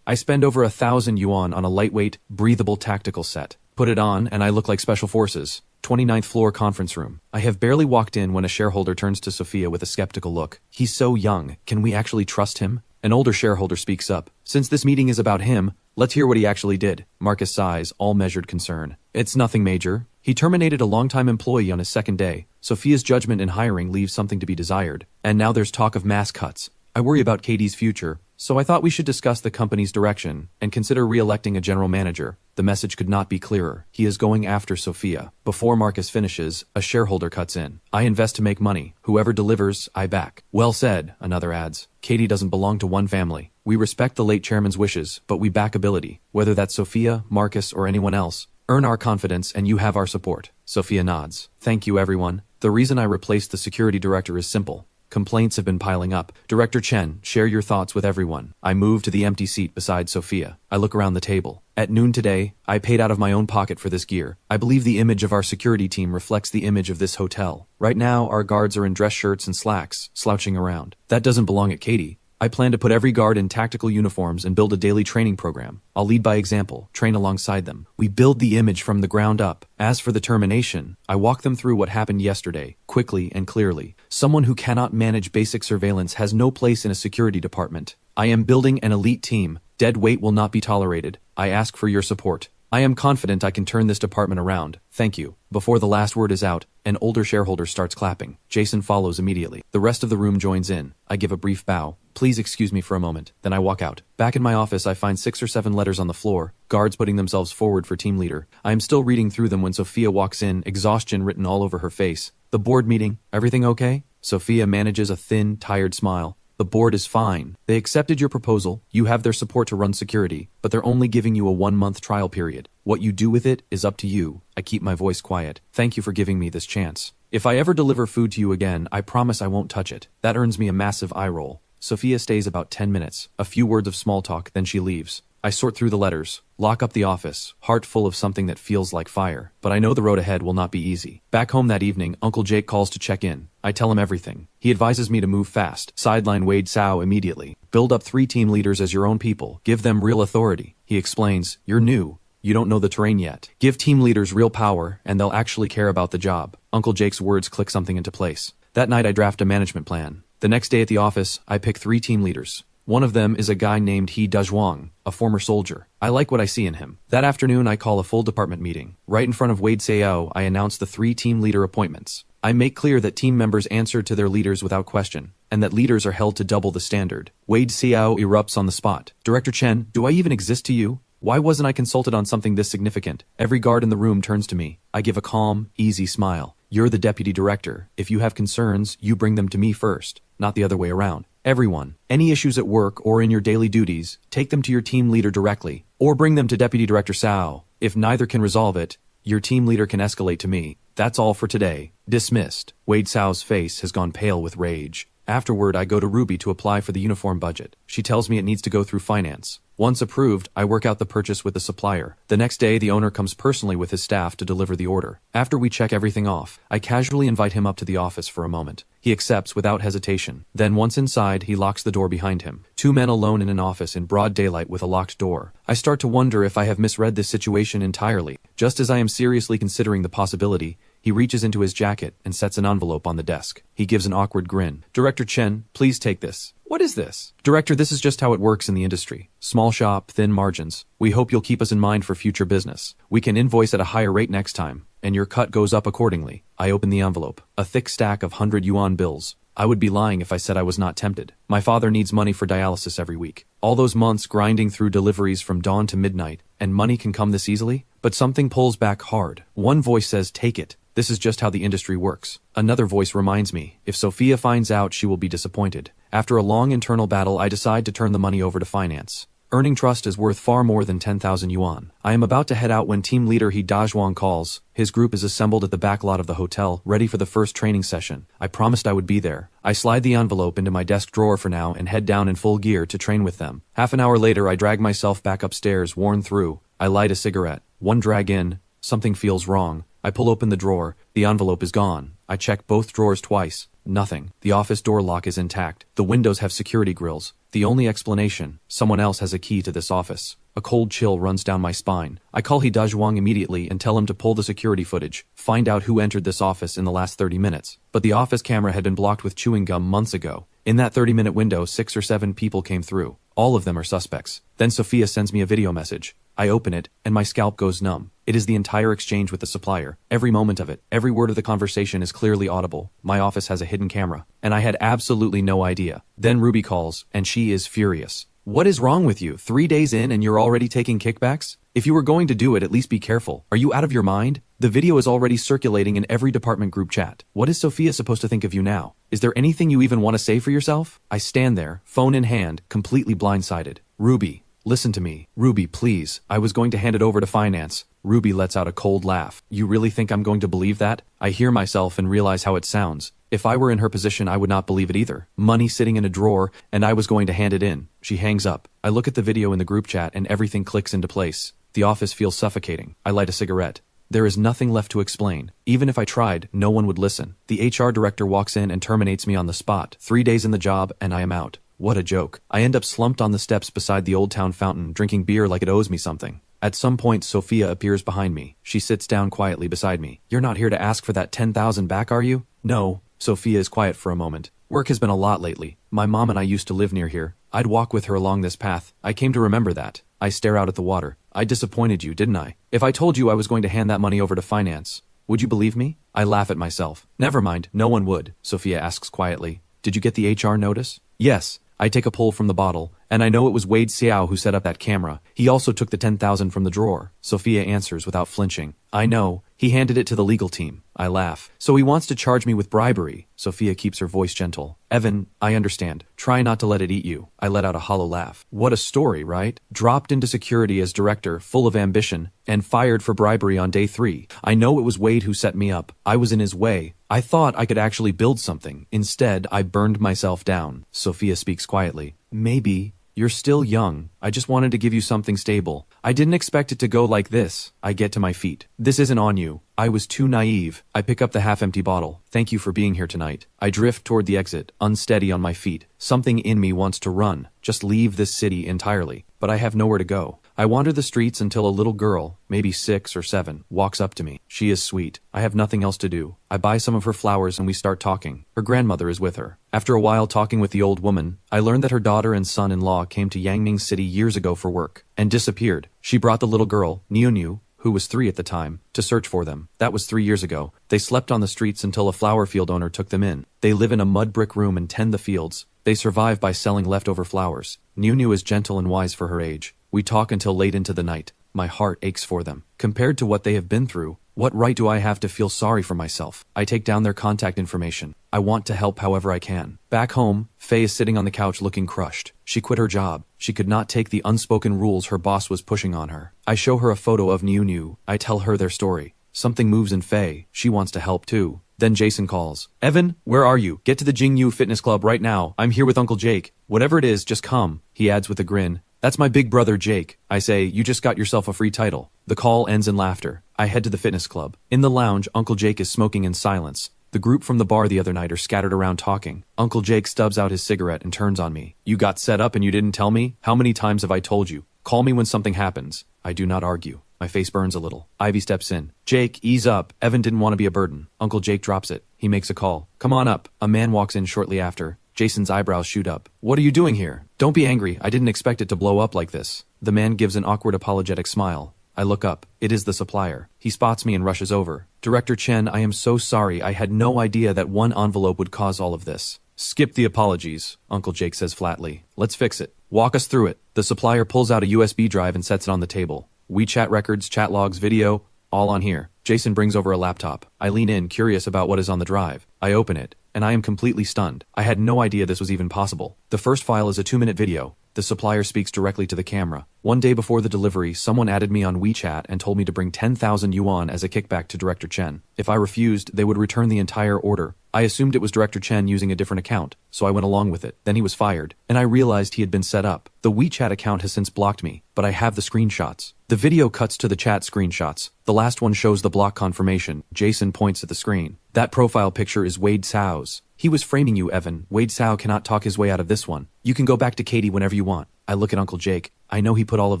I spend over 1,000 yuan on a lightweight, breathable tactical set. Put it on, and I look like Special Forces. 29th floor conference room. I have barely walked in when a shareholder turns to Sophia with a skeptical look. He's so young. Can we actually trust him? An older shareholder speaks up. Since this meeting is about him, let's hear what he actually did. Marcus sighs, all measured concern. It's nothing major. He terminated a longtime employee on his second day. Sophia's judgment in hiring leaves something to be desired. And now there's talk of mass cuts. I worry about Katie's future, so I thought we should discuss the company's direction and consider re-electing a general manager. The message could not be clearer. He is going after Sophia. Before Marcus finishes, a shareholder cuts in. I invest to make money. Whoever delivers, I back. Well said, another adds. Katie doesn't belong to one family. We respect the late chairman's wishes, but we back ability. Whether that's Sophia, Marcus, or anyone else, earn our confidence and you have our support. Sophia nods. Thank you, everyone. The reason I replaced the security director is simple. Complaints have been piling up. Director Chen, share your thoughts with everyone. I move to the empty seat beside Sophia. I look around the table. At noon today, I paid out of my own pocket for this gear. I believe the image of our security team reflects the image of this hotel. Right now, our guards are in dress shirts and slacks, slouching around. That doesn't belong at Katie. I plan to put every guard in tactical uniforms and build a daily training program. I'll lead by example, train alongside them. We build the image from the ground up. As for the termination, I walk them through what happened yesterday, quickly and clearly. Someone who cannot manage basic surveillance has no place in a security department. I am building an elite team. Dead weight will not be tolerated. I ask for your support. I am confident I can turn this department around. Thank you. Before the last word is out, an older shareholder starts clapping. Jason follows immediately. The rest of the room joins in. I give a brief bow. Please excuse me for a moment. Then I walk out. Back in my office, I find 6 or 7 letters on the floor, guards putting themselves forward for team leader. I am still reading through them when Sophia walks in, exhaustion written all over her face. The board meeting, everything okay? Sophia manages a thin, tired smile. The board is fine. They accepted your proposal. You have their support to run security, but they're only giving you a 1-month trial period. What you do with it is up to you. I keep my voice quiet. Thank you for giving me this chance. If I ever deliver food to you again, I promise I won't touch it. That earns me a massive eye roll. Sophia stays about 10 minutes. A few words of small talk, then she leaves. I sort through the letters, lock up the office, heart full of something that feels like fire. But I know the road ahead will not be easy. Back home that evening, Uncle Jake calls to check in. I tell him everything. He advises me to move fast, sideline Wade Sao immediately. Build up 3 team leaders as your own people. Give them real authority. He explains, you're new. You don't know the terrain yet. Give team leaders real power, and they'll actually care about the job. Uncle Jake's words click something into place. That night I draft a management plan. The next day at the office, I pick 3 team leaders. One of them is a guy named He Dazhuang, a former soldier. I like what I see in him. That afternoon, I call a full department meeting. Right in front of Wade Sao, I announce the 3 team leader appointments. I make clear that team members answer to their leaders without question, and that leaders are held to double the standard. Wade Sao erupts on the spot. Director Chen, do I even exist to you? Why wasn't I consulted on something this significant? Every guard in the room turns to me. I give a calm, easy smile. You're the deputy director. If you have concerns, you bring them to me first, not the other way around. Everyone, any issues at work or in your daily duties, take them to your team leader directly, or bring them to Deputy Director Sao. If neither can resolve it, your team leader can escalate to me. That's all for today. Dismissed. Wade Sao's face has gone pale with rage. Afterward, I go to Ruby to apply for the uniform budget. She tells me it needs to go through finance. Once approved, I work out the purchase with the supplier. The next day, the owner comes personally with his staff to deliver the order. After we check everything off, I casually invite him up to the office for a moment. He accepts without hesitation. Then once inside, he locks the door behind him. 2 men alone in an office in broad daylight with a locked door. I start to wonder if I have misread this situation entirely. Just as I am seriously considering the possibility, he reaches into his jacket and sets an envelope on the desk. He gives an awkward grin. Director Chen, please take this. What is this? Director, this is just how it works in the industry. Small shop, thin margins. We hope you'll keep us in mind for future business. We can invoice at a higher rate next time, and your cut goes up accordingly. I open the envelope. A thick stack of 100 yuan bills. I would be lying if I said I was not tempted. My father needs money for dialysis every week. All those months grinding through deliveries from dawn to midnight, and money can come this easily? but something pulls back hard. One voice says, "Take it. This is just how the industry works." Another voice reminds me, if Sophia finds out, she will be disappointed. After a long internal battle, I decide to turn the money over to finance. Earning trust is worth far more than 10,000 yuan. I am about to head out when team leader He Dazhuang calls. His group is assembled at the back lot of the hotel, ready for the first training session. I promised I would be there. I slide the envelope into my desk drawer for now and head down in full gear to train with them. Half an hour later, I drag myself back upstairs, worn through. I light a cigarette. One drag in. Something feels wrong. I pull open the drawer. The envelope is gone. I check both drawers twice. Nothing. The office door lock is intact. The windows have security grills. The only explanation, someone else has a key to this office. A cold chill runs down my spine. I call He Dazhuang immediately and tell him to pull the security footage, find out who entered this office in the last 30 minutes. But the office camera had been blocked with chewing gum months ago. In that 30-minute window, 6 or 7 people came through. All of them are suspects. Then Sophia sends me a video message. I open it, and my scalp goes numb. It is the entire exchange with the supplier. Every moment of it, every word of the conversation is clearly audible. My office has a hidden camera, and I had absolutely no idea. Then Ruby calls, and she is furious. "What is wrong with you? 3 days in and you're already taking kickbacks? If you were going to do it, at least be careful. Are you out of your mind? The video is already circulating in every department group chat. What is Sophia supposed to think of you now? Is there anything you even want to say for yourself?" I stand there, phone in hand, completely blindsided. "Ruby, listen to me. Ruby, please. I was going to hand it over to finance." Ruby lets out a cold laugh. "You really think I'm going to believe that?" I hear myself and realize how it sounds. If I were in her position, I would not believe it either. Money sitting in a drawer, and I was going to hand it in. She hangs up. I look at the video in the group chat and everything clicks into place. The office feels suffocating. I light a cigarette. There is nothing left to explain. Even if I tried, no one would listen. The HR director walks in and terminates me on the spot. 3 days in the job, and I am out. What a joke. I end up slumped on the steps beside the Old Town fountain, drinking beer like it owes me something. At some point, Sophia appears behind me. She sits down quietly beside me. "You're not here to ask for that 10,000 back, are you?" "No." Sophia is quiet for a moment. "Work has been a lot lately. My mom and I used to live near here. I'd walk with her along this path. I came to remember that." I stare out at the water. "I disappointed you, didn't I? If I told you I was going to hand that money over to finance, would you believe me?" I laugh at myself. "Never mind, no one would," Sophia asks quietly. "Did you get the HR notice?" "Yes." I take a pull from the bottle, and I know it was Wade Xiao who set up that camera. He also took the 10,000 from the drawer. Sophia answers without flinching. "I know. He handed it to the legal team." I laugh. "So he wants to charge me with bribery." Sophia keeps her voice gentle. "Evan, I understand. Try not to let it eat you." I let out a hollow laugh. What a story, right? Dropped into security as director, full of ambition, and fired for bribery on day 3. I know it was Wade who set me up. I was in his way. I thought I could actually build something. Instead, I burned myself down. Sophia speaks quietly. "Maybe. You're still young. I just wanted to give you something stable. I didn't expect it to go like this." I get to my feet. "This isn't on you. I was too naive." I pick up the half-empty bottle. "Thank you for being here tonight." I drift toward the exit, unsteady on my feet. Something in me wants to run, just leave this city entirely. But I have nowhere to go. I wander the streets until a little girl, maybe 6 or 7, walks up to me. She is sweet. I have nothing else to do. I buy some of her flowers and we start talking. Her grandmother is with her. After a while talking with the old woman, I learned that her daughter and son-in-law came to Yangming City years ago for work, and disappeared. She brought the little girl, Niu, who was 3 at the time, to search for them. That was 3 years ago. They slept on the streets until a flower field owner took them in. They live in a mud brick room and tend the fields. They survive by selling leftover flowers. Niu is gentle and wise for her age. We talk until late into the night. My heart aches for them. Compared to what they have been through, what right do I have to feel sorry for myself? I take down their contact information. I want to help however I can. Back home, Faye is sitting on the couch looking crushed. She quit her job. She could not take the unspoken rules her boss was pushing on her. I show her a photo of Niu. I tell her their story. Something moves in Faye. She wants to help too. Then Jason calls. "Evan, where are you? Get to the Jingyu Fitness Club right now. I'm here with Uncle Jake. Whatever it is, just come." He adds with a grin. "That's my big brother Jake." I say, "You just got yourself a free title." The call ends in laughter. I head to the fitness club. In the lounge, Uncle Jake is smoking in silence. The group from the bar the other night are scattered around talking. Uncle Jake stubs out his cigarette and turns on me. "You got set up and you didn't tell me? How many times have I told you? Call me when something happens." I do not argue. My face burns a little. Ivy steps in. "Jake, ease up. Evan didn't want to be a burden." Uncle Jake drops it. He makes a call. "Come on up." A man walks in shortly after. Jason's eyebrows shoot up. "What are you doing here?" "Don't be angry. I didn't expect it to blow up like this." The man gives an awkward apologetic smile. I look up. It is the supplier. He spots me and rushes over. "Director Chen, I am so sorry. I had no idea that one envelope would cause all of this." "Skip the apologies," Uncle Jake says flatly. "Let's fix it. Walk us through it." The supplier pulls out a USB drive and sets it on the table. WeChat records, chat logs, video, all on here. Jason brings over a laptop. I lean in, curious about what is on the drive. I open it, and I am completely stunned. I had no idea this was even possible. The first file is a 2-minute video. The supplier speaks directly to the camera. One day before the delivery, someone added me on WeChat and told me to bring 10,000 yuan as a kickback to Director Chen. If I refused, they would return the entire order. I assumed it was Director Chen using a different account, so I went along with it. Then he was fired, and I realized he had been set up. The WeChat account has since blocked me, but I have the screenshots. The video cuts to the chat screenshots. The last one shows the block confirmation. Jason points at the screen. That profile picture is Wade Cao's. He was framing you, Evan. Wade Cao cannot talk his way out of this one. You can go back to Katie whenever you want. I look at Uncle Jake. I know he put all of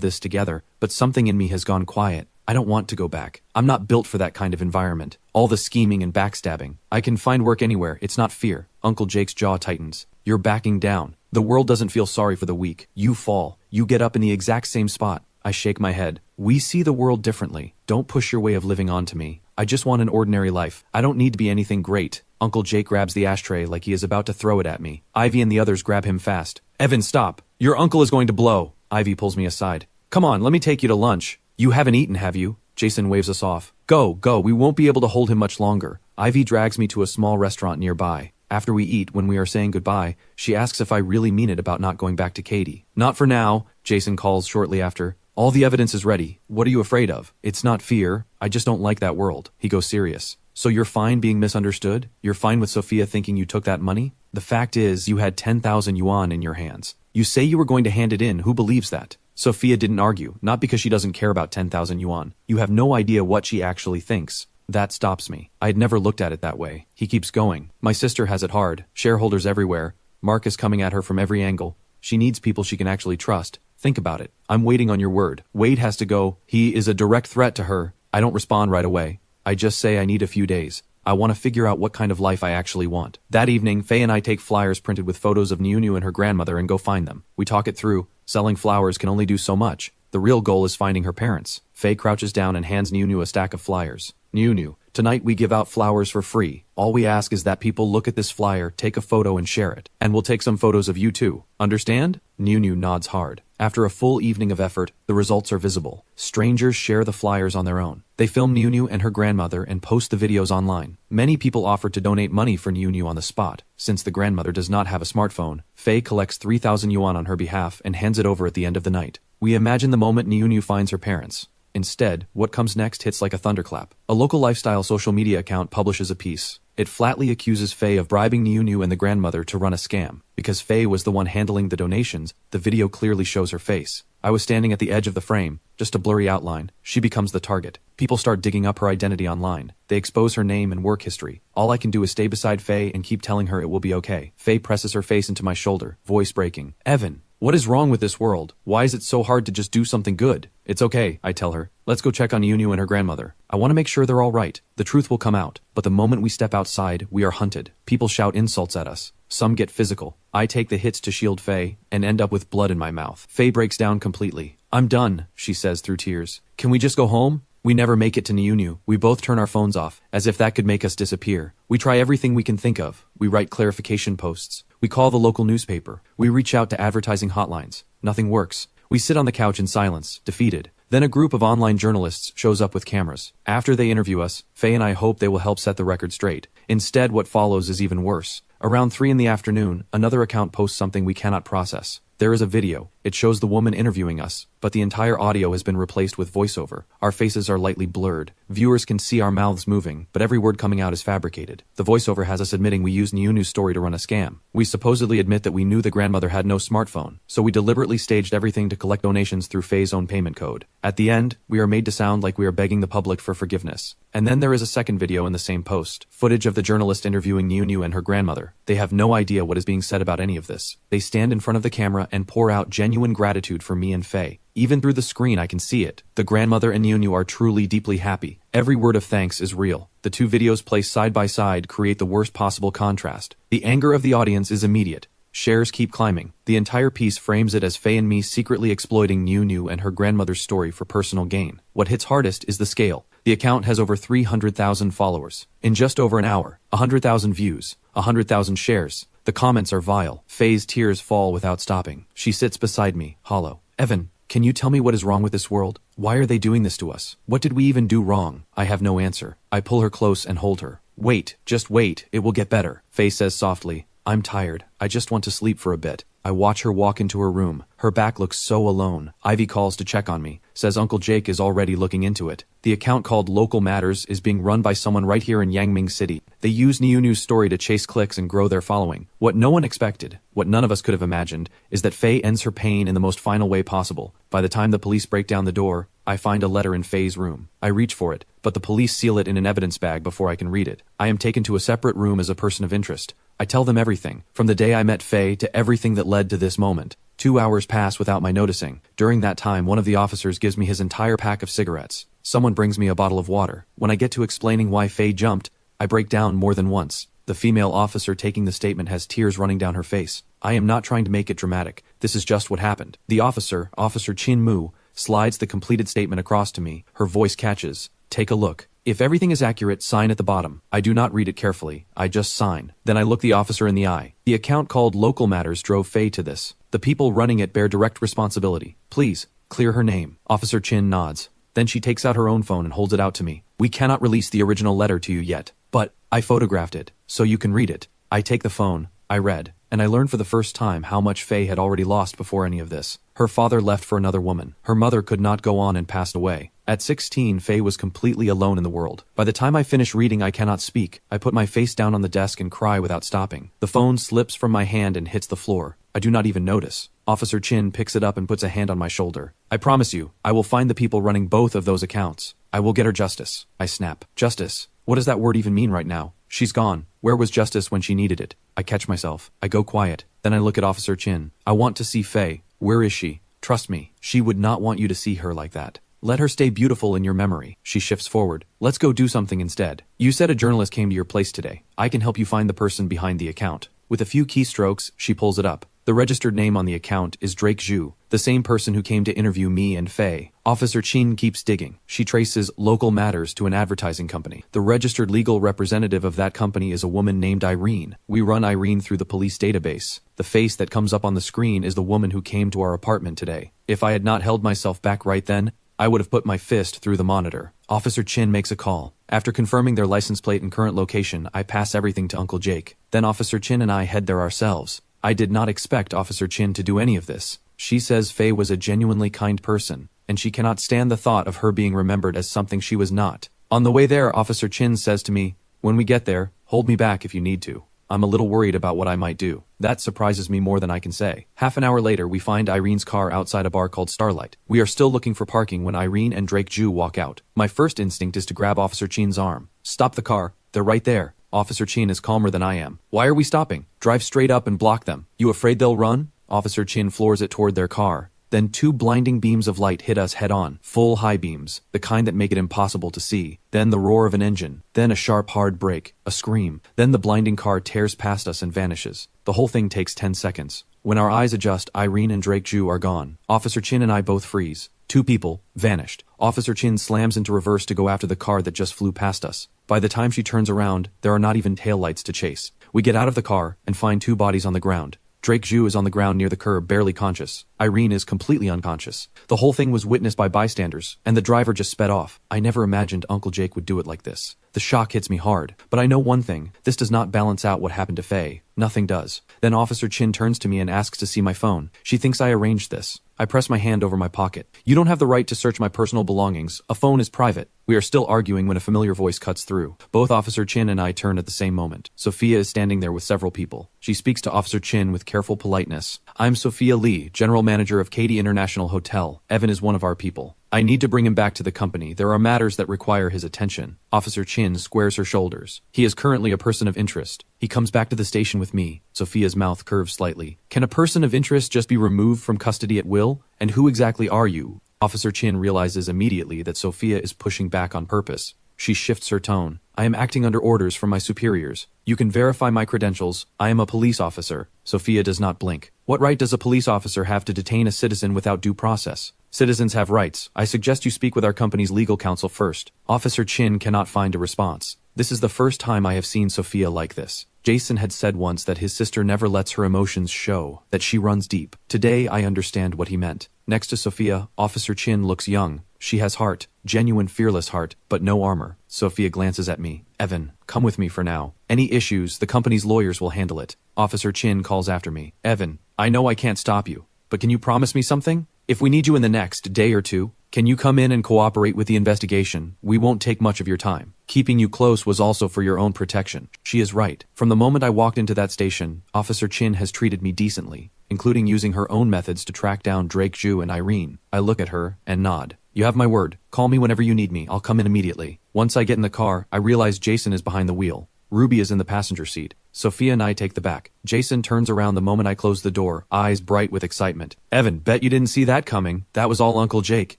this together, but something in me has gone quiet. I don't want to go back. I'm not built for that kind of environment. All the scheming and backstabbing. I can find work anywhere. It's not fear. Uncle Jake's jaw tightens. You're backing down. The world doesn't feel sorry for the weak. You fall. You get up in the exact same spot. I shake my head. We see the world differently. Don't push your way of living onto me. I just want an ordinary life. I don't need to be anything great. Uncle Jake grabs the ashtray like he is about to throw it at me. Ivy and the others grab him fast. Evan, stop. Your uncle is going to blow. Ivy pulls me aside. Come on, let me take you to lunch. You haven't eaten, have you? Jason waves us off. Go, go, we won't be able to hold him much longer. Ivy drags me to a small restaurant nearby. After we eat, when we are saying goodbye, she asks if I really mean it about not going back to Katie. Not for now, Jason calls shortly after. All the evidence is ready. What are you afraid of? It's not fear. I just don't like that world. He goes serious. So you're fine being misunderstood? You're fine with Sophia thinking you took that money? The fact is, you had 10,000 yuan in your hands. You say you were going to hand it in. Who believes that? Sophia didn't argue, not because she doesn't care about 10,000 yuan. You have no idea what she actually thinks. That stops me. I had never looked at it that way. He keeps going. My sister has it hard. Shareholders everywhere. Mark is coming at her from every angle. She needs people she can actually trust. Think about it. I'm waiting on your word. Wade has to go. He is a direct threat to her. I don't respond right away. I just say I need a few days. I want to figure out what kind of life I actually want. That evening, Faye and I take flyers printed with photos of Niu and her grandmother and go find them. We talk it through. Selling flowers can only do so much. The real goal is finding her parents. Faye crouches down and hands Niu a stack of flyers. Niu, tonight we give out flowers for free. All we ask is that people look at this flyer, take a photo and share it. And we'll take some photos of you too. Understand? Niu nods hard. After a full evening of effort, the results are visible. Strangers share the flyers on their own. They film Niu and her grandmother and post the videos online. Many people offer to donate money for Niu on the spot. Since the grandmother does not have a smartphone, Faye collects 3,000 yuan on her behalf and hands it over at the end of the night. We imagine the moment Niu finds her parents. Instead, what comes next hits like a thunderclap. A local lifestyle social media account publishes a piece. It flatly accuses Faye of bribing Niu and the grandmother to run a scam. Because Faye was the one handling the donations, the video clearly shows her face. I was standing at the edge of the frame, just a blurry outline. She becomes the target. People start digging up her identity online. They expose her name and work history. All I can do is stay beside Faye and keep telling her it will be okay. Faye presses her face into my shoulder, voice breaking. Evan, what is wrong with this world? Why is it so hard to just do something good? It's okay, I tell her. Let's go check on Niu and her grandmother. I want to make sure they're all right. The truth will come out. But the moment we step outside, we are hunted. People shout insults at us. Some get physical. I take the hits to shield Faye and end up with blood in my mouth. Faye breaks down completely. I'm done, she says through tears. Can we just go home? We never make it to Niu. We both turn our phones off, as if that could make us disappear. We try everything we can think of. We write clarification posts. We call the local newspaper. We reach out to advertising hotlines. Nothing works. We sit on the couch in silence, defeated. Then a group of online journalists shows up with cameras. After they interview us, Faye and I hope they will help set the record straight. Instead, what follows is even worse. Around 3 in the afternoon, another account posts something we cannot process. There is a video. It shows the woman interviewing us, but the entire audio has been replaced with voiceover. Our faces are lightly blurred. Viewers can see our mouths moving, but every word coming out is fabricated. The voiceover has us admitting we used Niu's story to run a scam. We supposedly admit that we knew the grandmother had no smartphone, so we deliberately staged everything to collect donations through Faye's own payment code. At the end, we are made to sound like we are begging the public for forgiveness. And then there is a second video in the same post. Footage of the journalist interviewing Niu and her grandmother. They have no idea what is being said about any of this. They stand in front of the camera and pour out genuine gratitude for me and Faye. Even through the screen I can see it. The grandmother and Niu are truly deeply happy. Every word of thanks is real. The two videos placed side by side create the worst possible contrast. The anger of the audience is immediate. Shares keep climbing. The entire piece frames it as Faye and me secretly exploiting Niu and her grandmother's story for personal gain. What hits hardest is the scale. The account has over 300,000 followers. In just over an hour, 100,000 views, 100,000 shares. The comments are vile. Faye's tears fall without stopping. She sits beside me, hollow. Evan, Can you tell me what is wrong with this world? Why are they doing this to us? What did we even do wrong? I have no answer. I pull her close and hold her. Wait, just wait, it will get better. Faye says softly, I'm tired. I just want to sleep for a bit. I watch her walk into her room. Her back looks so alone. Ivy calls to check on me, says Uncle Jake is already looking into it. The account called Local Matters is being run by someone right here in Yangming City. They use Niunu's story to chase clicks and grow their following. What no one expected, what none of us could have imagined, is that Faye ends her pain in the most final way possible. By the time the police break down the door, I find a letter in Faye's room. I reach for it, but the police seal it in an evidence bag before I can read it. I am taken to a separate room as a person of interest. I tell them everything, from the day I met Faye to everything that led to this moment. 2 hours pass without my noticing. During that time, one of the officers gives me his entire pack of cigarettes. Someone brings me a bottle of water. When I get to explaining why Faye jumped, I break down more than once. The female officer taking the statement has tears running down her face. I am not trying to make it dramatic. This is just what happened. The officer, Officer Chin Mu, slides the completed statement across to me. Her voice catches. Take a look. If everything is accurate, sign at the bottom. I do not read it carefully. I just sign. Then I look the officer in the eye. The account called Local Matters drove Faye to this. The people running it bear direct responsibility. Please, clear her name. Officer Chin nods. Then she takes out her own phone and holds it out to me. We cannot release the original letter to you yet, but I photographed it, so you can read it. I take the phone. I read, and I learned for the first time how much Faye had already lost before any of this. Her father left for another woman. Her mother could not go on and passed away. At 16, Faye was completely alone in the world. By the time I finish reading, I cannot speak. I put my face down on the desk and cry without stopping. The phone slips from my hand and hits the floor. I do not even notice. Officer Chin picks it up and puts a hand on my shoulder. I promise you, I will find the people running both of those accounts. I will get her justice. I snap. Justice? What does that word even mean right now? She's gone. Where was justice when she needed it? I catch myself. I go quiet. Then I look at Officer Chin. I want to see Faye. Where is she? Trust me, she would not want you to see her like that. Let her stay beautiful in your memory. She shifts forward. Let's go do something instead. You said a journalist came to your place today. I can help you find the person behind the account. With a few keystrokes, she pulls it up. The registered name on the account is Drake Zhu, the same person who came to interview me and Faye. Officer Chin keeps digging. She traces Local Matters to an advertising company. The registered legal representative of that company is a woman named Irene. We run Irene through the police database. The face that comes up on the screen is the woman who came to our apartment today. If I had not held myself back right then, I would have put my fist through the monitor. Officer Chin makes a call. After confirming their license plate and current location, I pass everything to Uncle Jake. Then Officer Chin and I head there ourselves. I did not expect Officer Chin to do any of this. She says Faye was a genuinely kind person, and she cannot stand the thought of her being remembered as something she was not. On the way there, Officer Chin says to me, when we get there, hold me back if you need to. I'm a little worried about what I might do. That surprises me more than I can say. Half an hour later, we find Irene's car outside a bar called Starlight. We are still looking for parking when Irene and Drake Zhu walk out. My first instinct is to grab Officer Chin's arm. Stop the car. They're right there. Officer Chin is calmer than I am. Why are we stopping? Drive straight up and block them. You afraid they'll run? Officer Chin floors it toward their car. Then 2 blinding beams of light hit us head on. Full high beams, the kind that make it impossible to see. Then the roar of an engine. Then a sharp hard brake. A scream. Then the blinding car tears past us and vanishes. The whole thing takes 10 seconds. When our eyes adjust, Irene and Drake Zhu are gone. Officer Chin and I both freeze. 2 people, vanished. Officer Chin slams into reverse to go after the car that just flew past us. By the time she turns around, there are not even taillights to chase. We get out of the car and find 2 bodies on the ground. Drake Zhu is on the ground near the curb, barely conscious. Irene is completely unconscious. The whole thing was witnessed by bystanders, and the driver just sped off. I never imagined Uncle Jake would do it like this. The shock hits me hard, but I know one thing. This does not balance out what happened to Faye. Nothing does. Then Officer Chin turns to me and asks to see my phone. She thinks I arranged this. I press my hand over my pocket. You don't have the right to search my personal belongings. A phone is private. We are still arguing when a familiar voice cuts through. Both Officer Chin and I turn at the same moment. Sophia is standing there with several people. She speaks to Officer Chin with careful politeness. I'm Sophia Lee, General Manager of Katy International Hotel. Evan is one of our people. I need to bring him back to the company. There are matters that require his attention. Officer Chin squares her shoulders. He is currently a person of interest. He comes back to the station with me. Sophia's mouth curves slightly. Can a person of interest just be removed from custody at will? And who exactly are you? Officer Chin realizes immediately that Sophia is pushing back on purpose. She shifts her tone. I am acting under orders from my superiors. You can verify my credentials. I am a police officer. Sophia does not blink. What right does a police officer have to detain a citizen without due process? Citizens have rights. I suggest you speak with our company's legal counsel first. Officer Chin cannot find a response. This is the first time I have seen Sophia like this. Jason had said once that his sister never lets her emotions show, that she runs deep. Today I understand what he meant. Next to Sophia, Officer Chin looks young. She has heart, genuine fearless heart, but no armor. Sophia glances at me. Evan, come with me for now. Any issues, the company's lawyers will handle it. Officer Chin calls after me. Evan, I know I can't stop you, but can you promise me something? If we need you in the next day or two, can you come in and cooperate with the investigation? We won't take much of your time. Keeping you close was also for your own protection. She is right. From the moment I walked into that station, Officer Chin has treated me decently, including using her own methods to track down Drake Zhu and Irene. I look at her and nod. You have my word. Call me whenever you need me. I'll come in immediately. Once I get in the car, I realize Jason is behind the wheel. Ruby is in the passenger seat. Sophia and I take the back. Jason turns around the moment I close the door, eyes bright with excitement. Evan, bet you didn't see that coming. That was all Uncle Jake.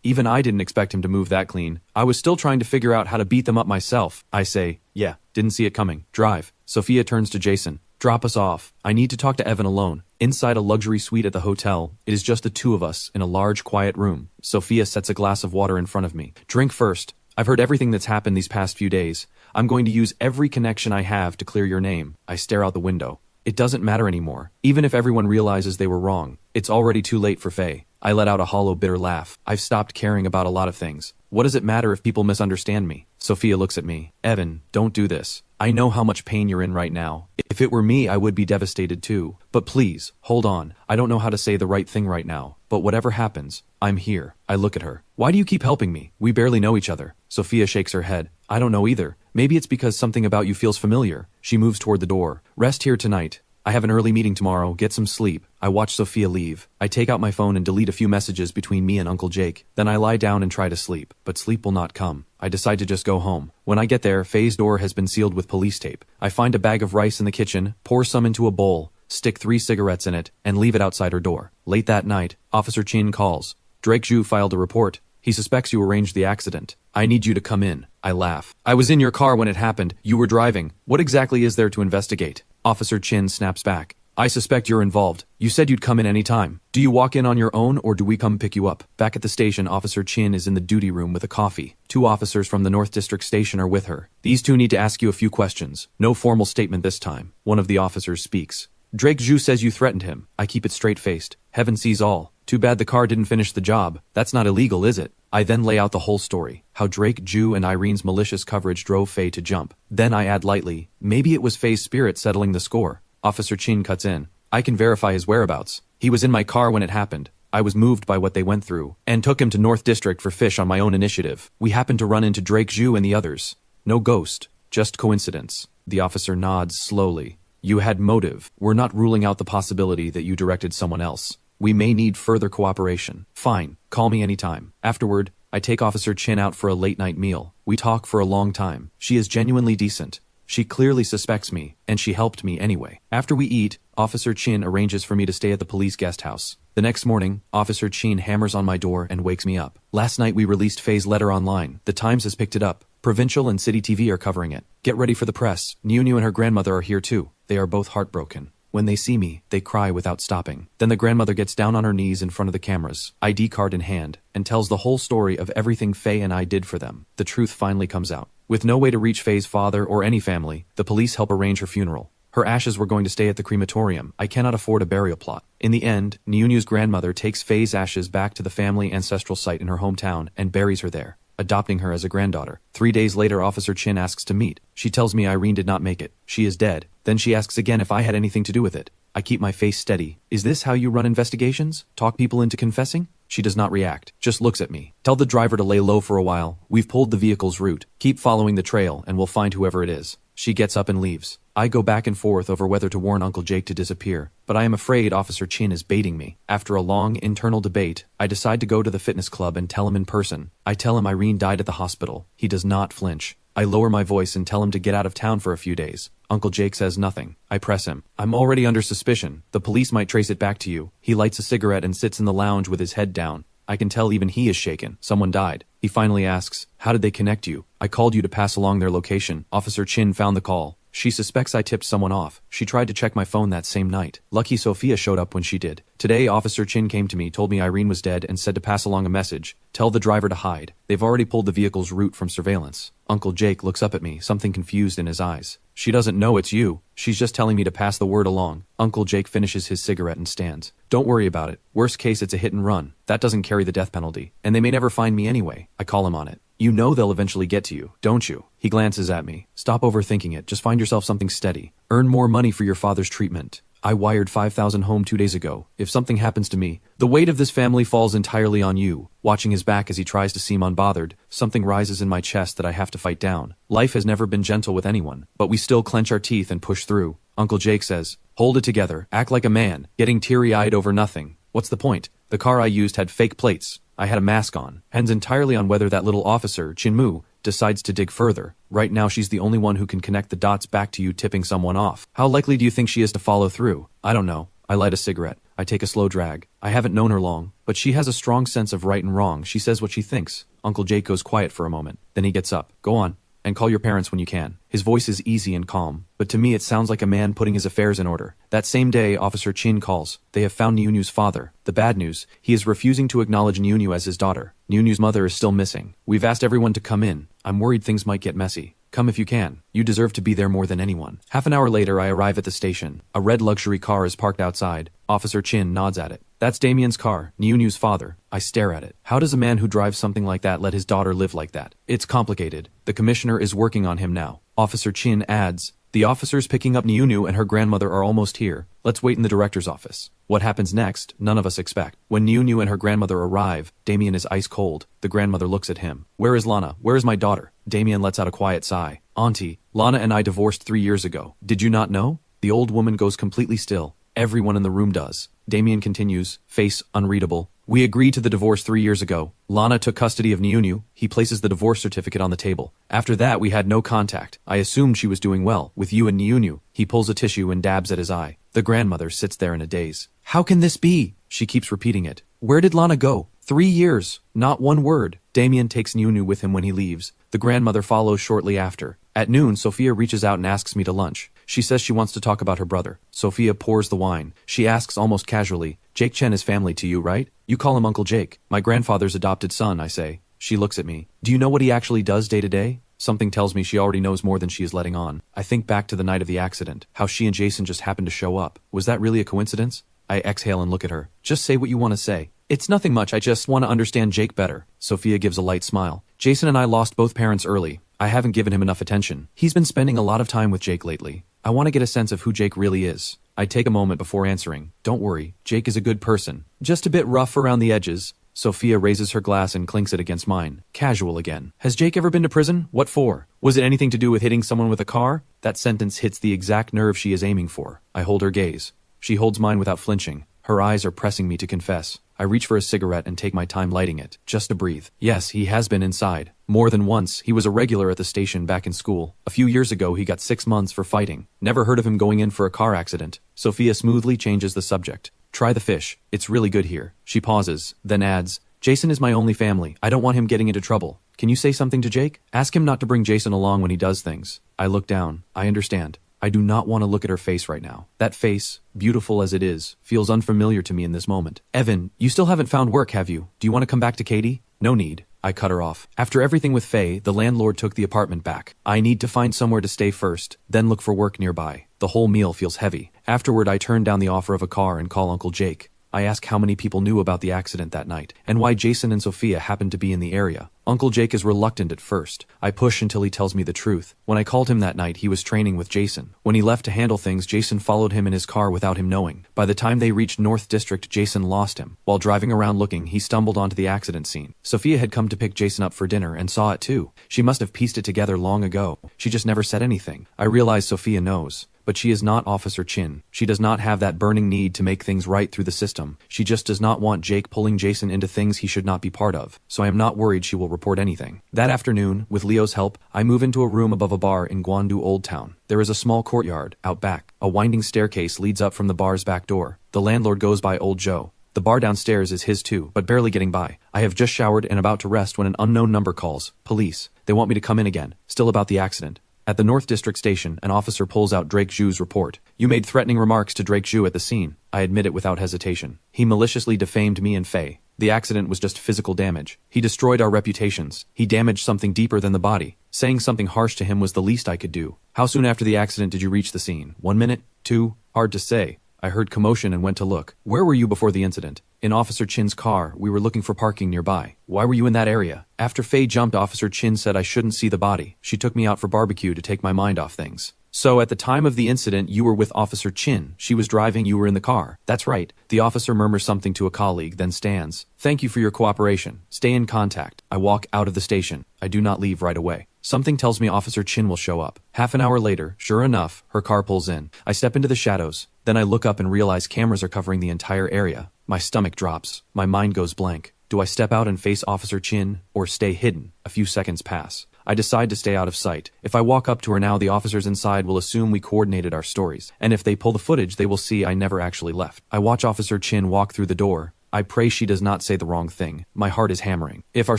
Even I didn't expect him to move that clean. I was still trying to figure out how to beat them up myself. I say, yeah, didn't see it coming. Drive. Sophia turns to Jason. Drop us off. I need to talk to Evan alone. Inside a luxury suite at the hotel, it is just the two of us in a large, quiet room. Sophia sets a glass of water in front of me. Drink first. I've heard everything that's happened these past few days. I'm going to use every connection I have to clear your name. I stare out the window. It doesn't matter anymore. Even if everyone realizes they were wrong, it's already too late for Faye. I let out a hollow, bitter laugh. I've stopped caring about a lot of things. What does it matter if people misunderstand me? Sophia looks at me. Evan, don't do this. I know how much pain you're in right now. If it were me, I would be devastated too. But please, hold on. I don't know how to say the right thing right now. But whatever happens, I'm here. I look at her. Why do you keep helping me? We barely know each other. Sophia shakes her head. I don't know either. Maybe it's because something about you feels familiar. She moves toward the door. Rest here tonight. I have an early meeting tomorrow. Get some sleep. I watch Sophia leave. I take out my phone and delete a few messages between me and Uncle Jake. Then I lie down and try to sleep. But sleep will not come. I decide to just go home. When I get there, Faye's door has been sealed with police tape. I find a bag of rice in the kitchen, pour some into a bowl, stick 3 cigarettes in it, and leave it outside her door. Late that night, Officer Chin calls. Drake Zhu filed a report. He suspects you arranged the accident. I need you to come in. I laugh. I was in your car when it happened. You were driving. What exactly is there to investigate? Officer Chin snaps back. I suspect you're involved. You said you'd come in any time. Do you walk in on your own or do we come pick you up? Back at the station, Officer Chin is in the duty room with a coffee. 2 officers from the North District Station are with her. These 2 need to ask you a few questions. No formal statement this time. One of the officers speaks. Drake Zhu says you threatened him. I keep it straight-faced. Heaven sees all. Too bad the car didn't finish the job. That's not illegal, is it? I then lay out the whole story. How Drake Zhu and Irene's malicious coverage drove Faye to jump. Then I add lightly, maybe it was Faye's spirit settling the score. Officer Chin cuts in. I can verify his whereabouts. He was in my car when it happened. I was moved by what they went through, and took him to North District for fish on my own initiative. We happened to run into Drake Zhu and the others. No ghost, just coincidence. The officer nods slowly. You had motive. We're not ruling out the possibility that you directed someone else. We may need further cooperation. Fine, call me anytime. Afterward, I take Officer Chin out for a late-night meal. We talk for a long time. She is genuinely decent. She clearly suspects me, and she helped me anyway. After we eat, Officer Chin arranges for me to stay at the police guest house. The next morning, Officer Chin hammers on my door and wakes me up. Last night we released Faye's letter online. The Times has picked it up. Provincial and City TV are covering it. Get ready for the press. Niu and her grandmother are here too. They are both heartbroken. When they see me, they cry without stopping. Then the grandmother gets down on her knees in front of the cameras, ID card in hand, and tells the whole story of everything Faye and I did for them. The truth finally comes out. With no way to reach Faye's father or any family, the police help arrange her funeral. Her ashes were going to stay at the crematorium. I cannot afford a burial plot. In the end, Niu's grandmother takes Faye's ashes back to the family ancestral site in her hometown and buries her there, adopting her as a granddaughter. 3 days later, Officer Chin asks to meet. She tells me Irene did not make it. She is dead. Then she asks again if I had anything to do with it. I keep my face steady. Is this how you run investigations? Talk people into confessing? She does not react, just looks at me. Tell the driver to lay low for a while. We've pulled the vehicle's route. Keep following the trail and we'll find whoever it is. She gets up and leaves. I go back and forth over whether to warn Uncle Jake to disappear, but I am afraid Officer Chin is baiting me. After a long internal debate, I decide to go to the fitness club and tell him in person. I tell him Irene died at the hospital. He does not flinch. I lower my voice and tell him to get out of town for a few days. Uncle Jake says nothing. I press him. I'm already under suspicion. The police might trace it back to you. He lights a cigarette and sits in the lounge with his head down. I can tell even he is shaken. Someone died. He finally asks, how did they connect you? I called you to pass along their location. Officer Chin found the call. She suspects I tipped someone off. She tried to check my phone that same night. Lucky Sophia showed up when she did. Today, Officer Chin came to me, told me Irene was dead, and said to pass along a message. Tell the driver to hide. They've already pulled the vehicle's route from surveillance. Uncle Jake looks up at me, something confused in his eyes. She doesn't know it's you. She's just telling me to pass the word along. Uncle Jake finishes his cigarette and stands. Don't worry about it. Worst case, it's a hit and run. That doesn't carry the death penalty. And they may never find me anyway. I call him on it. You know they'll eventually get to you, don't you? He glances at me. Stop overthinking it. Just find yourself something steady. Earn more money for your father's treatment. I wired 5,000 home 2 days ago. If something happens to me, the weight of this family falls entirely on you. Watching his back as he tries to seem unbothered, something rises in my chest that I have to fight down. Life has never been gentle with anyone, but we still clench our teeth and push through. Uncle Jake says, hold it together, act like a man, getting teary-eyed over nothing. What's the point? The car I used had fake plates. I had a mask on. Depends entirely on whether that little officer, Chinmu, decides to dig further. Right now she's the only one who can connect the dots back to you tipping someone off. How likely do you think she is to follow through? I don't know. I light a cigarette. I take a slow drag. I haven't known her long, but she has a strong sense of right and wrong. She says what she thinks. Uncle Jake goes quiet for a moment. Then he gets up. Go on. And call your parents when you can. His voice is easy and calm, but to me it sounds like a man putting his affairs in order. That same day, Officer Chin calls. They have found Nyunyu's father. The bad news, he is refusing to acknowledge Nyunyu as his daughter. Nyunyu's mother is still missing. We've asked everyone to come in. I'm worried things might get messy. Come if you can. You deserve to be there more than anyone. Half an hour later, I arrive at the station. A red luxury car is parked outside. Officer Chin nods at it. That's Damien's car, Nyunyu's father. I stare at it. How does a man who drives something like that let his daughter live like that? It's complicated. The commissioner is working on him now. Officer Chin adds, the officers picking up Nyunyu and her grandmother are almost here. Let's wait in the director's office. What happens next, none of us expect. When Nyunyu and her grandmother arrive, Damien is ice cold. The grandmother looks at him. Where is Lana? Where is my daughter? Damien lets out a quiet sigh. Auntie, Lana and I divorced 3 years ago. Did you not know? The old woman goes completely still. Everyone in the room does. Damien continues, face unreadable. We agreed to the divorce 3 years ago. Lana took custody of Nyunyu. He places the divorce certificate on the table. After that, we had no contact. I assumed she was doing well, with you and Nyunyu. He pulls a tissue and dabs at his eye. The grandmother sits there in a daze. How can this be? She keeps repeating it. Where did Lana go? 3 years. Not one word. Damien takes Nyunyu with him when he leaves. The grandmother follows shortly after. At noon, Sophia reaches out and asks me to lunch. She says she wants to talk about her brother. Sophia pours the wine. She asks almost casually, Jake Chen is family to you, right? You call him Uncle Jake. My grandfather's adopted son, I say. She looks at me. Do you know what he actually does day to day? Something tells me she already knows more than she is letting on. I think back to the night of the accident, how she and Jason just happened to show up. Was that really a coincidence? I exhale and look at her. Just say what you want to say. It's nothing much, I just want to understand Jake better. Sophia gives a light smile. Jason and I lost both parents early. I haven't given him enough attention. He's been spending a lot of time with Jake lately. I want to get a sense of who Jake really is. I take a moment before answering. Don't worry, Jake is a good person. Just a bit rough around the edges. Sophia raises her glass and clinks it against mine. Casual again. Has Jake ever been to prison? What for? Was it anything to do with hitting someone with a car? That sentence hits the exact nerve she is aiming for. I hold her gaze. She holds mine without flinching. Her eyes are pressing me to confess. I reach for a cigarette and take my time lighting it, just to breathe. Yes, he has been inside. More than once, he was a regular at the station back in school. A few years ago, he got 6 months for fighting. Never heard of him going in for a car accident. Sophia smoothly changes the subject. Try the fish. It's really good here. She pauses, then adds, Jason is my only family. I don't want him getting into trouble. Can you say something to Jake? Ask him not to bring Jason along when he does things. I look down. I understand. I do not want to look at her face right now. That face, beautiful as it is, feels unfamiliar to me in this moment. Evan, you still haven't found work, have you? Do you want to come back to Katie? No need. I cut her off. After everything with Faye, the landlord took the apartment back. I need to find somewhere to stay first, then look for work nearby. The whole meal feels heavy. Afterward, I turn down the offer of a car and call Uncle Jake. I ask how many people knew about the accident that night, and why Jason and Sophia happened to be in the area. Uncle Jake is reluctant at first. I push until he tells me the truth. When I called him that night, he was training with Jason. When he left to handle things, Jason followed him in his car without him knowing. By the time they reached North District, Jason lost him. While driving around looking, he stumbled onto the accident scene. Sophia had come to pick Jason up for dinner and saw it too. She must have pieced it together long ago. She just never said anything. I realize Sophia knows. But she is not Officer Chin. She does not have that burning need to make things right through the system. She just does not want Jake pulling Jason into things he should not be part of. So I am not worried she will report anything. That afternoon, with Leo's help, I move into a room above a bar in Gwandu Old Town. There is a small courtyard, out back. A winding staircase leads up from the bar's back door. The landlord goes by Old Joe. The bar downstairs is his too, but barely getting by. I have just showered and about to rest when an unknown number calls. Police. They want me to come in again. Still about the accident. At the North District Station, an officer pulls out Drake Zhu's report. You made threatening remarks to Drake Zhu at the scene. I admit it without hesitation. He maliciously defamed me and Faye. The accident was just physical damage. He destroyed our reputations. He damaged something deeper than the body. Saying something harsh to him was the least I could do. How soon after the accident did you reach the scene? 1 minute? 2? Hard to say. I heard commotion and went to look. Where were you before the incident? In Officer Chin's car. We were looking for parking nearby. Why were you in that area? After Faye jumped, Officer Chin said I shouldn't see the body. She took me out for barbecue to take my mind off things. So at the time of the incident, you were with Officer Chin. She was driving, you were in the car. That's right. The officer murmurs something to a colleague, then stands. Thank you for your cooperation. Stay in contact. I walk out of the station. I do not leave right away. Something tells me Officer Chin will show up. Half an hour later, sure enough, her car pulls in. I step into the shadows. Then I look up and realize cameras are covering the entire area. My stomach drops. My mind goes blank. Do I step out and face Officer Chin, or stay hidden? A few seconds pass. I decide to stay out of sight. If I walk up to her now, the officers inside will assume we coordinated our stories. And if they pull the footage, they will see I never actually left. I watch Officer Chin walk through the door. I pray she does not say the wrong thing. My heart is hammering. If our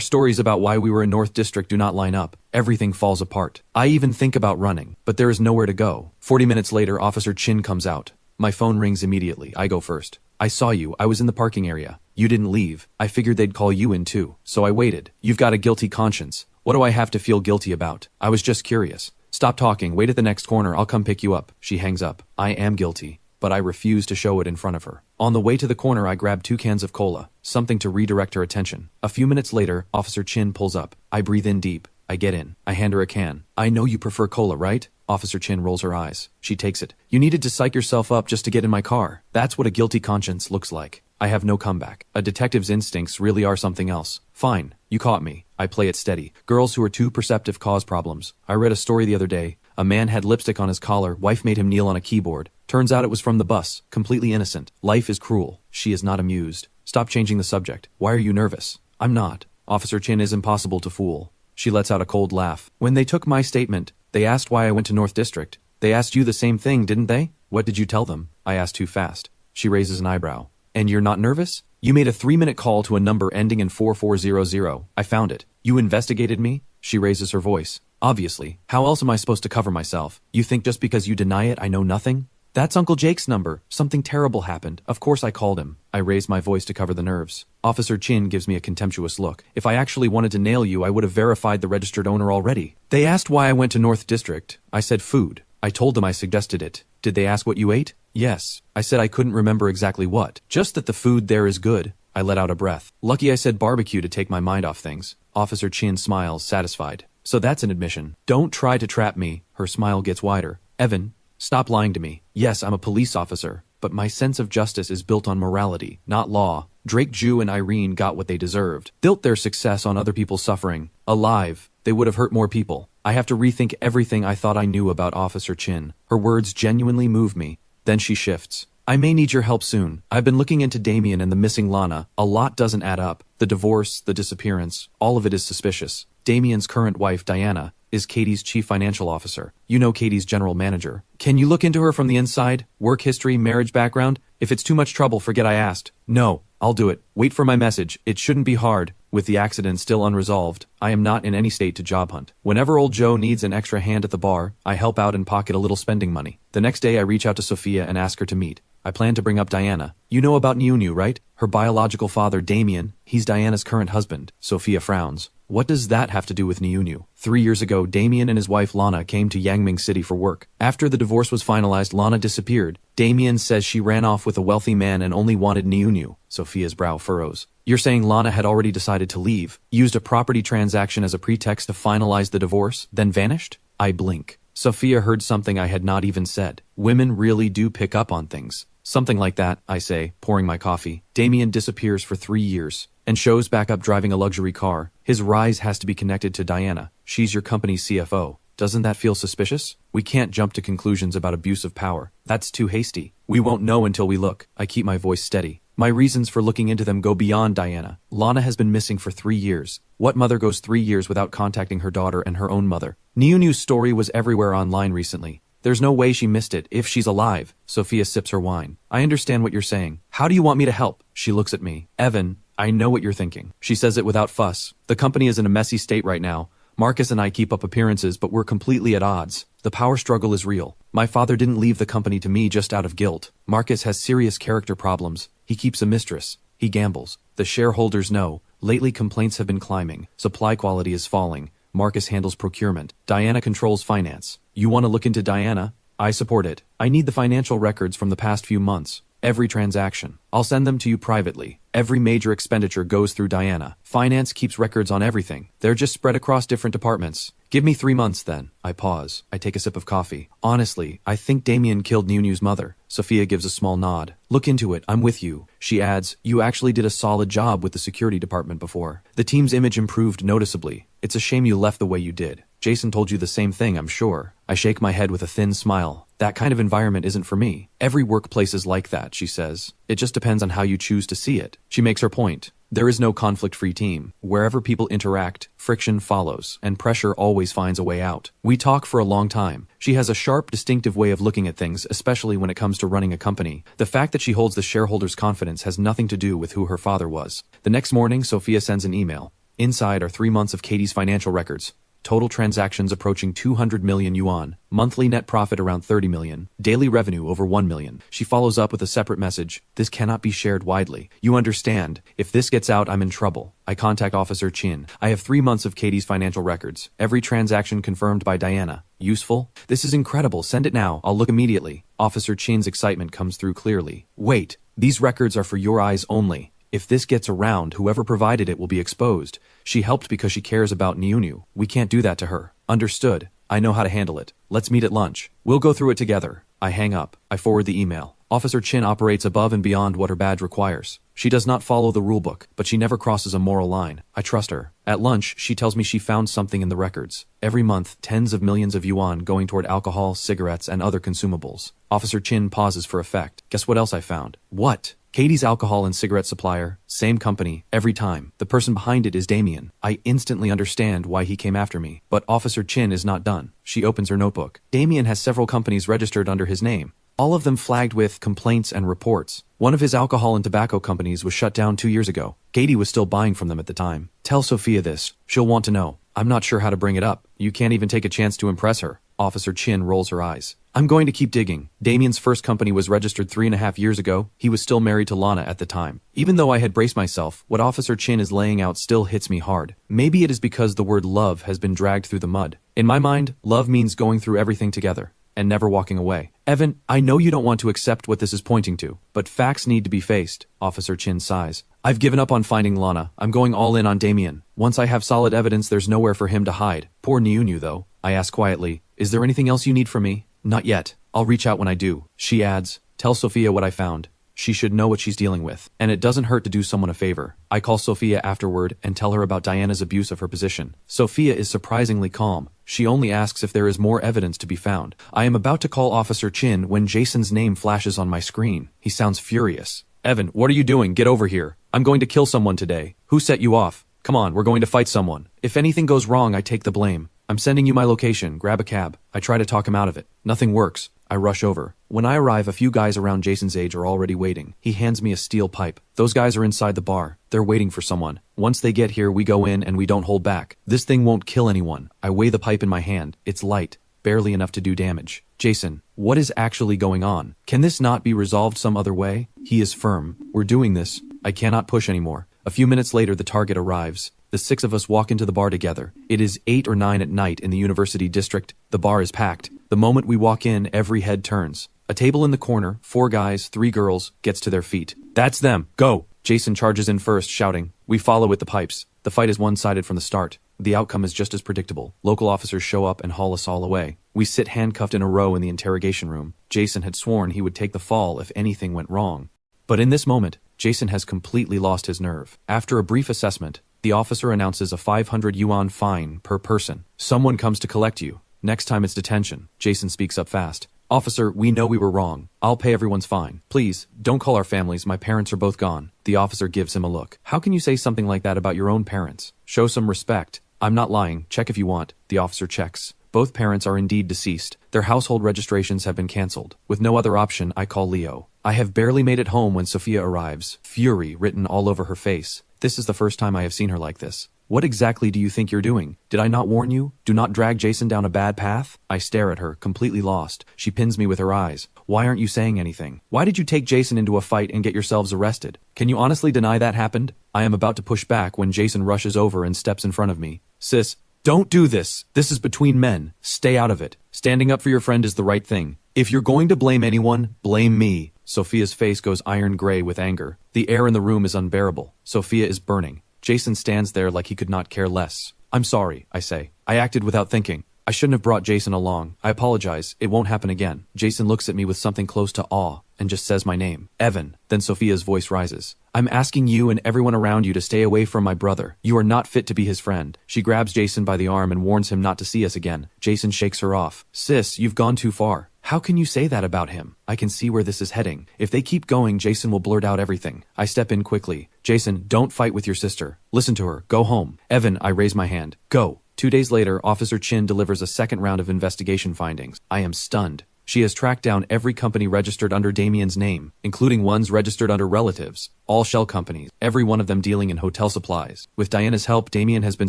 stories about why we were in North District do not line up, everything falls apart. I even think about running, but there is nowhere to go. 40 minutes later, Officer Chin comes out. My phone rings immediately. I go first. I saw you. I was in the parking area. You didn't leave. I figured they'd call you in too, so I waited. You've got a guilty conscience. What do I have to feel guilty about? I was just curious. Stop talking. Wait at the next corner. I'll come pick you up. She hangs up. I am guilty, but I refuse to show it in front of her. On the way to the corner, I grab 2 cans of cola, something to redirect her attention. A few minutes later, Officer Chin pulls up. I breathe in deep. I get in. I hand her a can. I know you prefer cola, right? Officer Chin rolls her eyes. She takes it. You needed to psych yourself up just to get in my car. That's what a guilty conscience looks like. I have no comeback. A detective's instincts really are something else. Fine. You caught me. I play it steady. Girls who are too perceptive cause problems. I read a story the other day. A man had lipstick on his collar. Wife made him kneel on a keyboard. Turns out it was from the bus. Completely innocent. Life is cruel. She is not amused. Stop changing the subject. Why are you nervous? I'm not. Officer Chin is impossible to fool. She lets out a cold laugh. When they took my statement, they asked why I went to North District. They asked you the same thing, didn't they? What did you tell them? I asked too fast. She raises an eyebrow. And you're not nervous? You made a 3-minute call to a number ending in 4400. I found it. You investigated me? She raises her voice. Obviously. How else am I supposed to cover myself? You think just because you deny it, I know nothing? That's Uncle Jake's number. Something terrible happened. Of course I called him. I raise my voice to cover the nerves. Officer Chin gives me a contemptuous look. If I actually wanted to nail you, I would have verified the registered owner already. They asked why I went to North District. I said food. I told them I suggested it. Did they ask what you ate? Yes. I said I couldn't remember exactly what. Just that the food there is good. I let out a breath. Lucky I said barbecue to take my mind off things. Officer Chin smiles, satisfied. So that's an admission. Don't try to trap me. Her smile gets wider. Evan, stop lying to me. Yes, I'm a police officer, but my sense of justice is built on morality, not law. Drake Zhu and Irene got what they deserved. Built their success on other people's suffering. Alive, they would have hurt more people. I have to rethink everything I thought I knew about Officer Chin. Her words genuinely move me. Then she shifts. I may need your help soon. I've been looking into Damien and the missing Lana. A lot doesn't add up. The divorce, the disappearance, all of it is suspicious. Damien's current wife, Diana, is Katie's chief financial officer. You know Katie's general manager. Can you look into her from the inside? Work history, marriage background? If it's too much trouble, forget I asked. No, I'll do it. Wait for my message. It shouldn't be hard. With the accident still unresolved, I am not in any state to job hunt. Whenever old Joe needs an extra hand at the bar, I help out and pocket a little spending money. The next day I reach out to Sophia and ask her to meet. I plan to bring up Diana. You know about Niu, right? Her biological father, Damien. He's Diana's current husband. Sophia frowns. What does that have to do with Niu? 3 years ago, Damien and his wife Lana came to Yangming City for work. After the divorce was finalized, Lana disappeared. Damien says she ran off with a wealthy man and only wanted Niu. Sophia's brow furrows. You're saying Lana had already decided to leave, used a property transaction as a pretext to finalize the divorce, then vanished? I blink. Sophia heard something I had not even said. Women really do pick up on things. Something like that, I say, pouring my coffee. Damien disappears for 3 years and shows back up driving a luxury car. His rise has to be connected to Diana. She's your company's CFO. Doesn't that feel suspicious? We can't jump to conclusions about abuse of power. That's too hasty. We won't know until we look. I keep my voice steady. My reasons for looking into them go beyond Diana. Lana has been missing for 3 years. What mother goes 3 years without contacting her daughter and her own mother? Niu's story was everywhere online recently. There's no way she missed it, if she's alive. Sophia sips her wine. I understand what you're saying. How do you want me to help? She looks at me. Evan, I know what you're thinking. She says it without fuss. The company is in a messy state right now. Marcus and I keep up appearances, but we're completely at odds. The power struggle is real. My father didn't leave the company to me just out of guilt. Marcus has serious character problems. He keeps a mistress. He gambles. The shareholders know. Lately complaints have been climbing. Supply quality is falling. Marcus handles procurement. Diana controls finance. You want to look into Diana? I support it. I need the financial records from the past few months. Every transaction. I'll send them to you privately. Every major expenditure goes through Diana. Finance keeps records on everything. They're just spread across different departments. Give me 3 months then. I pause. I take a sip of coffee. Honestly, I think Damien killed Niu's mother. Sophia gives a small nod. Look into it. I'm with you. She adds, you actually did a solid job with the security department before. The team's image improved noticeably. It's a shame you left the way you did. Jason told you the same thing, I'm sure. I shake my head with a thin smile. That kind of environment isn't for me. Every workplace is like that, she says. It just depends on how you choose to see it. She makes her point. There is no conflict-free team. Wherever people interact, friction follows, and pressure always finds a way out. We talk for a long time. She has a sharp, distinctive way of looking at things, especially when it comes to running a company. The fact that she holds the shareholders' confidence has nothing to do with who her father was. The next morning, Sophia sends an email. Inside are 3 months of Katie's financial records. Total transactions approaching 200 million yuan. Monthly net profit around 30 million. Daily revenue over 1 million. She follows up with a separate message. This cannot be shared widely. You understand. If this gets out, I'm in trouble. I contact Officer Chin. I have 3 months of Katie's financial records. Every transaction confirmed by Diana. Useful? This is incredible. Send it now. I'll look immediately. Officer Chin's excitement comes through clearly. Wait. These records are for your eyes only. If this gets around, whoever provided it will be exposed. She helped because she cares about Niu. We can't do that to her. Understood. I know how to handle it. Let's meet at lunch. We'll go through it together. I hang up. I forward the email. Officer Chin operates above and beyond what her badge requires. She does not follow the rulebook, but she never crosses a moral line. I trust her. At lunch, she tells me she found something in the records. Every month, tens of millions of yuan going toward alcohol, cigarettes, and other consumables. Officer Chin pauses for effect. Guess what else I found? What? Katie's alcohol and cigarette supplier, same company, every time. The person behind it is Damien. I instantly understand why he came after me. But Officer Chin is not done. She opens her notebook. Damien has several companies registered under his name. All of them flagged with complaints and reports. One of his alcohol and tobacco companies was shut down 2 years ago. Katie was still buying from them at the time. Tell Sophia this. She'll want to know. I'm not sure how to bring it up. You can't even take a chance to impress her. Officer Chin rolls her eyes. I'm going to keep digging. Damien's first company was registered 3.5 years ago. He was still married to Lana at the time. Even though I had braced myself, what Officer Chin is laying out still hits me hard. Maybe it is because the word love has been dragged through the mud. In my mind, love means going through everything together and never walking away. Evan, I know you don't want to accept what this is pointing to, but facts need to be faced. Officer Chin sighs. I've given up on finding Lana. I'm going all in on Damien. Once I have solid evidence, there's nowhere for him to hide. Poor Niu though. I ask quietly, is there anything else you need from me? Not yet. I'll reach out when I do. She adds, tell Sophia what I found. She should know what she's dealing with, and it doesn't hurt to do someone a favor. I call Sophia afterward and tell her about Diana's abuse of her position. Sophia is surprisingly calm. She only asks if there is more evidence to be found. I am about to call Officer Chin when Jason's name flashes on my screen. He sounds furious. Evan, what are you doing? Get over here. I'm going to kill someone today. Who set you off? Come on, we're going to fight someone. If anything goes wrong, I take the blame. I'm sending you my location. Grab a cab. I try to talk him out of it. Nothing works. I rush over. When I arrive, a few guys around Jason's age are already waiting. He hands me a steel pipe. Those guys are inside the bar. They're waiting for someone. Once they get here, we go in and we don't hold back. This thing won't kill anyone. I weigh the pipe in my hand. It's light, barely enough to do damage. Jason, what is actually going on? Can this not be resolved some other way? He is firm. We're doing this. I cannot push anymore. A few minutes later, the target arrives. The 6 of us walk into the bar together. It is 8 or 9 at night in the university district. The bar is packed. The moment we walk in, every head turns. A table in the corner, 4 guys, 3 girls, gets to their feet. That's them. Go! Jason charges in first, shouting. We follow with the pipes. The fight is one-sided from the start. The outcome is just as predictable. Local officers show up and haul us all away. We sit handcuffed in a row in the interrogation room. Jason had sworn he would take the fall if anything went wrong. But in this moment, Jason has completely lost his nerve. After a brief assessment, the officer announces a 500 yuan fine per person. Someone comes to collect you. Next time it's detention. Jason speaks up fast. Officer, we know we were wrong. I'll pay everyone's fine. Please, don't call our families. My parents are both gone. The officer gives him a look. How can you say something like that about your own parents? Show some respect. I'm not lying. Check if you want. The officer checks. Both parents are indeed deceased. Their household registrations have been cancelled. With no other option, I call Leo. I have barely made it home when Sophia arrives, fury written all over her face. This is the first time I have seen her like this. What exactly do you think you're doing? Did I not warn you? Do not drag Jason down a bad path? I stare at her, completely lost. She pins me with her eyes. Why aren't you saying anything? Why did you take Jason into a fight and get yourselves arrested? Can you honestly deny that happened? I am about to push back when Jason rushes over and steps in front of me. Sis, don't do this. This is between men. Stay out of it. Standing up for your friend is the right thing. If you're going to blame anyone, blame me. Sophia's face goes iron gray with anger. The air in the room is unbearable. Sophia is burning. Jason stands there like he could not care less. I'm sorry, I say. I acted without thinking. I shouldn't have brought Jason along. I apologize. It won't happen again. Jason looks at me with something close to awe and just says my name. Evan. Then Sophia's voice rises. I'm asking you and everyone around you to stay away from my brother. You are not fit to be his friend. She grabs Jason by the arm and warns him not to see us again. Jason shakes her off. Sis, you've gone too far. How can you say that about him? I can see where this is heading. If they keep going, Jason will blurt out everything. I step in quickly. Jason, don't fight with your sister. Listen to her. Go home. Evan, I raise my hand. Go. 2 days later, Officer Chin delivers a second round of investigation findings. I am stunned. She has tracked down every company registered under Damien's name, including ones registered under relatives. All shell companies, every one of them dealing in hotel supplies. With Diana's help, Damien has been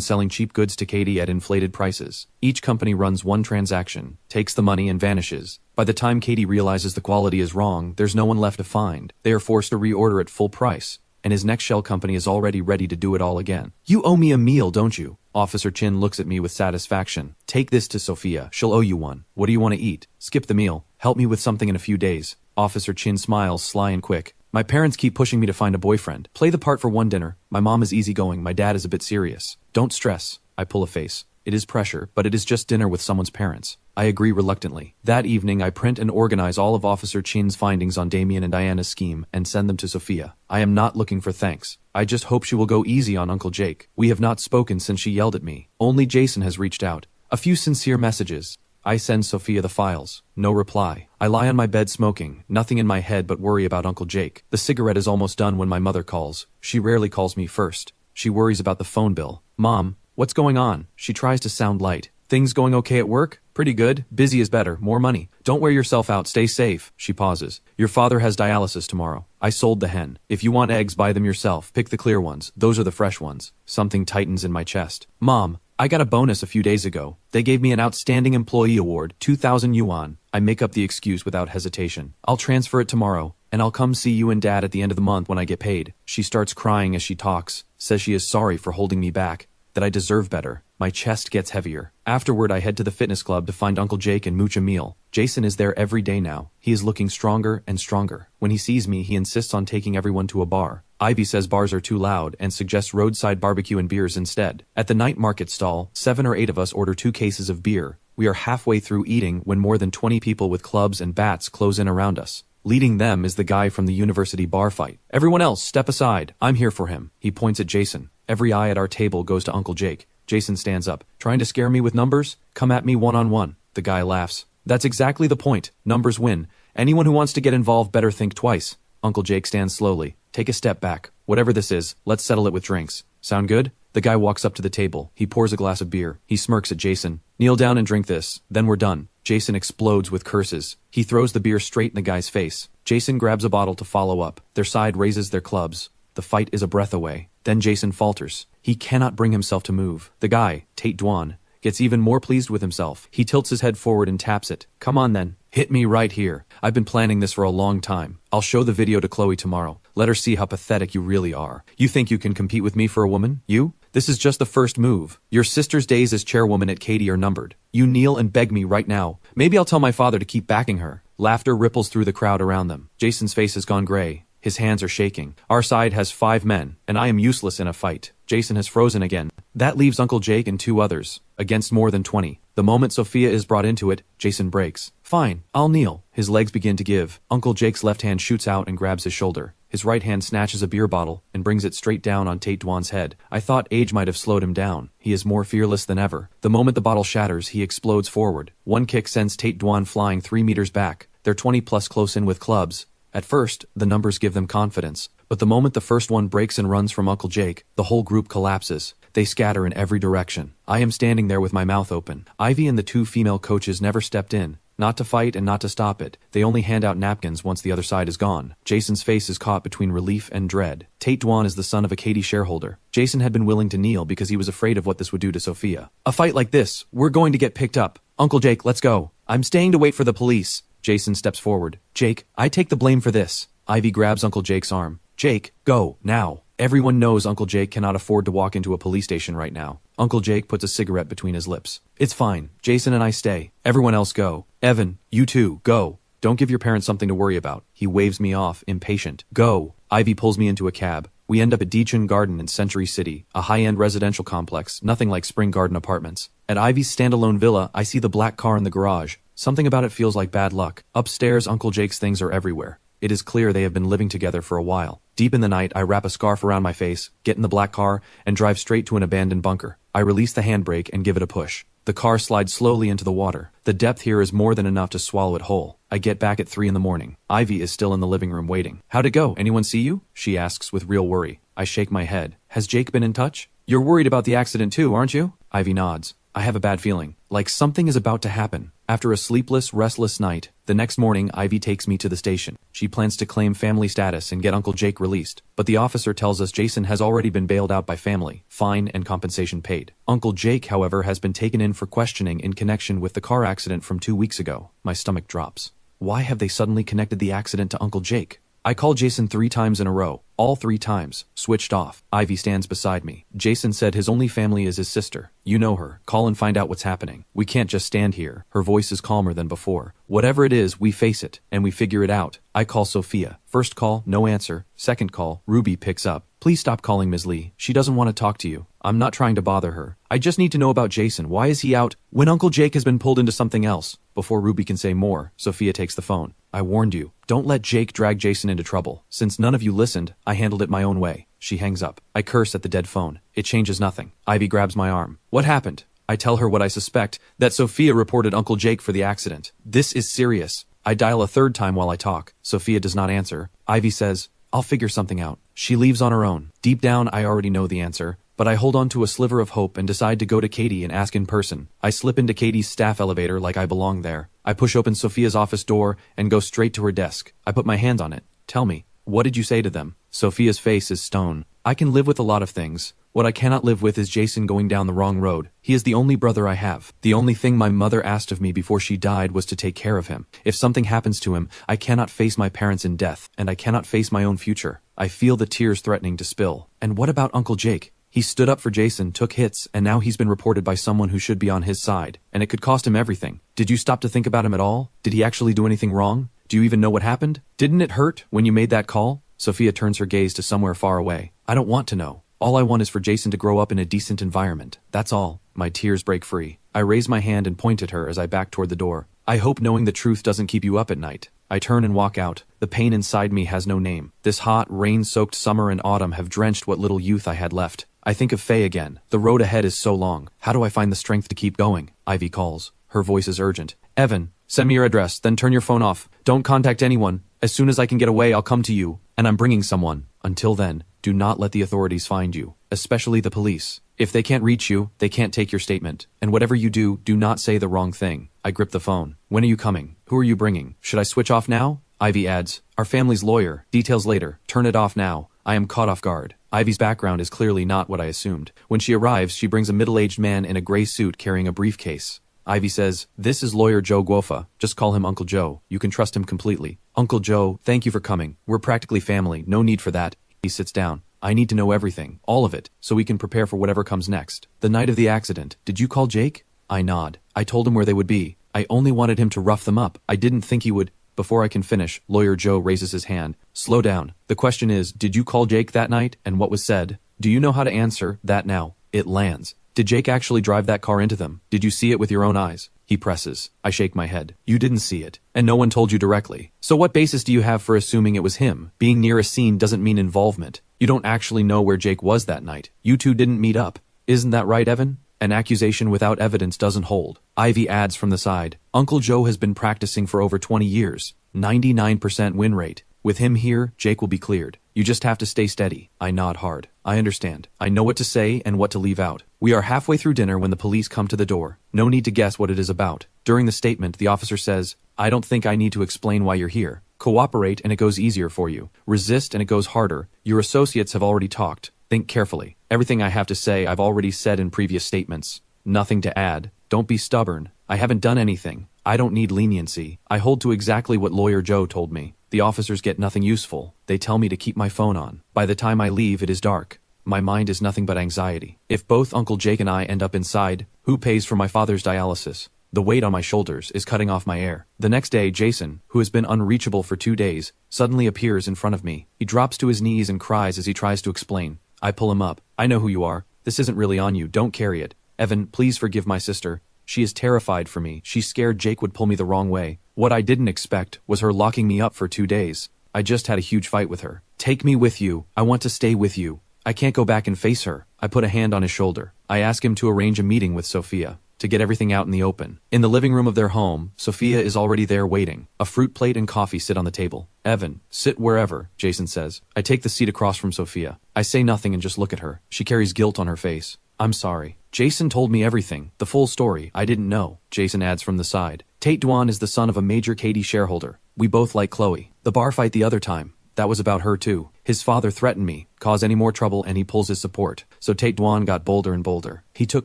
selling cheap goods to Katie at inflated prices. Each company runs one transaction, takes the money and vanishes. By the time Katie realizes the quality is wrong, there's no one left to find. They are forced to reorder at full price, and his next shell company is already ready to do it all again. You owe me a meal, don't you? Officer Chin looks at me with satisfaction. Take this to Sophia. She'll owe you one. What do you want to eat? Skip the meal. Help me with something in a few days. Officer Chin smiles, sly and quick. My parents keep pushing me to find a boyfriend. Play the part for one dinner. My mom is easygoing. My dad is a bit serious. Don't stress. I pull a face. It is pressure, but it is just dinner with someone's parents. I agree reluctantly. That evening, I print and organize all of Officer Chin's findings on Damien and Diana's scheme and send them to Sophia. I am not looking for thanks. I just hope she will go easy on Uncle Jake. We have not spoken since she yelled at me. Only Jason has reached out. A few sincere messages. I send Sophia the files. No reply. I lie on my bed smoking, nothing in my head but worry about Uncle Jake. The cigarette is almost done when my mother calls. She rarely calls me first. She worries about the phone bill. Mom, what's going on? She tries to sound light. Things going okay at work? Pretty good. Busy is better. More money. Don't wear yourself out. Stay safe. She pauses. Your father has dialysis tomorrow. I sold the hen. If you want eggs, buy them yourself. Pick the clear ones. Those are the fresh ones. Something tightens in my chest. Mom, I got a bonus a few days ago. They gave me an outstanding employee award, 2,000 yuan. I make up the excuse without hesitation. I'll transfer it tomorrow, and I'll come see you and Dad at the end of the month when I get paid. She starts crying as she talks, says she is sorry for holding me back, that I deserve better. My chest gets heavier. Afterward, I head to the fitness club to find Uncle Jake and mooch a meal. Jason is there every day now. He is looking stronger and stronger. When he sees me, he insists on taking everyone to a bar. Ivy says bars are too loud and suggests roadside barbecue and beers instead. At the night market stall, 7 or 8 of us order 2 cases of beer. We are halfway through eating when more than 20 people with clubs and bats close in around us. Leading them is the guy from the university bar fight. Everyone else, step aside. I'm here for him. He points at Jason. Every eye at our table goes to Uncle Jake. Jason stands up. Trying to scare me with numbers? Come at me one-on-one. The guy laughs. That's exactly the point. Numbers win. Anyone who wants to get involved better think twice. Uncle Jake stands slowly. Take a step back. Whatever this is, let's settle it with drinks. Sound good? The guy walks up to the table. He pours a glass of beer. He smirks at Jason. Kneel down and drink this. Then we're done. Jason explodes with curses. He throws the beer straight in the guy's face. Jason grabs a bottle to follow up. Their side raises their clubs. The fight is a breath away. Then Jason falters. He cannot bring himself to move. The guy, Tate Duan, gets even more pleased with himself. He tilts his head forward and taps it. Come on then. Hit me right here. I've been planning this for a long time. I'll show the video to Chloe tomorrow. Let her see how pathetic you really are. You think you can compete with me for a woman? You? This is just the first move. Your sister's days as chairwoman at Katie are numbered. You kneel and beg me right now. Maybe I'll tell my father to keep backing her. Laughter ripples through the crowd around them. Jason's face has gone gray. His hands are shaking. Our side has 5 men, and I am useless in a fight. Jason has frozen again. That leaves Uncle Jake and 2 others, against more than 20. The moment Sophia is brought into it, Jason breaks. Fine, I'll kneel. His legs begin to give. Uncle Jake's left hand shoots out and grabs his shoulder. His right hand snatches a beer bottle and brings it straight down on Tate Duan's head. I thought age might have slowed him down. He is more fearless than ever. The moment the bottle shatters, he explodes forward. One kick sends Tate Duan flying 3 meters back. They're 20 plus close in with clubs. At first, the numbers give them confidence, but the moment the first one breaks and runs from Uncle Jake, the whole group collapses. They scatter in every direction. I am standing there with my mouth open. Ivy and the 2 female coaches never stepped in, Not to fight and not to stop it. They only hand out napkins once the other side is gone. Jason's face is caught between relief and dread. Tate Dwan is the son of a Katie shareholder. Jason had been willing to kneel because he was afraid of what this would do to Sophia. A fight like this, we're going to get picked up. Uncle Jake, let's go. I'm staying to wait for the police. Jason steps forward. Jake, I take the blame for this. Ivy grabs Uncle Jake's arm. Jake, go, now. Everyone knows Uncle Jake cannot afford to walk into a police station right now. Uncle Jake puts a cigarette between his lips. It's fine. Jason and I stay. Everyone else go. Evan, you too, go. Don't give your parents something to worry about. He waves me off, impatient. Go. Ivy pulls me into a cab. We end up at Deechun Garden in Century City, a high-end residential complex, nothing like Spring Garden apartments. At Ivy's standalone villa, I see the black car in the garage. Something about it feels like bad luck. Upstairs, Uncle Jake's things are everywhere. It is clear they have been living together for a while. Deep in the night, I wrap a scarf around my face, get in the black car, and drive straight to an abandoned bunker. I release the handbrake and give it a push. The car slides slowly into the water. The depth here is more than enough to swallow it whole. I get back at 3 in the morning. Ivy is still in the living room waiting. How'd it go? Anyone see you? She asks with real worry. I shake my head. Has Jake been in touch? You're worried about the accident too, aren't you? Ivy nods. I have a bad feeling. Like something is about to happen. After a sleepless, restless night, the next morning Ivy takes me to the station. She plans to claim family status and get Uncle Jake released. But the officer tells us Jason has already been bailed out by family, fine and compensation paid. Uncle Jake, however, has been taken in for questioning in connection with the car accident from 2 weeks ago. My stomach drops. Why have they suddenly connected the accident to Uncle Jake? I call Jason 3 times in a row, all 3 times, switched off. Ivy stands beside me. Jason said his only family is his sister. You know her. Call and find out what's happening. We can't just stand here. Her voice is calmer than before. Whatever it is, we face it, and we figure it out. I call Sophia. First call, no answer. Second call, Ruby picks up. Please stop calling Ms. Lee. She doesn't want to talk to you. I'm not trying to bother her. I just need to know about Jason. Why is he out when Uncle Jake has been pulled into something else? Before Ruby can say more, Sophia takes the phone. I warned you. Don't let Jake drag Jason into trouble. Since none of you listened, I handled it my own way. She hangs up. I curse at the dead phone. It changes nothing. Ivy grabs my arm. What happened? I tell her what I suspect, that Sophia reported Uncle Jake for the accident. This is serious. I dial a 3rd time while I talk. Sophia does not answer. Ivy says, I'll figure something out. She leaves on her own. Deep down, I already know the answer, but I hold on to a sliver of hope and decide to go to Katie and ask in person. I slip into Katie's staff elevator like I belong there. I push open Sophia's office door and go straight to her desk. I put my hand on it. Tell me, what did you say to them? Sophia's face is stone. I can live with a lot of things. What I cannot live with is Jason going down the wrong road. He is the only brother I have. The only thing my mother asked of me before she died was to take care of him. If something happens to him, I cannot face my parents in death, and I cannot face my own future. I feel the tears threatening to spill. And what about Uncle Jake? He stood up for Jason, took hits, and now he's been reported by someone who should be on his side. And it could cost him everything. Did you stop to think about him at all? Did he actually do anything wrong? Do you even know what happened? Didn't it hurt when you made that call? Sophia turns her gaze to somewhere far away. I don't want to know. All I want is for Jason to grow up in a decent environment. That's all. My tears break free. I raise my hand and point at her as I back toward the door. I hope knowing the truth doesn't keep you up at night. I turn and walk out. The pain inside me has no name. This hot, rain-soaked summer and autumn have drenched what little youth I had left. I think of Faye again. The road ahead is so long. How do I find the strength to keep going? Ivy calls. Her voice is urgent. Evan, send me your address, then turn your phone off. Don't contact anyone. As soon as I can get away, I'll come to you. And I'm bringing someone. Until then, do not let the authorities find you, especially the police. If they can't reach you, they can't take your statement. And whatever you do, do not say the wrong thing. I grip the phone. When are you coming? Who are you bringing? Should I switch off now? Ivy adds, our family's lawyer. Details later. Turn it off now. I am caught off guard. Ivy's background is clearly not what I assumed. When she arrives, she brings a middle-aged man in a gray suit carrying a briefcase. Ivy says, this is lawyer Joe Guofa. Just call him Uncle Joe. You can trust him completely. Uncle Joe, thank you for coming. We're practically family. No need for that. He sits down. I need to know everything, all of it, so we can prepare for whatever comes next. The night of the accident, did you call Jake? I nod. I told him where they would be. I only wanted him to rough them up. I didn't think he would. Before I can finish, lawyer Joe raises his hand. Slow down. The question is, did you call Jake that night, and what was said? Do you know how to answer that now? It lands. Did Jake actually drive that car into them? Did you see it with your own eyes? He presses. I shake my head. You didn't see it, and no one told you directly. So what basis do you have for assuming it was him? Being near a scene doesn't mean involvement. You don't actually know where Jake was that night. You two didn't meet up. Isn't that right, Evan? An accusation without evidence doesn't hold. Ivy adds from the side. Uncle Joe has been practicing for over 20 years. 99% win rate. With him here, Jake will be cleared. You just have to stay steady. I nod hard. I understand. I know what to say and what to leave out. We are halfway through dinner when the police come to the door. No need to guess what it is about. During the statement, the officer says, "I don't think I need to explain why you're here. Cooperate and it goes easier for you. Resist and it goes harder. Your associates have already talked. Think carefully. Everything I have to say I've already said in previous statements. Nothing to add. Don't be stubborn. I haven't done anything. I don't need leniency. I hold to exactly what Lawyer Joe told me. The officers get nothing useful. They tell me to keep my phone on. By the time I leave, it is dark. My mind is nothing but anxiety. If both Uncle Jake and I end up inside, who pays for my father's dialysis? The weight on my shoulders is cutting off my air." The next day, Jason, who has been unreachable for 2 days, suddenly appears in front of me. He drops to his knees and cries as he tries to explain. I pull him up. "I know who you are. This isn't really on you. Don't carry it. Evan, please forgive my sister. She is terrified for me. She's scared Jake would pull me the wrong way. What I didn't expect was her locking me up for 2 days. I just had a huge fight with her. Take me with you. I want to stay with you. I can't go back and face her." I put a hand on his shoulder. I ask him to arrange a meeting with Sophia, to get everything out in the open. In the living room of their home, Sophia is already there waiting. A fruit plate and coffee sit on the table. "Evan, sit wherever," Jason says. I take the seat across from Sophia. I say nothing and just look at her. She carries guilt on her face. "I'm sorry. Jason told me everything, the full story. I didn't know," Jason adds from the side. "Tate Dwan is the son of a major Katie shareholder. We both like Chloe. The bar fight the other time, that was about her too. His father threatened me, cause any more trouble, and he pulls his support. So Tate Dwan got bolder and bolder. He took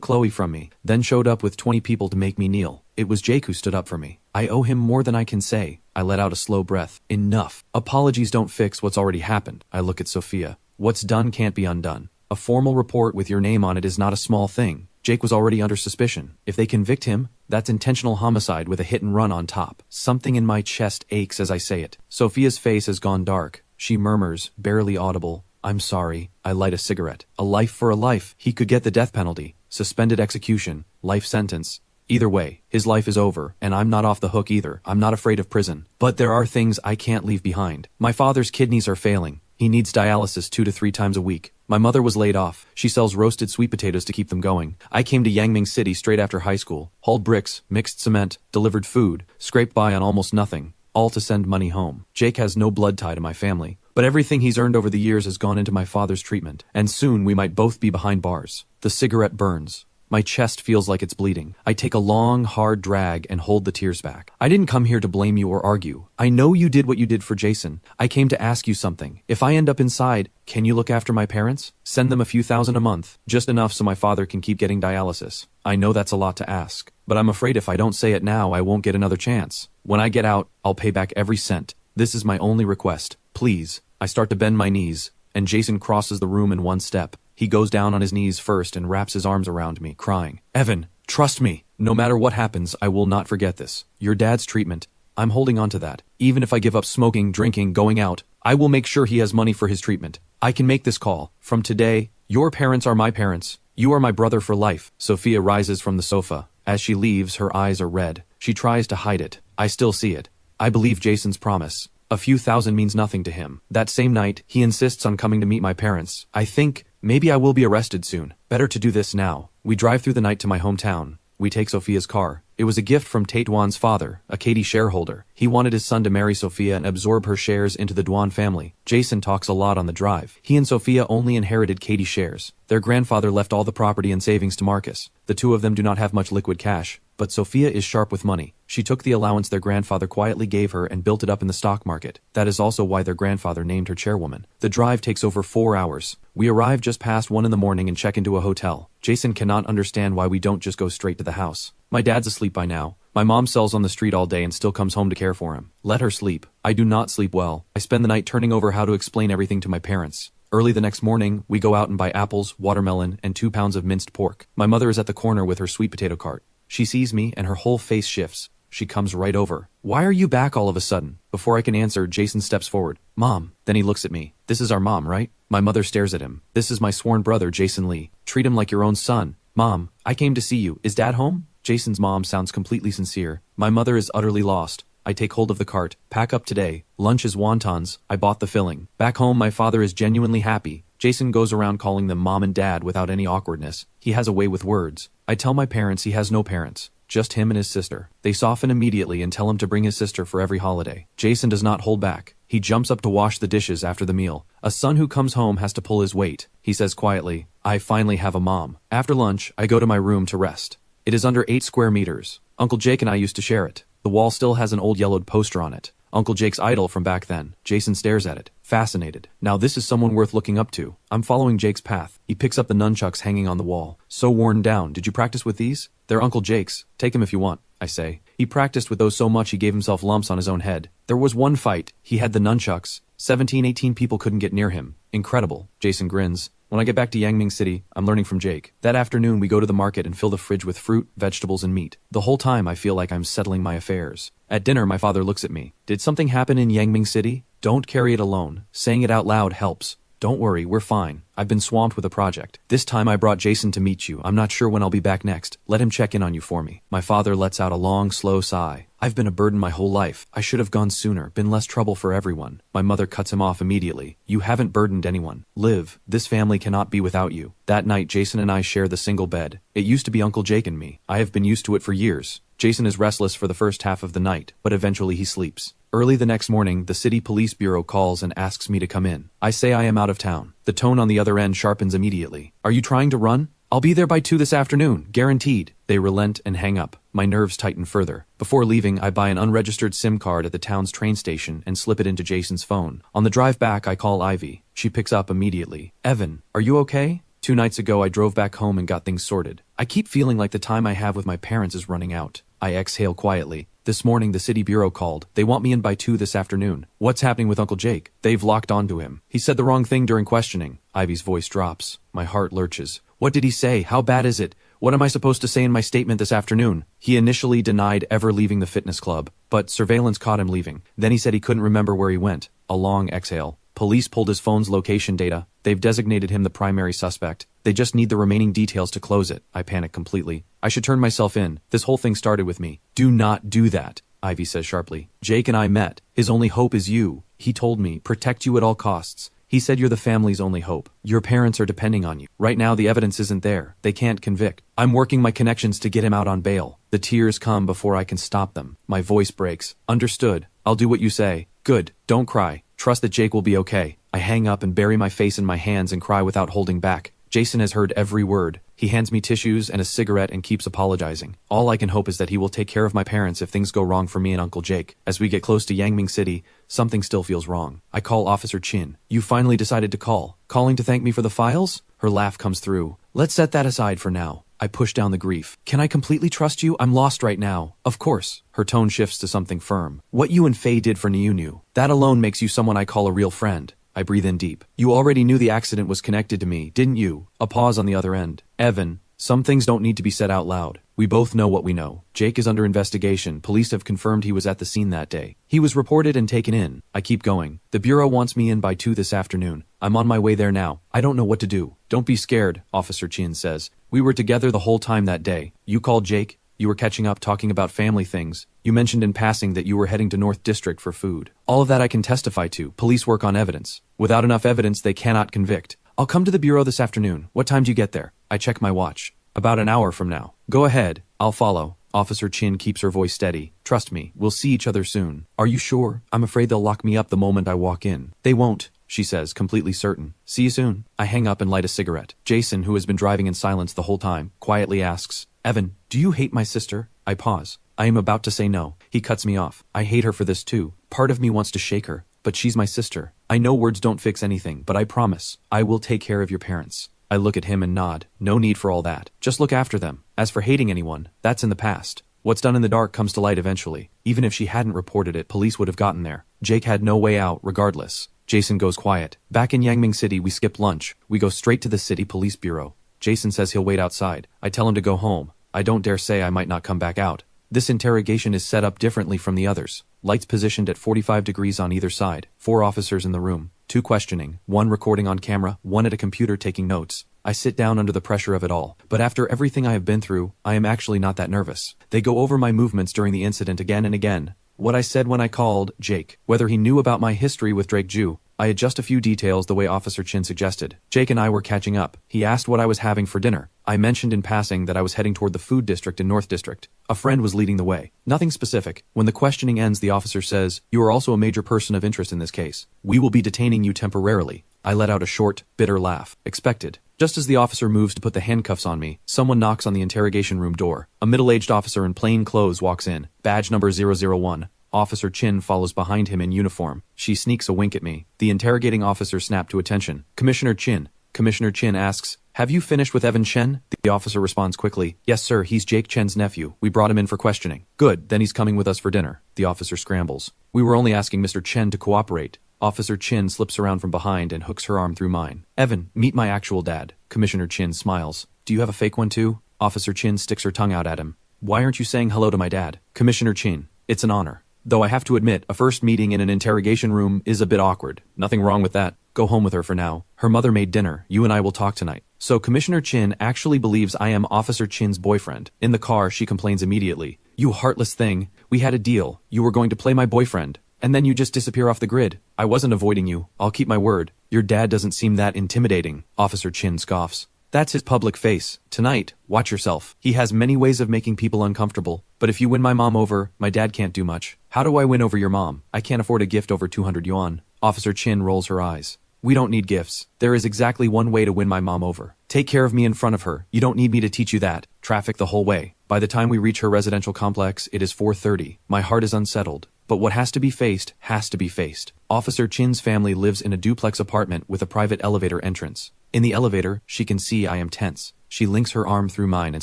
Chloe from me, then showed up with 20 people to make me kneel. It was Jake who stood up for me. I owe him more than I can say." I let out a slow breath. Enough. Apologies don't fix what's already happened. I look at Sophia. What's done can't be undone. A formal report with your name on it is not a small thing. Jake was already under suspicion. If they convict him, that's intentional homicide with a hit and run on top. Something in my chest aches as I say it. Sophia's face has gone dark. She murmurs, barely audible, "I'm sorry." I light a cigarette. A life for a life. He could get the death penalty, suspended execution, life sentence. Either way, his life is over, and I'm not off the hook either. I'm not afraid of prison. But there are things I can't leave behind. My father's kidneys are failing. He needs dialysis 2 to 3 times a week. My mother was laid off. She sells roasted sweet potatoes to keep them going. I came to Yangming City straight after high school, hauled bricks, mixed cement, delivered food, scraped by on almost nothing, all to send money home. Jake has no blood tie to my family, but everything he's earned over the years has gone into my father's treatment, and soon we might both be behind bars. The cigarette burns. My chest feels like it's bleeding. I take a long, hard drag and hold the tears back. I didn't come here to blame you or argue. I know you did what you did for Jason. I came to ask you something. If I end up inside, can you look after my parents? Send them a few thousand a month, just enough so my father can keep getting dialysis. I know that's a lot to ask, but I'm afraid if I don't say it now, I won't get another chance. When I get out, I'll pay back every cent. This is my only request. Please. I start to bend my knees, and Jason crosses the room in one step. He goes down on his knees first and wraps his arms around me, crying, "Evan, trust me. No matter what happens, I will not forget this. Your dad's treatment. I'm holding on to that. Even if I give up smoking, drinking, going out, I will make sure he has money for his treatment. I can make this call. From today, your parents are my parents. You are my brother for life." Sophia rises from the sofa. As she leaves, her eyes are red. She tries to hide it. I still see it. I believe Jason's promise. A few thousand means nothing to him. That same night, he insists on coming to meet my parents. I think maybe I will be arrested soon. Better to do this now. We drive through the night to my hometown. We take Sophia's car. It was a gift from Tate Dwan's father, a Katie shareholder. He wanted his son to marry Sophia and absorb her shares into the Dwan family. Jason talks a lot on the drive. He and Sophia only inherited Katie's shares. Their grandfather left all the property and savings to Marcus. The two of them do not have much liquid cash, but Sophia is sharp with money. She took the allowance their grandfather quietly gave her and built it up in the stock market. That is also why their grandfather named her chairwoman. The drive takes over 4 hours. We arrive just past 1 in the morning and check into a hotel. Jason cannot understand why we don't just go straight to the house. My dad's asleep by now. My mom sells on the street all day and still comes home to care for him. Let her sleep. I do not sleep well. I spend the night turning over how to explain everything to my parents. Early the next morning, we go out and buy apples, watermelon, and 2 pounds of minced pork. My mother is at the corner with her sweet potato cart. She sees me and her whole face shifts. She comes right over. "Why are you back all of a sudden?" Before I can answer, Jason steps forward. "Mom." Then he looks at me. "This is our mom, right?" My mother stares at him. "This is my sworn brother, Jason Lee. Treat him like your own son." "Mom, I came to see you. Is Dad home?" Jason's mom sounds completely sincere. My mother is utterly lost. I take hold of the cart. "Pack up today. Lunch is wontons. I bought the filling." Back home, my father is genuinely happy. Jason goes around calling them mom and dad without any awkwardness. He has a way with words. I tell my parents he has no parents. Just him and his sister. They soften immediately and tell him to bring his sister for every holiday. Jason does not hold back. He jumps up to wash the dishes after the meal. A son who comes home has to pull his weight. He says quietly, "I finally have a mom." After lunch, I go to my room to rest. It is under 8 square meters. Uncle Jake and I used to share it. The wall still has an old yellowed poster on it. Uncle Jake's idol from back then. Jason stares at it, fascinated. Now this is someone worth looking up to. I'm following Jake's path. He picks up the nunchucks hanging on the wall. So worn down. Did you practice with these? They're Uncle Jake's. Take him if you want, I say. He practiced with those so much he gave himself lumps on his own head. There was one fight. He had the nunchucks. 17, 18 people couldn't get near him. Incredible. Jason grins. When I get back to Yangming City, I'm learning from Jake. That afternoon, we go to the market and fill the fridge with fruit, vegetables, and meat. The whole time, I feel like I'm settling my affairs. At dinner, my father looks at me. Did something happen in Yangming City? Don't carry it alone. Saying it out loud helps. Don't worry, we're fine. I've been swamped with a project. This time I brought Jason to meet you. I'm not sure when I'll be back next. Let him check in on you for me. My father lets out a long, slow sigh. I've been a burden my whole life. I should have gone sooner, been less trouble for everyone. My mother cuts him off immediately. You haven't burdened anyone. Liv, this family cannot be without you. That night, Jason and I share the single bed. It used to be Uncle Jake and me. I have been used to it for years. Jason is restless for the first half of the night, but eventually he sleeps. Early the next morning, the city police bureau calls and asks me to come in. I say I am out of town. The tone on the other end sharpens immediately. Are you trying to run? I'll be there by 2 this afternoon, guaranteed. They relent and hang up. My nerves tighten further. Before leaving, I buy an unregistered SIM card at the town's train station and slip it into Jason's phone. On the drive back, I call Ivy. She picks up immediately. Evan, are you okay? 2 nights ago, I drove back home and got things sorted. I keep feeling like the time I have with my parents is running out. I exhale quietly. This morning, the city bureau called. They want me in by 2 this afternoon. What's happening with Uncle Jake? They've locked onto him. He said the wrong thing during questioning. Ivy's voice drops. My heart lurches. What did he say? How bad is it? What am I supposed to say in my statement this afternoon? He initially denied ever leaving the fitness club, but surveillance caught him leaving. Then he said he couldn't remember where he went. A long exhale. Police pulled his phone's location data. They've designated him the primary suspect. They just need the remaining details to close it. I panic completely. I should turn myself in. This whole thing started with me. Do not do that, Ivy says sharply. Jake and I met. His only hope is you. He told me, protect you at all costs. He said you're the family's only hope. Your parents are depending on you. Right now, the evidence isn't there. They can't convict. I'm working my connections to get him out on bail. The tears come before I can stop them. My voice breaks. Understood. I'll do what you say. Good. Don't cry. Trust that Jake will be okay. I hang up and bury my face in my hands and cry without holding back. Jason has heard every word. He hands me tissues and a cigarette and keeps apologizing. All I can hope is that he will take care of my parents if things go wrong for me and Uncle Jake. As we get close to Yangming City, something still feels wrong. I call Officer Chin. You finally decided to call. Calling to thank me for the files? Her laugh comes through. Let's set that aside for now. I push down the grief. Can I completely trust you? I'm lost right now. Of course. Her tone shifts to something firm. What you and Faye did for Niu, that alone makes you someone I call a real friend. I breathe in deep. You already knew the accident was connected to me, didn't you? A pause on the other end. Evan, some things don't need to be said out loud. We both know what we know. Jake is under investigation. Police have confirmed he was at the scene that day. He was reported and taken in. I keep going. The bureau wants me in by 2 this afternoon. I'm on my way there now. I don't know what to do. Don't be scared, Officer Chin says. We were together the whole time that day. You called Jake. You were catching up talking about family things. You mentioned in passing that you were heading to North District for food. All of that I can testify to. Police work on evidence. Without enough evidence, they cannot convict. I'll come to the bureau this afternoon. What time do you get there? I check my watch. About an hour from now. Go ahead. I'll follow. Officer Chin keeps her voice steady. Trust me, we'll see each other soon. Are you sure? I'm afraid they'll lock me up the moment I walk in. They won't, she says, completely certain. See you soon. I hang up and light a cigarette. Jason, who has been driving in silence the whole time, quietly asks, Evan, do you hate my sister? I pause. I am about to say no. He cuts me off. I hate her for this too. Part of me wants to shake her, but she's my sister. I know words don't fix anything, but I promise, I will take care of your parents. I look at him and nod. No need for all that. Just look after them. As for hating anyone, that's in the past. What's done in the dark comes to light eventually. Even if she hadn't reported it, police would have gotten there. Jake had no way out, regardless. Jason goes quiet. Back in Yangming City, we skip lunch. We go straight to the city police bureau. Jason says he'll wait outside. I tell him to go home. I don't dare say I might not come back out. This interrogation is set up differently from the others. Lights positioned at 45 degrees on either side. 4 officers in the room. 2 questioning. 1 recording on camera. 1 at a computer taking notes. I sit down under the pressure of it all. But after everything I have been through, I am actually not that nervous. They go over my movements during the incident again and again. What I said when I called Jake. Whether he knew about my history with Drake Jew. I adjust a few details the way Officer Chin suggested. Jake and I were catching up. He asked what I was having for dinner. I mentioned in passing that I was heading toward the food district in North District. A friend was leading the way. Nothing specific. When the questioning ends, the officer says, "You are also a major person of interest in this case. We will be detaining you temporarily." I let out a short, bitter laugh. Expected. Just as the officer moves to put the handcuffs on me, someone knocks on the interrogation room door. A middle-aged officer in plain clothes walks in. Badge number 001. Officer Chin follows behind him in uniform. She sneaks a wink at me. The interrogating officer snapped to attention. Commissioner Chin. Commissioner Chin asks, "Have you finished with Evan Chen?" The officer responds quickly, "Yes, sir, he's Jake Chen's nephew. We brought him in for questioning." "Good, then he's coming with us for dinner." The officer scrambles. "We were only asking Mr. Chen to cooperate." Officer Chin slips around from behind and hooks her arm through mine. "Evan, meet my actual dad." Commissioner Chin smiles. "Do you have a fake one too?" Officer Chin sticks her tongue out at him. "Why aren't you saying hello to my dad?" Commissioner Chin, "It's an honor. Though I have to admit, a first meeting in an interrogation room is a bit awkward. Nothing wrong with that. Go home with her for now. Her mother made dinner. You and I will talk tonight." So Commissioner Chin actually believes I am Officer Chin's boyfriend. In the car, she complains immediately. "You heartless thing. We had a deal. You were going to play my boyfriend. And then you just disappear off the grid. I wasn't avoiding you. I'll keep my word. Your dad doesn't seem that intimidating." Officer Chin scoffs. "That's his public face. Tonight, watch yourself. He has many ways of making people uncomfortable. But if you win my mom over, my dad can't do much." "How do I win over your mom? I can't afford a gift over 200 yuan. Officer Chin rolls her eyes. "We don't need gifts. There is exactly one way to win my mom over. Take care of me in front of her. You don't need me to teach you that. Traffic the whole way. By the time we reach her residential complex, it is 4:30. My heart is unsettled. But what has to be faced, has to be faced." Officer Chin's family lives in a duplex apartment with a private elevator entrance. In the elevator, she can see I am tense. She links her arm through mine and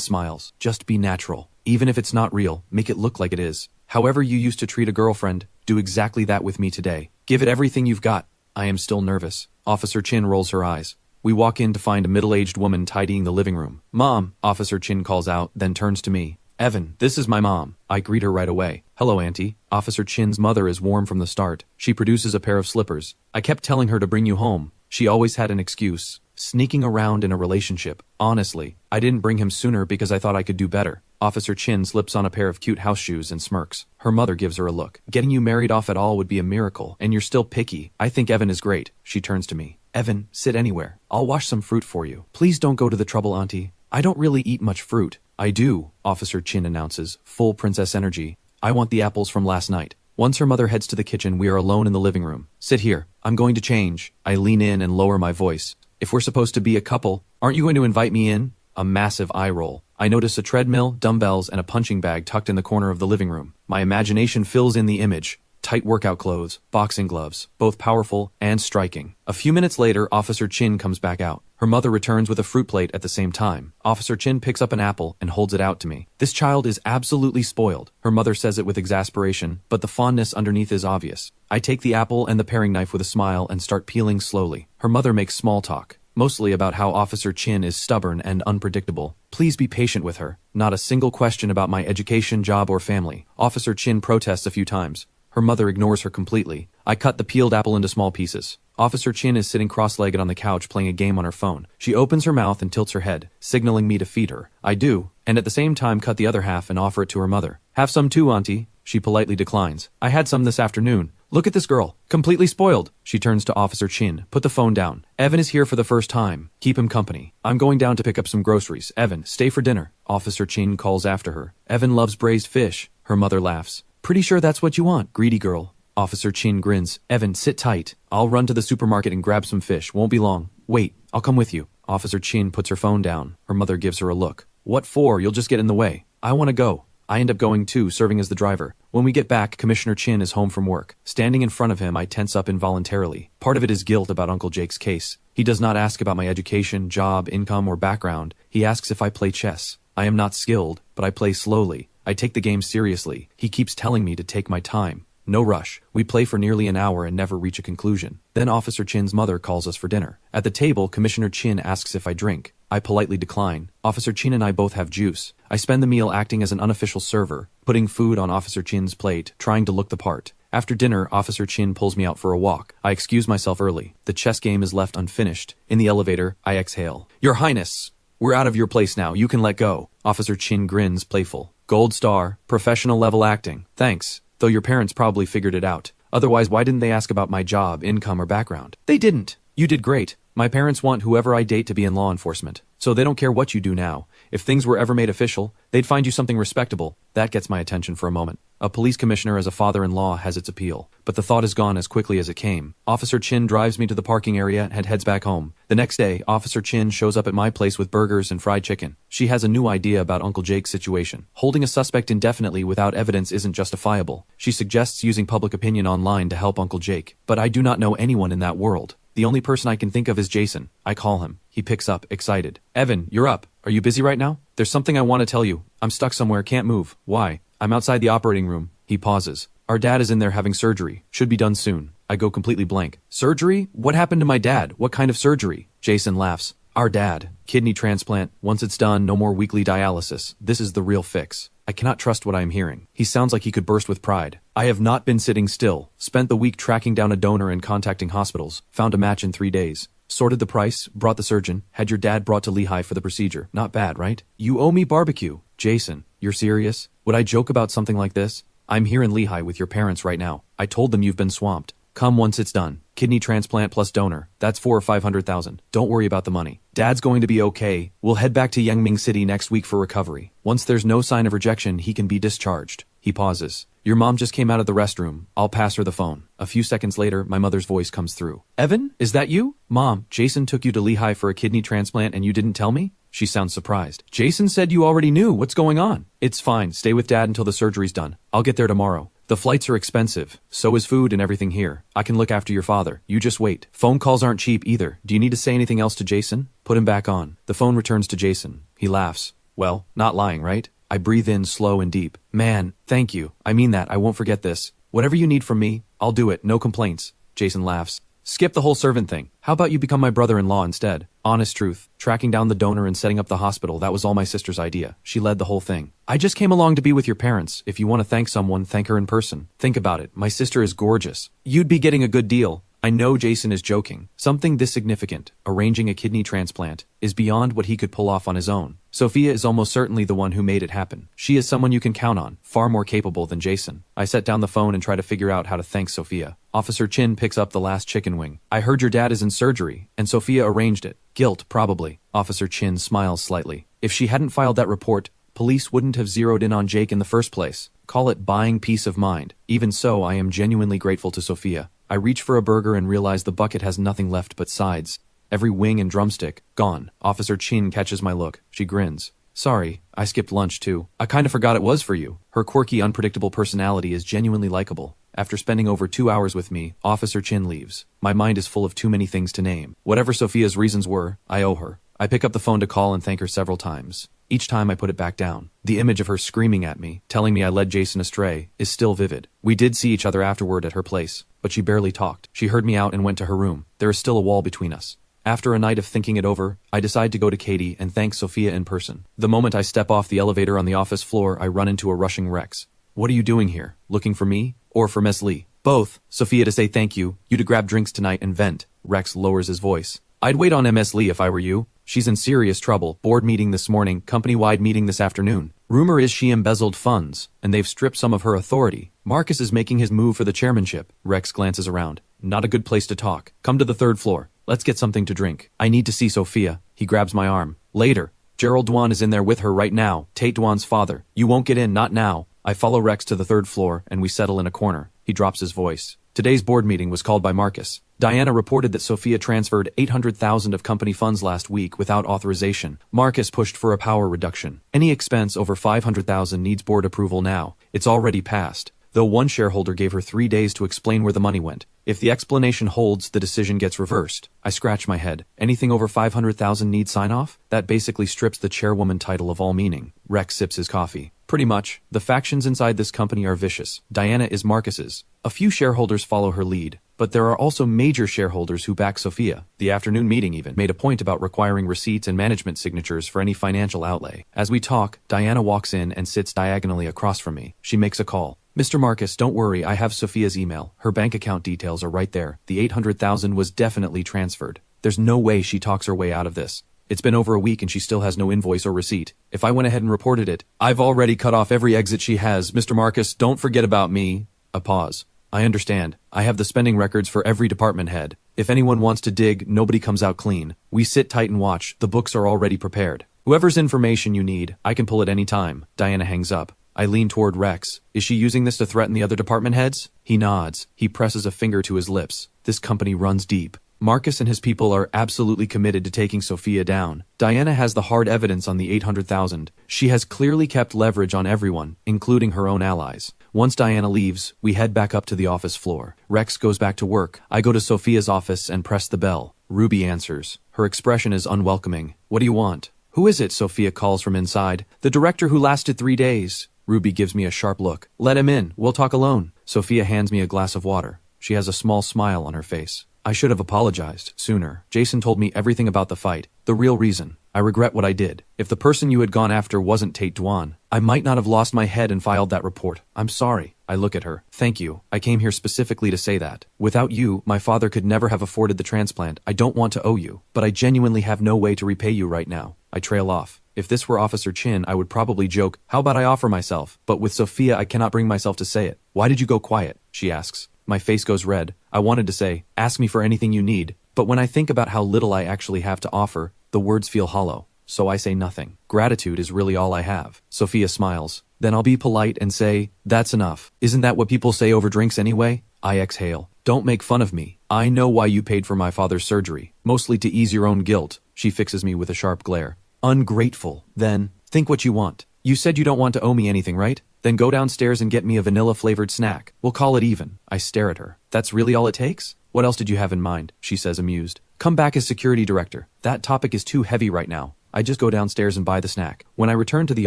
smiles. "Just be natural. Even if it's not real, make it look like it is. However you used to treat a girlfriend, do exactly that with me today. Give it everything you've got." I am still nervous. Officer Chin rolls her eyes. We walk in to find a middle-aged woman tidying the living room. "Mom," Officer Chin calls out, then turns to me. "Evan, this is my mom." I greet her right away. "Hello, Auntie." Officer Chin's mother is warm from the start. She produces a pair of slippers. "I kept telling her to bring you home. She always had an excuse. Sneaking around in a relationship. Honestly, I didn't bring him sooner because I thought I could do better." Officer Chin slips on a pair of cute house shoes and smirks. Her mother gives her a look. "Getting you married off at all would be a miracle, and you're still picky. I think Evan is great." She turns to me. "Evan, sit anywhere. I'll wash some fruit for you. Please don't go to the trouble, Auntie. I don't really eat much fruit." "I do," Officer Chin announces, full princess energy. "I want the apples from last night." Once her mother heads to the kitchen, we are alone in the living room. "Sit here. I'm going to change." I lean in and lower my voice. "If we're supposed to be a couple, aren't you going to invite me in?" A massive eye roll. I notice a treadmill, dumbbells, and a punching bag tucked in the corner of the living room. My imagination fills in the image. Tight workout clothes, boxing gloves, both powerful and striking. A few minutes later, Officer Chin comes back out. Her mother returns with a fruit plate at the same time. Officer Chin picks up an apple and holds it out to me. "This child is absolutely spoiled." Her mother says it with exasperation, but the fondness underneath is obvious. I take the apple and the paring knife with a smile and start peeling slowly. Her mother makes small talk, mostly about how Officer Chin is stubborn and unpredictable. Please be patient with her. Not a single question about my education, job, or family. Officer Chin protests a few times. Her mother ignores her completely. I cut the peeled apple into small pieces. Officer Chin is sitting cross-legged on the couch playing a game on her phone. She opens her mouth and tilts her head, signaling me to feed her. I do, and at the same time cut the other half and offer it to her mother. "Have some too, Auntie." She politely declines. "I had some this afternoon. Look at this girl. Completely spoiled." She turns to Officer Chin. "Put the phone down. Evan is here for the first time. Keep him company. I'm going down to pick up some groceries. Evan, stay for dinner." Officer Chin calls after her. "Evan loves braised fish." Her mother laughs. "Pretty sure that's what you want, greedy girl." Officer Chin grins. "Evan, sit tight. I'll run to the supermarket and grab some fish. Won't be long. Wait, I'll come with you." Officer Chin puts her phone down. Her mother gives her a look. "What for? You'll just get in the way." "I want to go." I end up going too, serving as the driver. When we get back, Commissioner Chin is home from work. Standing in front of him, I tense up involuntarily. Part of it is guilt about Uncle Jake's case. He does not ask about my education, job, income, or background. He asks if I play chess. I am not skilled, but I play slowly. I take the game seriously. He keeps telling me to take my time. No rush. We play for nearly an hour and never reach a conclusion. Then Officer Chin's mother calls us for dinner. At the table, Commissioner Chin asks if I drink. I politely decline. Officer Chin and I both have juice. I spend the meal acting as an unofficial server, putting food on Officer Chin's plate, trying to look the part. After dinner, Officer Chin pulls me out for a walk. I excuse myself early. The chess game is left unfinished. In the elevator, I exhale. "Your Highness, we're out of your place now. You can let go." Officer Chin grins, playful. "Gold star, professional level acting. Thanks. Though your parents probably figured it out. Otherwise, why didn't they ask about my job, income, or background?" "They didn't. You did great. My parents want whoever I date to be in law enforcement. So they don't care what you do now. If things were ever made official, they'd find you something respectable. That gets my attention for a moment. A police commissioner as a father-in-law has its appeal, but the thought is gone as quickly as it came. Officer Chin drives me to the parking area and heads back home. The next day, Officer Chin shows up at my place with burgers and fried chicken. She has a new idea about Uncle Jake's situation. Holding a suspect indefinitely without evidence isn't justifiable. She suggests using public opinion online to help Uncle Jake, but I do not know anyone in that world. The only person I can think of is Jason. I call him. He picks up, excited. Evan, you're up. Are you busy right now? There's something I want to tell you. I'm stuck somewhere, can't move. Why? I'm outside the operating room. He pauses. Our dad is in there having surgery. Should be done soon. I go completely blank. Surgery? What happened to my dad? What kind of surgery? Jason laughs. Our dad. Kidney transplant. Once it's done, no more weekly dialysis. This is the real fix. I cannot trust what I am hearing. He sounds like he could burst with pride. I have not been sitting still. Spent the week tracking down a donor and contacting hospitals. Found a match in 3 days. Sorted the price, brought the surgeon, had your dad brought to Lehigh for the procedure. Not bad, right? You owe me barbecue. Jason, you're serious? Would I joke about something like this? I'm here in Lehigh with your parents right now. I told them you've been swamped. Come once it's done. Kidney transplant plus donor. That's $400,000 or $500,000. Don't worry about the money. Dad's going to be okay. We'll head back to Yangming City next week for recovery. Once there's no sign of rejection, he can be discharged. He pauses. Your mom just came out of the restroom. I'll pass her the phone. A few seconds later, my mother's voice comes through. Evan, is that you? Mom, Jason took you to Lehigh for a kidney transplant and you didn't tell me? She sounds surprised. Jason said you already knew. What's going on? It's fine. Stay with Dad until the surgery's done. I'll get there tomorrow. The flights are expensive. So is food and everything here. I can look after your father. You just wait. Phone calls aren't cheap either. Do you need to say anything else to Jason? Put him back on. The phone returns to Jason. He laughs. Well, not lying, right? I breathe in slow and deep. Man, thank you. I mean that. I won't forget this. Whatever you need from me, I'll do it. No complaints. Jason laughs. Skip the whole servant thing. How about you become my brother-in-law instead? Honest truth. Tracking down the donor and setting up the hospital, that was all my sister's idea. She led the whole thing. I just came along to be with your parents. If you want to thank someone, thank her in person. Think about it. My sister is gorgeous. You'd be getting a good deal. I know Jason is joking. Something this significant, arranging a kidney transplant, is beyond what he could pull off on his own. Sophia is almost certainly the one who made it happen. She is someone you can count on, far more capable than Jason. I set down the phone and try to figure out how to thank Sophia. Officer Chin picks up the last chicken wing. I heard your dad is in surgery, and Sophia arranged it. Guilt, probably. Officer Chin smiles slightly. If she hadn't filed that report, police wouldn't have zeroed in on Jake in the first place. Call it buying peace of mind. Even so, I am genuinely grateful to Sophia. I reach for a burger and realize the bucket has nothing left but sides. Every wing and drumstick, gone. Officer Chin catches my look. She grins. Sorry, I skipped lunch too. I kinda forgot it was for you. Her quirky, unpredictable personality is genuinely likable. After spending over 2 hours with me, Officer Chin leaves. My mind is full of too many things to name. Whatever Sophia's reasons were, I owe her. I pick up the phone to call and thank her several times. Each time I put it back down. The image of her screaming at me, telling me I led Jason astray, is still vivid. We did see each other afterward at her place, but she barely talked. She heard me out and went to her room. There is still a wall between us. After a night of thinking it over, I decide to go to Katie and thank Sophia in person. The moment I step off the elevator on the office floor, I run into a rushing Rex. What are you doing here? Looking for me? Or for Miss Lee? Both. Sophia to say thank you, you to grab drinks tonight and vent. Rex lowers his voice. I'd wait on Ms. Lee if I were you. She's in serious trouble. Board meeting this morning, company-wide meeting this afternoon. Rumor is she embezzled funds, and they've stripped some of her authority. Marcus is making his move for the chairmanship. Rex glances around. Not a good place to talk. Come to the 3rd floor. Let's get something to drink. I need to see Sophia. He grabs my arm. Later. Gerald Dwan is in there with her right now. Tate Dwan's father. You won't get in, not now. I follow Rex to the 3rd floor, and we settle in a corner. He drops his voice. Today's board meeting was called by Marcus. Diana reported that Sophia transferred $800,000 of company funds last week without authorization. Marcus pushed for a power reduction. Any expense over $500,000 needs board approval now. It's already passed. Though one shareholder gave her 3 days to explain where the money went. If the explanation holds, the decision gets reversed. I scratch my head. Anything over $500,000 needs sign-off? That basically strips the chairwoman title of all meaning. Rex sips his coffee. Pretty much. The factions inside this company are vicious. Diana is Marcus's. A few shareholders follow her lead, but there are also major shareholders who back Sophia. The afternoon meeting even made a point about requiring receipts and management signatures for any financial outlay. As we talk, Diana walks in and sits diagonally across from me. She makes a call. Mr. Marcus, don't worry, I have Sophia's email. Her bank account details are right there. The $800,000 was definitely transferred. There's no way she talks her way out of this. It's been over a week and she still has no invoice or receipt. If I went ahead and reported it, I've already cut off every exit she has. Mr. Marcus, don't forget about me. A pause. I understand. I have the spending records for every department head. If anyone wants to dig, nobody comes out clean. We sit tight and watch. The books are already prepared. Whoever's information you need, I can pull at any time. Diana hangs up. I lean toward Rex. Is she using this to threaten the other department heads? He nods. He presses a finger to his lips. This company runs deep. Marcus and his people are absolutely committed to taking Sophia down. Diana has the hard evidence on the 800,000. She has clearly kept leverage on everyone, including her own allies. Once Diana leaves, we head back up to the office floor. Rex goes back to work. I go to Sophia's office and press the bell. Ruby answers. Her expression is unwelcoming. What do you want? Who is it? Sophia calls from inside. The director who lasted 3 days. Ruby gives me a sharp look. Let him in. We'll talk alone. Sophia hands me a glass of water. She has a small smile on her face. I should have apologized sooner. Jason told me everything about the fight. The real reason. I regret what I did. If the person you had gone after wasn't Tate Duan, I might not have lost my head and filed that report. I'm sorry. I look at her. Thank you. I came here specifically to say that. Without you, my father could never have afforded the transplant. I don't want to owe you, but I genuinely have no way to repay you right now. I trail off. If this were Officer Chin, I would probably joke, how about I offer myself? But with Sophia, I cannot bring myself to say it. Why did you go quiet? She asks. My face goes red. I wanted to say, ask me for anything you need. But when I think about how little I actually have to offer, the words feel hollow. So I say nothing. Gratitude is really all I have. Sophia smiles. Then I'll be polite and say, that's enough. Isn't that what people say over drinks anyway? I exhale. Don't make fun of me. I know why you paid for my father's surgery. Mostly to ease your own guilt. She fixes me with a sharp glare. Ungrateful. Then, think what you want. You said you don't want to owe me anything, right? Then go downstairs and get me a vanilla-flavored snack. We'll call it even. I stare at her. That's really all it takes? What else did you have in mind? She says, amused. Come back as security director. That topic is too heavy right now. I just go downstairs and buy the snack. When I return to the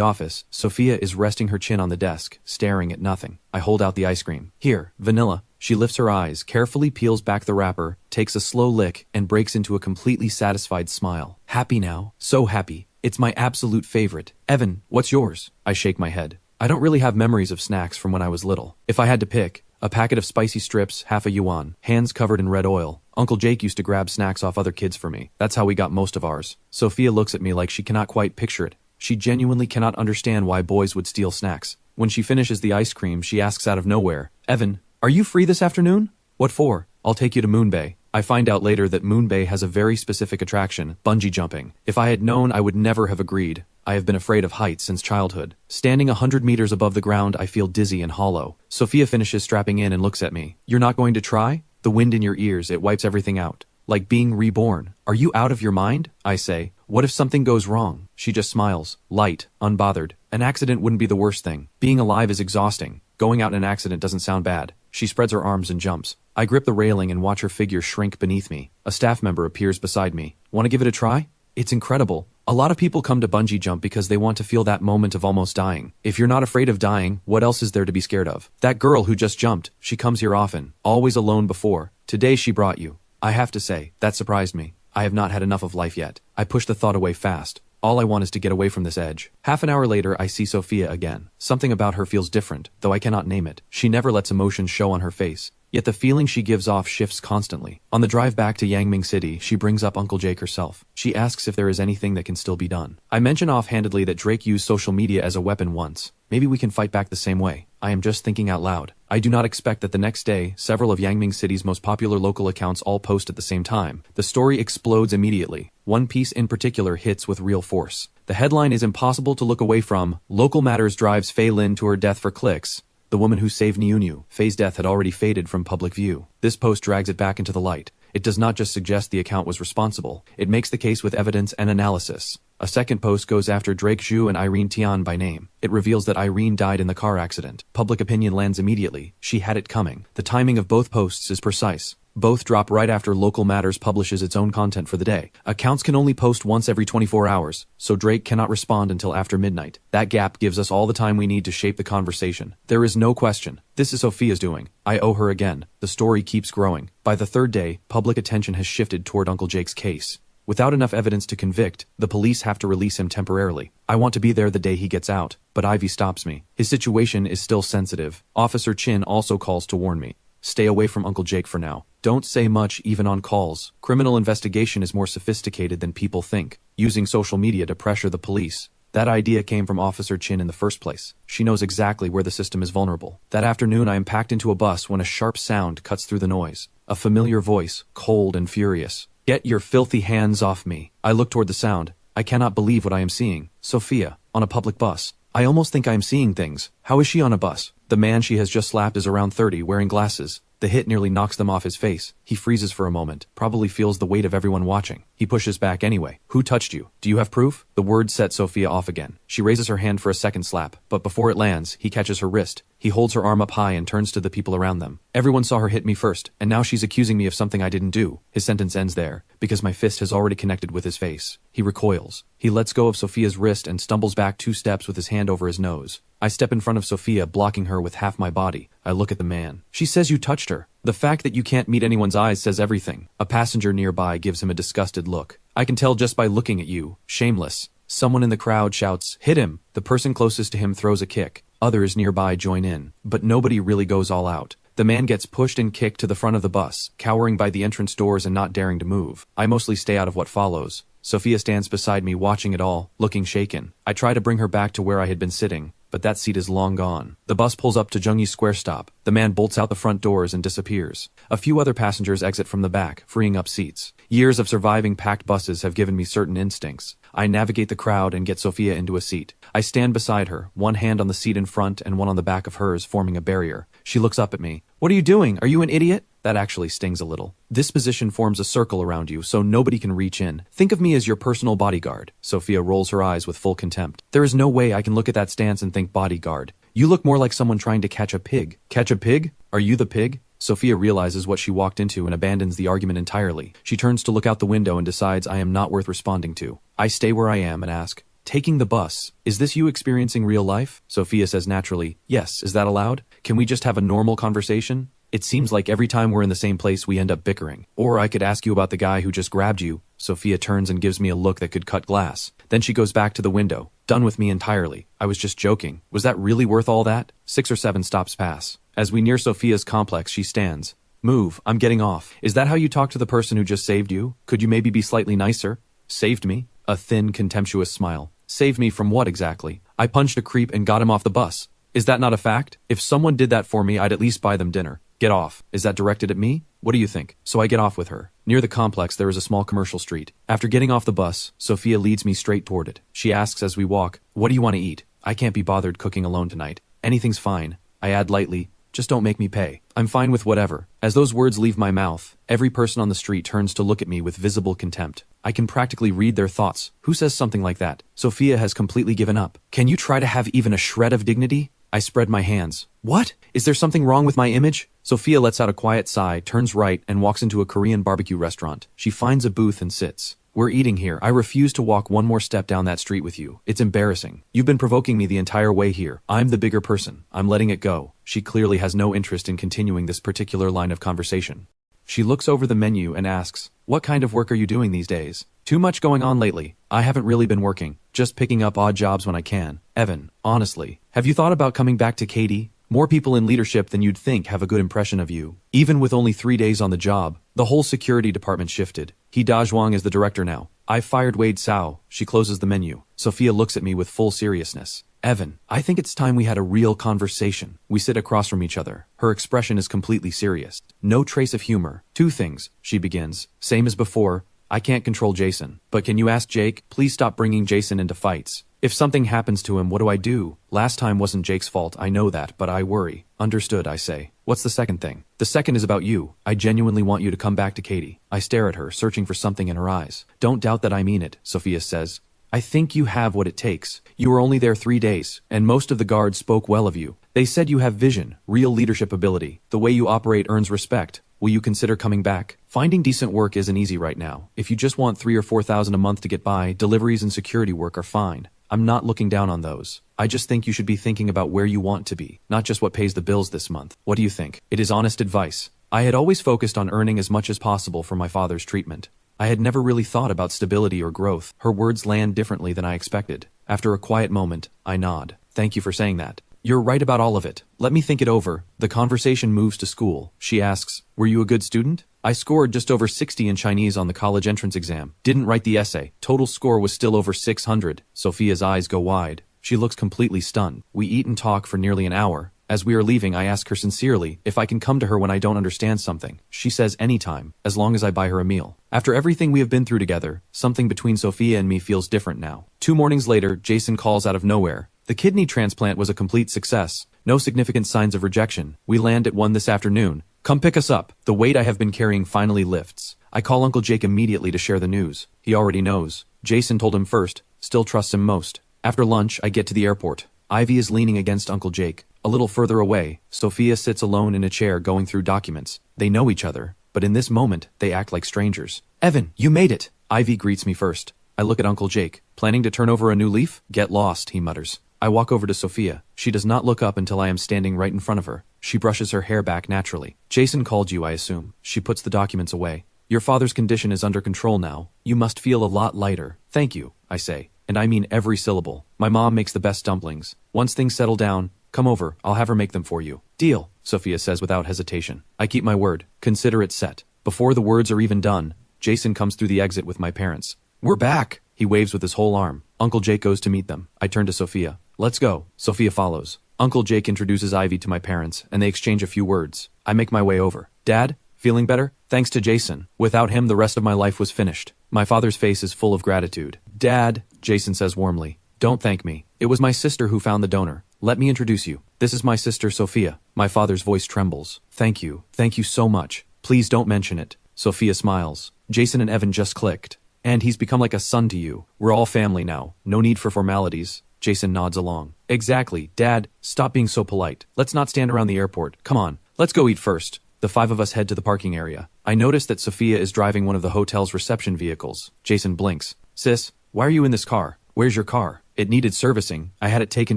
office, Sophia is resting her chin on the desk, staring at nothing. I hold out the ice cream. Here, vanilla. She lifts her eyes, carefully peels back the wrapper, takes a slow lick, and breaks into a completely satisfied smile. Happy now. So happy. It's my absolute favorite. Evan, what's yours? I shake my head. I don't really have memories of snacks from when I was little. If I had to pick, a packet of spicy strips, half a yuan, hands covered in red oil. Uncle Jake used to grab snacks off other kids for me. That's how we got most of ours. Sophia looks at me like she cannot quite picture it. She genuinely cannot understand why boys would steal snacks. When she finishes the ice cream, she asks out of nowhere, Evan, are you free this afternoon? What for? I'll take you to Moon Bay. I find out later that Moon Bay has a very specific attraction, bungee jumping. If I had known, I would never have agreed. I have been afraid of heights since childhood. Standing 100 meters above the ground, I feel dizzy and hollow. Sophia finishes strapping in and looks at me. You're not going to try? The wind in your ears, it wipes everything out. Like being reborn. Are you out of your mind? I say. What if something goes wrong? She just smiles, light, unbothered. An accident wouldn't be the worst thing. Being alive is exhausting. Going out in an accident doesn't sound bad. She spreads her arms and jumps. I grip the railing and watch her figure shrink beneath me. A staff member appears beside me. Want to give it a try? It's incredible. A lot of people come to bungee jump because they want to feel that moment of almost dying. If you're not afraid of dying, what else is there to be scared of? That girl who just jumped, she comes here often. Always alone before. Today she brought you. I have to say, that surprised me. I have not had enough of life yet. I push the thought away fast. All I want is to get away from this edge. Half an hour later, I see Sophia again. Something about her feels different, though I cannot name it. She never lets emotion show on her face. Yet the feeling she gives off shifts constantly. On the drive back to Yangming City, she brings up Uncle Jake herself. She asks if there is anything that can still be done. I mention offhandedly that Drake used social media as a weapon once. Maybe we can fight back the same way. I am just thinking out loud. I do not expect that the next day, several of Yangming City's most popular local accounts all post at the same time. The story explodes immediately. One piece in particular hits with real force. The headline is impossible to look away from. Local Matters drives Fei Lin to her death for clicks. The woman who saved Niunyu. Fei's death had already faded from public view. This post drags it back into the light. It does not just suggest the account was responsible. It makes the case with evidence and analysis. A second post goes after Drake Zhu and Irene Tian by name. It reveals that Irene died in the car accident. Public opinion lands immediately. She had it coming. The timing of both posts is precise. Both drop right after Local Matters publishes its own content for the day. Accounts can only post once every 24 hours, so Drake cannot respond until after midnight. That gap gives us all the time we need to shape the conversation. There is no question. This is Sophia's doing. I owe her again. The story keeps growing. By the third day, public attention has shifted toward Uncle Jake's case. Without enough evidence to convict, the police have to release him temporarily. I want to be there the day he gets out, but Ivy stops me. His situation is still sensitive. Officer Chin also calls to warn me. Stay away from Uncle Jake for now. Don't say much even on calls. Criminal investigation is more sophisticated than people think. Using social media to pressure the police. That idea came from Officer Chin in the first place. She knows exactly where the system is vulnerable. That afternoon I am packed into a bus when a sharp sound cuts through the noise. A familiar voice, cold and furious. "Get your filthy hands off me." I look toward the sound. I cannot believe what I am seeing. Sophia, on a public bus. I almost think I am seeing things. How is she on a bus? The man she has just slapped is around 30, wearing glasses. The hit nearly knocks them off his face. He freezes for a moment, probably feels the weight of everyone watching. He pushes back anyway. "Who touched you? Do you have proof?" The words set Sophia off again. She raises her hand for a second slap, but before it lands, he catches her wrist. He holds her arm up high and turns to the people around them. "Everyone saw her hit me first, and now she's accusing me of something I didn't do." His sentence ends there, because my fist has already connected with his face. He recoils. He lets go of Sophia's wrist and stumbles back 2 steps with his hand over his nose. I step in front of Sophia, blocking her with half my body. I look at the man. "She says you touched her." The fact that you can't meet anyone's eyes says everything. A passenger nearby gives him a disgusted look. "I can tell just by looking at you. Shameless." Someone in the crowd shouts, "Hit him!" The person closest to him throws a kick. Others nearby join in, but nobody really goes all out. The man gets pushed and kicked to the front of the bus, cowering by the entrance doors and not daring to move. I mostly stay out of what follows. Sophia stands beside me watching it all, looking shaken. I try to bring her back to where I had been sitting, but that seat is long gone. The bus pulls up to Zhengyi Square stop. The man bolts out the front doors and disappears. A few other passengers exit from the back, freeing up seats. Years of surviving packed buses have given me certain instincts. I navigate the crowd and get Sophia into a seat. I stand beside her, one hand on the seat in front and one on the back of hers, forming a barrier. She looks up at me. "What are you doing? Are you an idiot?" That actually stings a little. "This position forms a circle around you, so nobody can reach in. Think of me as your personal bodyguard." Sophia rolls her eyes with full contempt. "There is no way I can look at that stance and think bodyguard. You look more like someone trying to catch a pig." "Catch a pig? Are you the pig?" Sophia realizes what she walked into and abandons the argument entirely. She turns to look out the window and decides I am not worth responding to. I stay where I am and ask, "Taking the bus, is this you experiencing real life?" Sophia says naturally, "Yes, is that allowed? Can we just have a normal conversation? It seems like every time we're in the same place we end up bickering. Or I could ask you about the guy who just grabbed you." Sophia turns and gives me a look that could cut glass. Then she goes back to the window, done with me entirely. "I was just joking. Was that really worth all that?" 6 or 7 stops pass. As we near Sophia's complex, she stands. "Move, I'm getting off. Is that how you talk to the person who just saved you? Could you maybe be slightly nicer?" "Saved me?" A thin, contemptuous smile. "Saved me from what exactly?" "I punched a creep and got him off the bus. Is that not a fact? If someone did that for me, I'd at least buy them dinner." "Get off." Is that directed at me? What do you think? So I get off with her. Near the complex there is a small commercial street. After getting off the bus, Sophia leads me straight toward it. She asks as we walk, "What do you want to eat?" I can't be bothered cooking alone tonight. "Anything's fine." I add lightly, "Just don't make me pay." I'm fine with whatever. As those words leave my mouth, every person on the street turns to look at me with visible contempt. I can practically read their thoughts. Who says something like that? Sophia has completely given up. Can you try to have even a shred of dignity? I spread my hands. What? Is there something wrong with my image? Sophia lets out a quiet sigh, turns right, and walks into a Korean barbecue restaurant. She finds a booth and sits. "We're eating here. I refuse to walk one more step down that street with you. It's embarrassing. You've been provoking me the entire way here. I'm the bigger person. I'm letting it go." She clearly has no interest in continuing this particular line of conversation. She looks over the menu and asks, "What kind of work are you doing these days?" "Too much going on lately. I haven't really been working. Just picking up odd jobs when I can." "Evan, honestly, have you thought about coming back to Katie? More people in leadership than you'd think have a good impression of you. Even with only 3 days on the job, the whole security department shifted. He Dazhuang is the director now. I fired Wade Sao." She closes the menu. Sophia looks at me with full seriousness. "Evan, I think it's time we had a real conversation." We sit across from each other. Her expression is completely serious. No trace of humor. "2 things, she begins. "Same as before. I can't control Jason. But can you ask Jake? Please stop bringing Jason into fights. If something happens to him, what do I do? Last time wasn't Jake's fault, I know that, but I worry." "Understood," I say. "What's the second thing?" "The second is about you. I genuinely want you to come back to Katie." I stare at her, searching for something in her eyes. "Don't doubt that I mean it," Sophia says. "I think you have what it takes. You were only there 3 days, and most of the guards spoke well of you. They said you have vision, real leadership ability. The way you operate earns respect. Will you consider coming back? Finding decent work isn't easy right now. If you just want 3 or 4,000 a month to get by, deliveries and security work are fine. I'm not looking down on those. I just think you should be thinking about where you want to be, not just what pays the bills this month. What do you think?" It is honest advice. I had always focused on earning as much as possible for my father's treatment. I had never really thought about stability or growth. Her words land differently than I expected. After a quiet moment, I nod. "Thank you for saying that. You're right about all of it. Let me think it over. The conversation moves to school. She asks, were you a good student? I scored just over 60 in Chinese on the college entrance exam. Didn't write the essay. Total score was still over 600. Sophia's eyes go wide. She looks completely stunned. We eat and talk for nearly an hour. As we are leaving, I ask her sincerely if I can come to her when I don't understand something. She says anytime, as long as I buy her a meal. After everything we have been through together, something between Sophia and me feels different now. 2 mornings later, Jason calls out of nowhere. The kidney transplant was a complete success. No significant signs of rejection. We land at 1 this afternoon. Come pick us up. The weight I have been carrying finally lifts. I call Uncle Jake immediately to share the news. He already knows. Jason told him first, still trusts him most. After lunch, I get to the airport. Ivy is leaning against Uncle Jake. A little further away, Sophia sits alone in a chair going through documents. They know each other, but in this moment, they act like strangers. Evan, you made it! Ivy greets me first. I look at Uncle Jake. Planning to turn over a new leaf? Get lost, he mutters. I walk over to Sophia. She does not look up until I am standing right in front of her. She brushes her hair back naturally. Jason called you, I assume. She puts the documents away. Your father's condition is under control now. You must feel a lot lighter. Thank you, I say. And I mean every syllable. My mom makes the best dumplings. Once things settle down, come over. I'll have her make them for you. Deal, Sophia says without hesitation. I keep my word. Consider it set. Before the words are even done, Jason comes through the exit with my parents. We're back! He waves with his whole arm. Uncle Jake goes to meet them. I turn to Sophia. Let's go. Sophia follows. Uncle Jake introduces Ivy to my parents, and they exchange a few words. I make my way over. Dad? Feeling better? Thanks to Jason. Without him, the rest of my life was finished. My father's face is full of gratitude. Dad, Jason says warmly. Don't thank me. It was my sister who found the donor. Let me introduce you. This is my sister Sophia. My father's voice trembles. Thank you. Thank you so much. Please don't mention it. Sophia smiles. Jason and Evan just clicked. And he's become like a son to you. We're all family now. No need for formalities. Jason nods along. Exactly. Dad, stop being so polite. Let's not stand around the airport. Come on. Let's go eat first. The 5 of us head to the parking area. I notice that Sophia is driving one of the hotel's reception vehicles. Jason blinks. Sis, why are you in this car? Where's your car? It needed servicing. I had it taken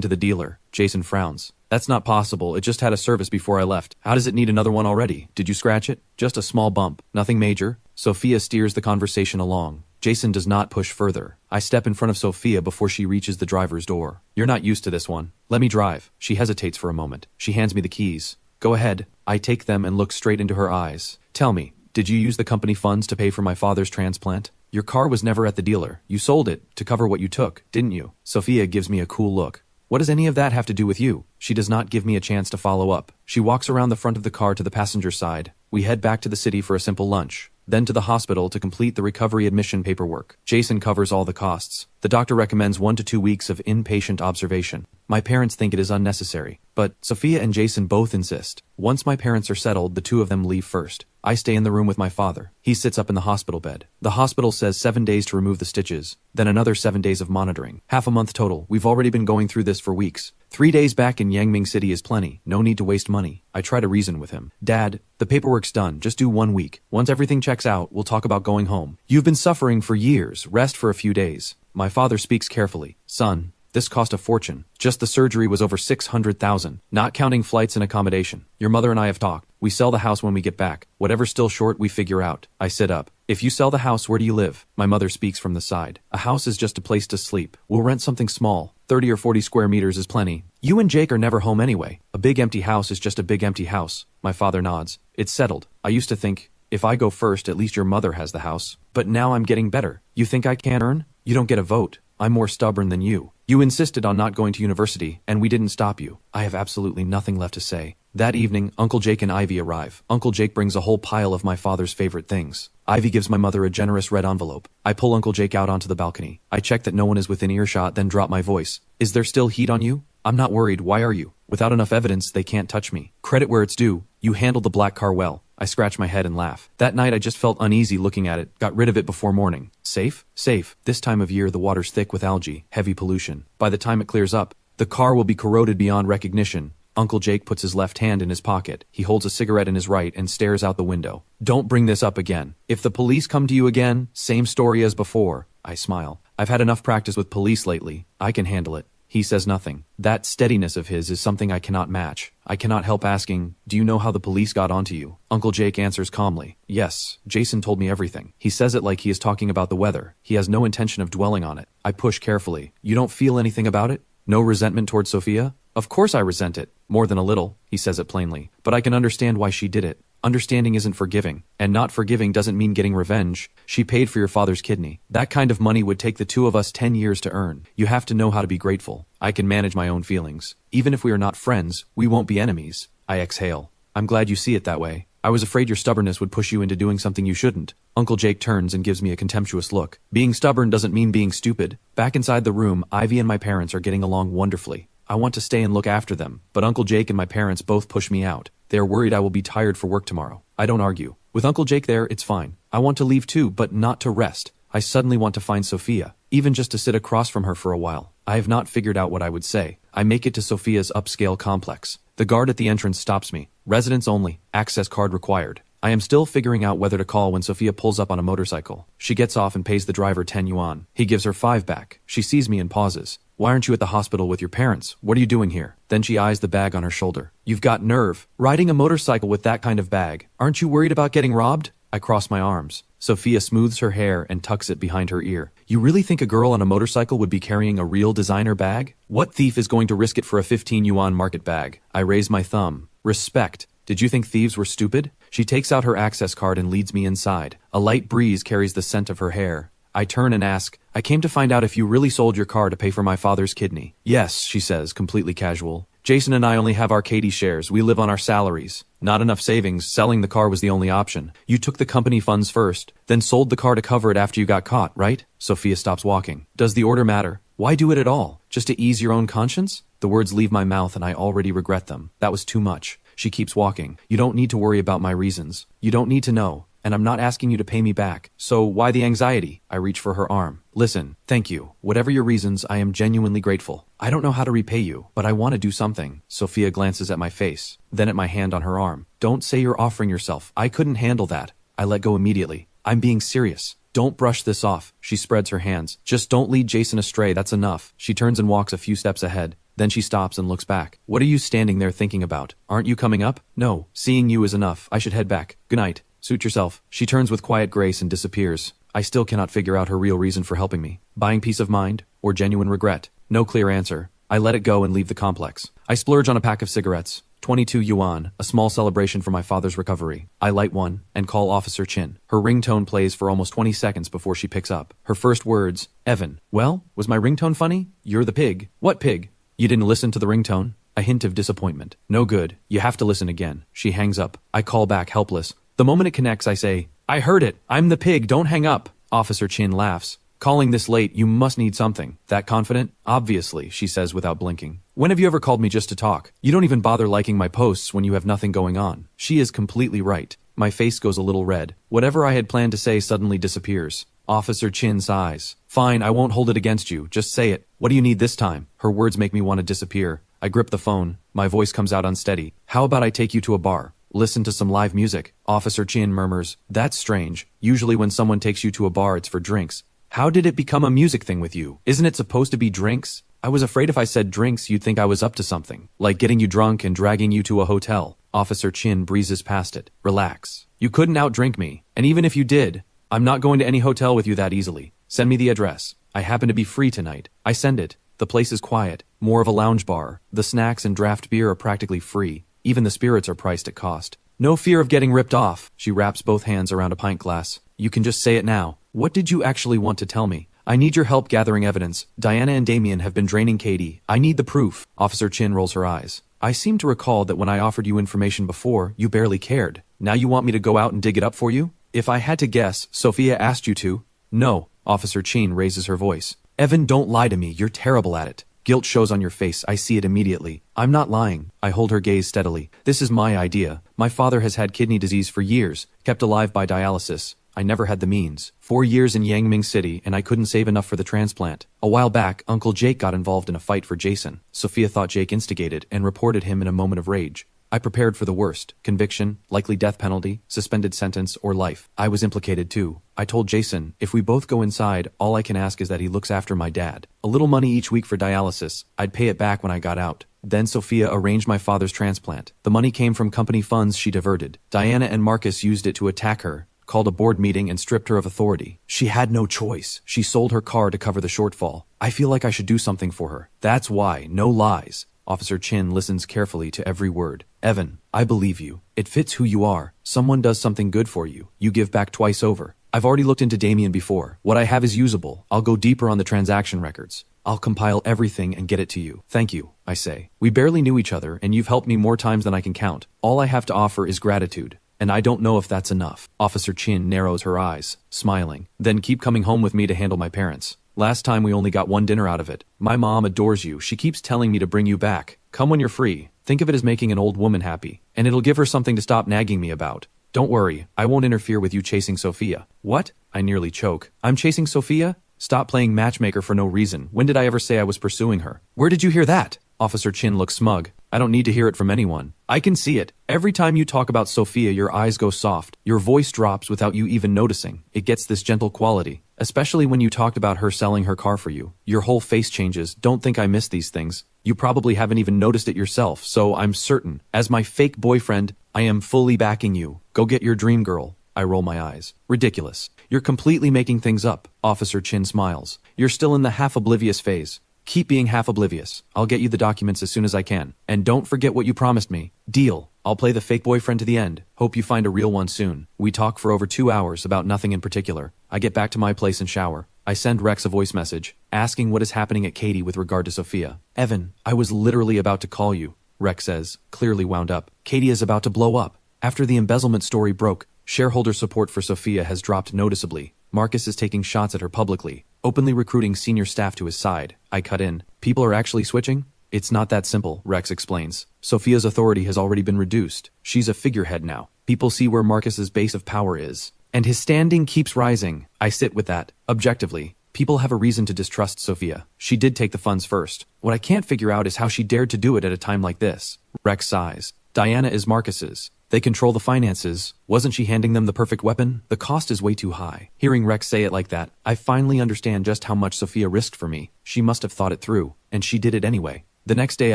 to the dealer. Jason frowns. That's not possible. It just had a service before I left. How does it need another one already? Did you scratch it? Just a small bump. Nothing major. Sophia steers the conversation along. Jason does not push further. I step in front of Sophia before she reaches the driver's door. You're not used to this one. Let me drive. She hesitates for a moment. She hands me the keys. Go ahead. I take them and look straight into her eyes. Tell me, did you use the company funds to pay for my father's transplant? Your car was never at the dealer. You sold it to cover what you took, didn't you? Sophia gives me a cool look. What does any of that have to do with you? She does not give me a chance to follow up. She walks around the front of the car to the passenger side. We head back to the city for a simple lunch. Then to the hospital to complete the recovery admission paperwork. Jason covers all the costs. The doctor recommends 1 to 2 weeks of inpatient observation. My parents think it is unnecessary, but Sophia and Jason both insist. Once my parents are settled, the 2 of them leave first. I stay in the room with my father. He sits up in the hospital bed. The hospital says 7 days to remove the stitches, then another 7 days of monitoring. Half a month total. We've already been going through this for weeks. 3 days back in Yangming City is plenty. No need to waste money. I try to reason with him. Dad, the paperwork's done. Just do 1 week. Once everything checks out, we'll talk about going home. You've been suffering for years. Rest for a few days. My father speaks carefully. Son, this cost a fortune. Just the surgery was over 600,000, not counting flights and accommodation. Your mother and I have talked. We sell the house when we get back. Whatever's still short, we figure out. I sit up. If you sell the house, where do you live? My mother speaks from the side. A house is just a place to sleep. We'll rent something small. 30 or 40 square meters is plenty. You and Jake are never home anyway. A big empty house is just a big empty house. My father nods. It's settled. I used to think, if I go first, at least your mother has the house. But now I'm getting better. You think I can't earn? You don't get a vote. I'm more stubborn than you. You insisted on not going to university, and we didn't stop you. I have absolutely nothing left to say. That evening, Uncle Jake and Ivy arrive. Uncle Jake brings a whole pile of my father's favorite things. Ivy gives my mother a generous red envelope. I pull Uncle Jake out onto the balcony. I check that no one is within earshot, then drop my voice. Is there still heat on you? I'm not worried. Why are you? Without enough evidence, they can't touch me. Credit where it's due. You handled the black car well. I scratch my head and laugh. That night I just felt uneasy looking at it, got rid of it before morning. Safe? Safe. This time of year the water's thick with algae, heavy pollution. By the time it clears up, the car will be corroded beyond recognition. Uncle Jake puts his left hand in his pocket. He holds a cigarette in his right and stares out the window. Don't bring this up again. If the police come to you again, same story as before. I smile. I've had enough practice with police lately. I can handle it. He says nothing. That steadiness of his is something I cannot match. I cannot help asking, do you know how the police got onto you? Uncle Jake answers calmly. Yes, Jason told me everything. He says it like he is talking about the weather. He has no intention of dwelling on it. I push carefully. You don't feel anything about it? No resentment towards Sophia? Of course I resent it. More than a little, he says it plainly. But I can understand why she did it. Understanding isn't forgiving, and not forgiving doesn't mean getting revenge. She paid for your father's kidney. That kind of money would take the two of us 10 years to earn. You have to know how to be grateful. I can manage my own feelings. Even if we are not friends, we won't be enemies. I exhale. I'm glad you see it that way. I was afraid your stubbornness would push you into doing something you shouldn't. Uncle Jake turns and gives me a contemptuous look. Being stubborn doesn't mean being stupid. Back inside the room, Ivy and my parents are getting along wonderfully. I want to stay and look after them, but Uncle Jake and my parents both push me out. They are worried I will be tired for work tomorrow. I don't argue. With Uncle Jake there, it's fine. I want to leave too, but not to rest. I suddenly want to find Sophia, even just to sit across from her for a while. I have not figured out what I would say. I make it to Sophia's upscale complex. The guard at the entrance stops me. Residents only. Access card required. I am still figuring out whether to call when Sophia pulls up on a motorcycle. She gets off and pays the driver 10 yuan. He gives her 5 back. She sees me and pauses. Why aren't you at the hospital with your parents? What are you doing here? Then she eyes the bag on her shoulder. You've got nerve. Riding a motorcycle with that kind of bag. Aren't you worried about getting robbed? I cross my arms. Sophia smooths her hair and tucks it behind her ear. You really think a girl on a motorcycle would be carrying a real designer bag? What thief is going to risk it for a 15 yuan market bag? I raise my thumb. Respect. Did you think thieves were stupid? She takes out her access card and leads me inside. A light breeze carries the scent of her hair. I turn and ask, I came to find out if you really sold your car to pay for my father's kidney. Yes, she says, completely casual. Jason and I only have Arcady shares. We live on our salaries. Not enough savings. Selling the car was the only option. You took the company funds first, then sold the car to cover it after you got caught, right? Sophia stops walking. Does the order matter? Why do it at all? Just to ease your own conscience? The words leave my mouth and I already regret them. That was too much. She keeps walking. You don't need to worry about my reasons. You don't need to know. And I'm not asking you to pay me back. So why the anxiety? I reach for her arm. Listen, thank you. Whatever your reasons, I am genuinely grateful. I don't know how to repay you, but I want to do something. Sophia glances at my face, then at my hand on her arm. Don't say you're offering yourself. I couldn't handle that. I let go immediately. I'm being serious. Don't brush this off. She spreads her hands. Just don't lead Jason astray, that's enough. She turns and walks a few steps ahead. Then she stops and looks back. What are you standing there thinking about? Aren't you coming up? No. Seeing you is enough. I should head back. Good night. Suit yourself. She turns with quiet grace and disappears. I still cannot figure out her real reason for helping me. Buying peace of mind or genuine regret? No clear answer. I let it go and leave the complex. I splurge on a pack of cigarettes. 22 yuan, a small celebration for my father's recovery. I light one and call Officer Chin. Her ringtone plays for almost 20 seconds before she picks up. Her first words, Evan. Well, was my ringtone funny? You're the pig. What pig? You didn't listen to the ringtone? A hint of disappointment. No good. You have to listen again. She hangs up. I call back, helpless. The moment it connects, I say, I heard it. I'm the pig. Don't hang up. Officer Chin laughs. Calling this late, you must need something. That confident? Obviously, she says without blinking. When have you ever called me just to talk? You don't even bother liking my posts when you have nothing going on. She is completely right. My face goes a little red. Whatever I had planned to say suddenly disappears. Officer Chin sighs. Fine, I won't hold it against you. Just say it. What do you need this time? Her words make me want to disappear. I grip the phone. My voice comes out unsteady. How about I take you to a bar? Listen to some live music. Officer Chin murmurs. That's strange. Usually when someone takes you to a bar, it's for drinks. How did it become a music thing with you? Isn't it supposed to be drinks? I was afraid if I said drinks, you'd think I was up to something. Like getting you drunk and dragging you to a hotel. Officer Chin breezes past it. Relax. You couldn't outdrink me. And even if you did, I'm not going to any hotel with you that easily. Send me the address. I happen to be free tonight. I send it. The place is quiet. More of a lounge bar. The snacks and draft beer are practically free. Even the spirits are priced at cost. No fear of getting ripped off. She wraps both hands around a pint glass. You can just say it now. What did you actually want to tell me? I need your help gathering evidence. Diana and Damien have been draining Katie. I need the proof. Officer Chin rolls her eyes. I seem to recall that when I offered you information before, you barely cared. Now you want me to go out and dig it up for you? If I had to guess, Sophia asked you to. No. Officer Chin raises her voice. Evan, don't lie to me. You're terrible at it. Guilt shows on your face. I see it immediately. I'm not lying. I hold her gaze steadily. This is my idea. My father has had kidney disease for years, kept alive by dialysis. I never had the means. 4 years in Yangming City, and I couldn't save enough for the transplant. A while back, Uncle Jake got involved in a fight for Jason. Sophia thought Jake instigated and reported him in a moment of rage. I prepared for the worst. Conviction, likely death penalty, suspended sentence, or life. I was implicated too. I told Jason, if we both go inside, all I can ask is that he looks after my dad. A little money each week for dialysis. I'd pay it back when I got out. Then Sophia arranged my father's transplant. The money came from company funds she diverted. Diana and Marcus used it to attack her, called a board meeting and stripped her of authority. She had no choice. She sold her car to cover the shortfall. I feel like I should do something for her. That's why, no lies. Officer Chin listens carefully to every word. Evan, I believe you. It fits who you are. Someone does something good for you. You give back twice over. I've already looked into Damien before. What I have is usable. I'll go deeper on the transaction records. I'll compile everything and get it to you. Thank you, I say. We barely knew each other, and you've helped me more times than I can count. All I have to offer is gratitude. And I don't know if that's enough. Officer Chin narrows her eyes, smiling. Then keep coming home with me to handle my parents. Last time we only got one dinner out of it. My mom adores you. She keeps telling me to bring you back. Come when you're free. Think of it as making an old woman happy. And it'll give her something to stop nagging me about. Don't worry, I won't interfere with you chasing Sophia. What? I nearly choke. I'm chasing Sophia? Stop playing matchmaker for no reason. When did I ever say I was pursuing her? Where did you hear that? Officer Chin looks smug. I don't need to hear it from anyone. I can see it. Every time you talk about Sophia, your eyes go soft. Your voice drops without you even noticing. It gets this gentle quality. Especially when you talked about her selling her car for you. Your whole face changes. Don't think I miss these things. You probably haven't even noticed it yourself, so I'm certain, as my fake boyfriend, I am fully backing you. Go get your dream girl. I roll my eyes. Ridiculous. You're completely making things up. Officer Chin smiles. You're still in the half-oblivious phase. Keep being half-oblivious. I'll get you the documents as soon as I can. And don't forget what you promised me. Deal. I'll play the fake boyfriend to the end. Hope you find a real one soon. We talk for over 2 hours about nothing in particular. I get back to my place and shower. I send Rex a voice message, asking what is happening at Katie with regard to Sophia. Evan, I was literally about to call you, Rex says, clearly wound up. Katie is about to blow up. After the embezzlement story broke, shareholder support for Sophia has dropped noticeably. Marcus is taking shots at her publicly, openly recruiting senior staff to his side. I cut in. People are actually switching? It's not that simple, Rex explains. Sophia's authority has already been reduced. She's a figurehead now. People see where Marcus's base of power is. And his standing keeps rising. I sit with that. Objectively, people have a reason to distrust Sophia. She did take the funds first. What I can't figure out is how she dared to do it at a time like this. Rex sighs. Diana is Marcus's. They control the finances. Wasn't she handing them the perfect weapon? The cost is way too high. Hearing Rex say it like that, I finally understand just how much Sophia risked for me. She must have thought it through, and she did it anyway. The next day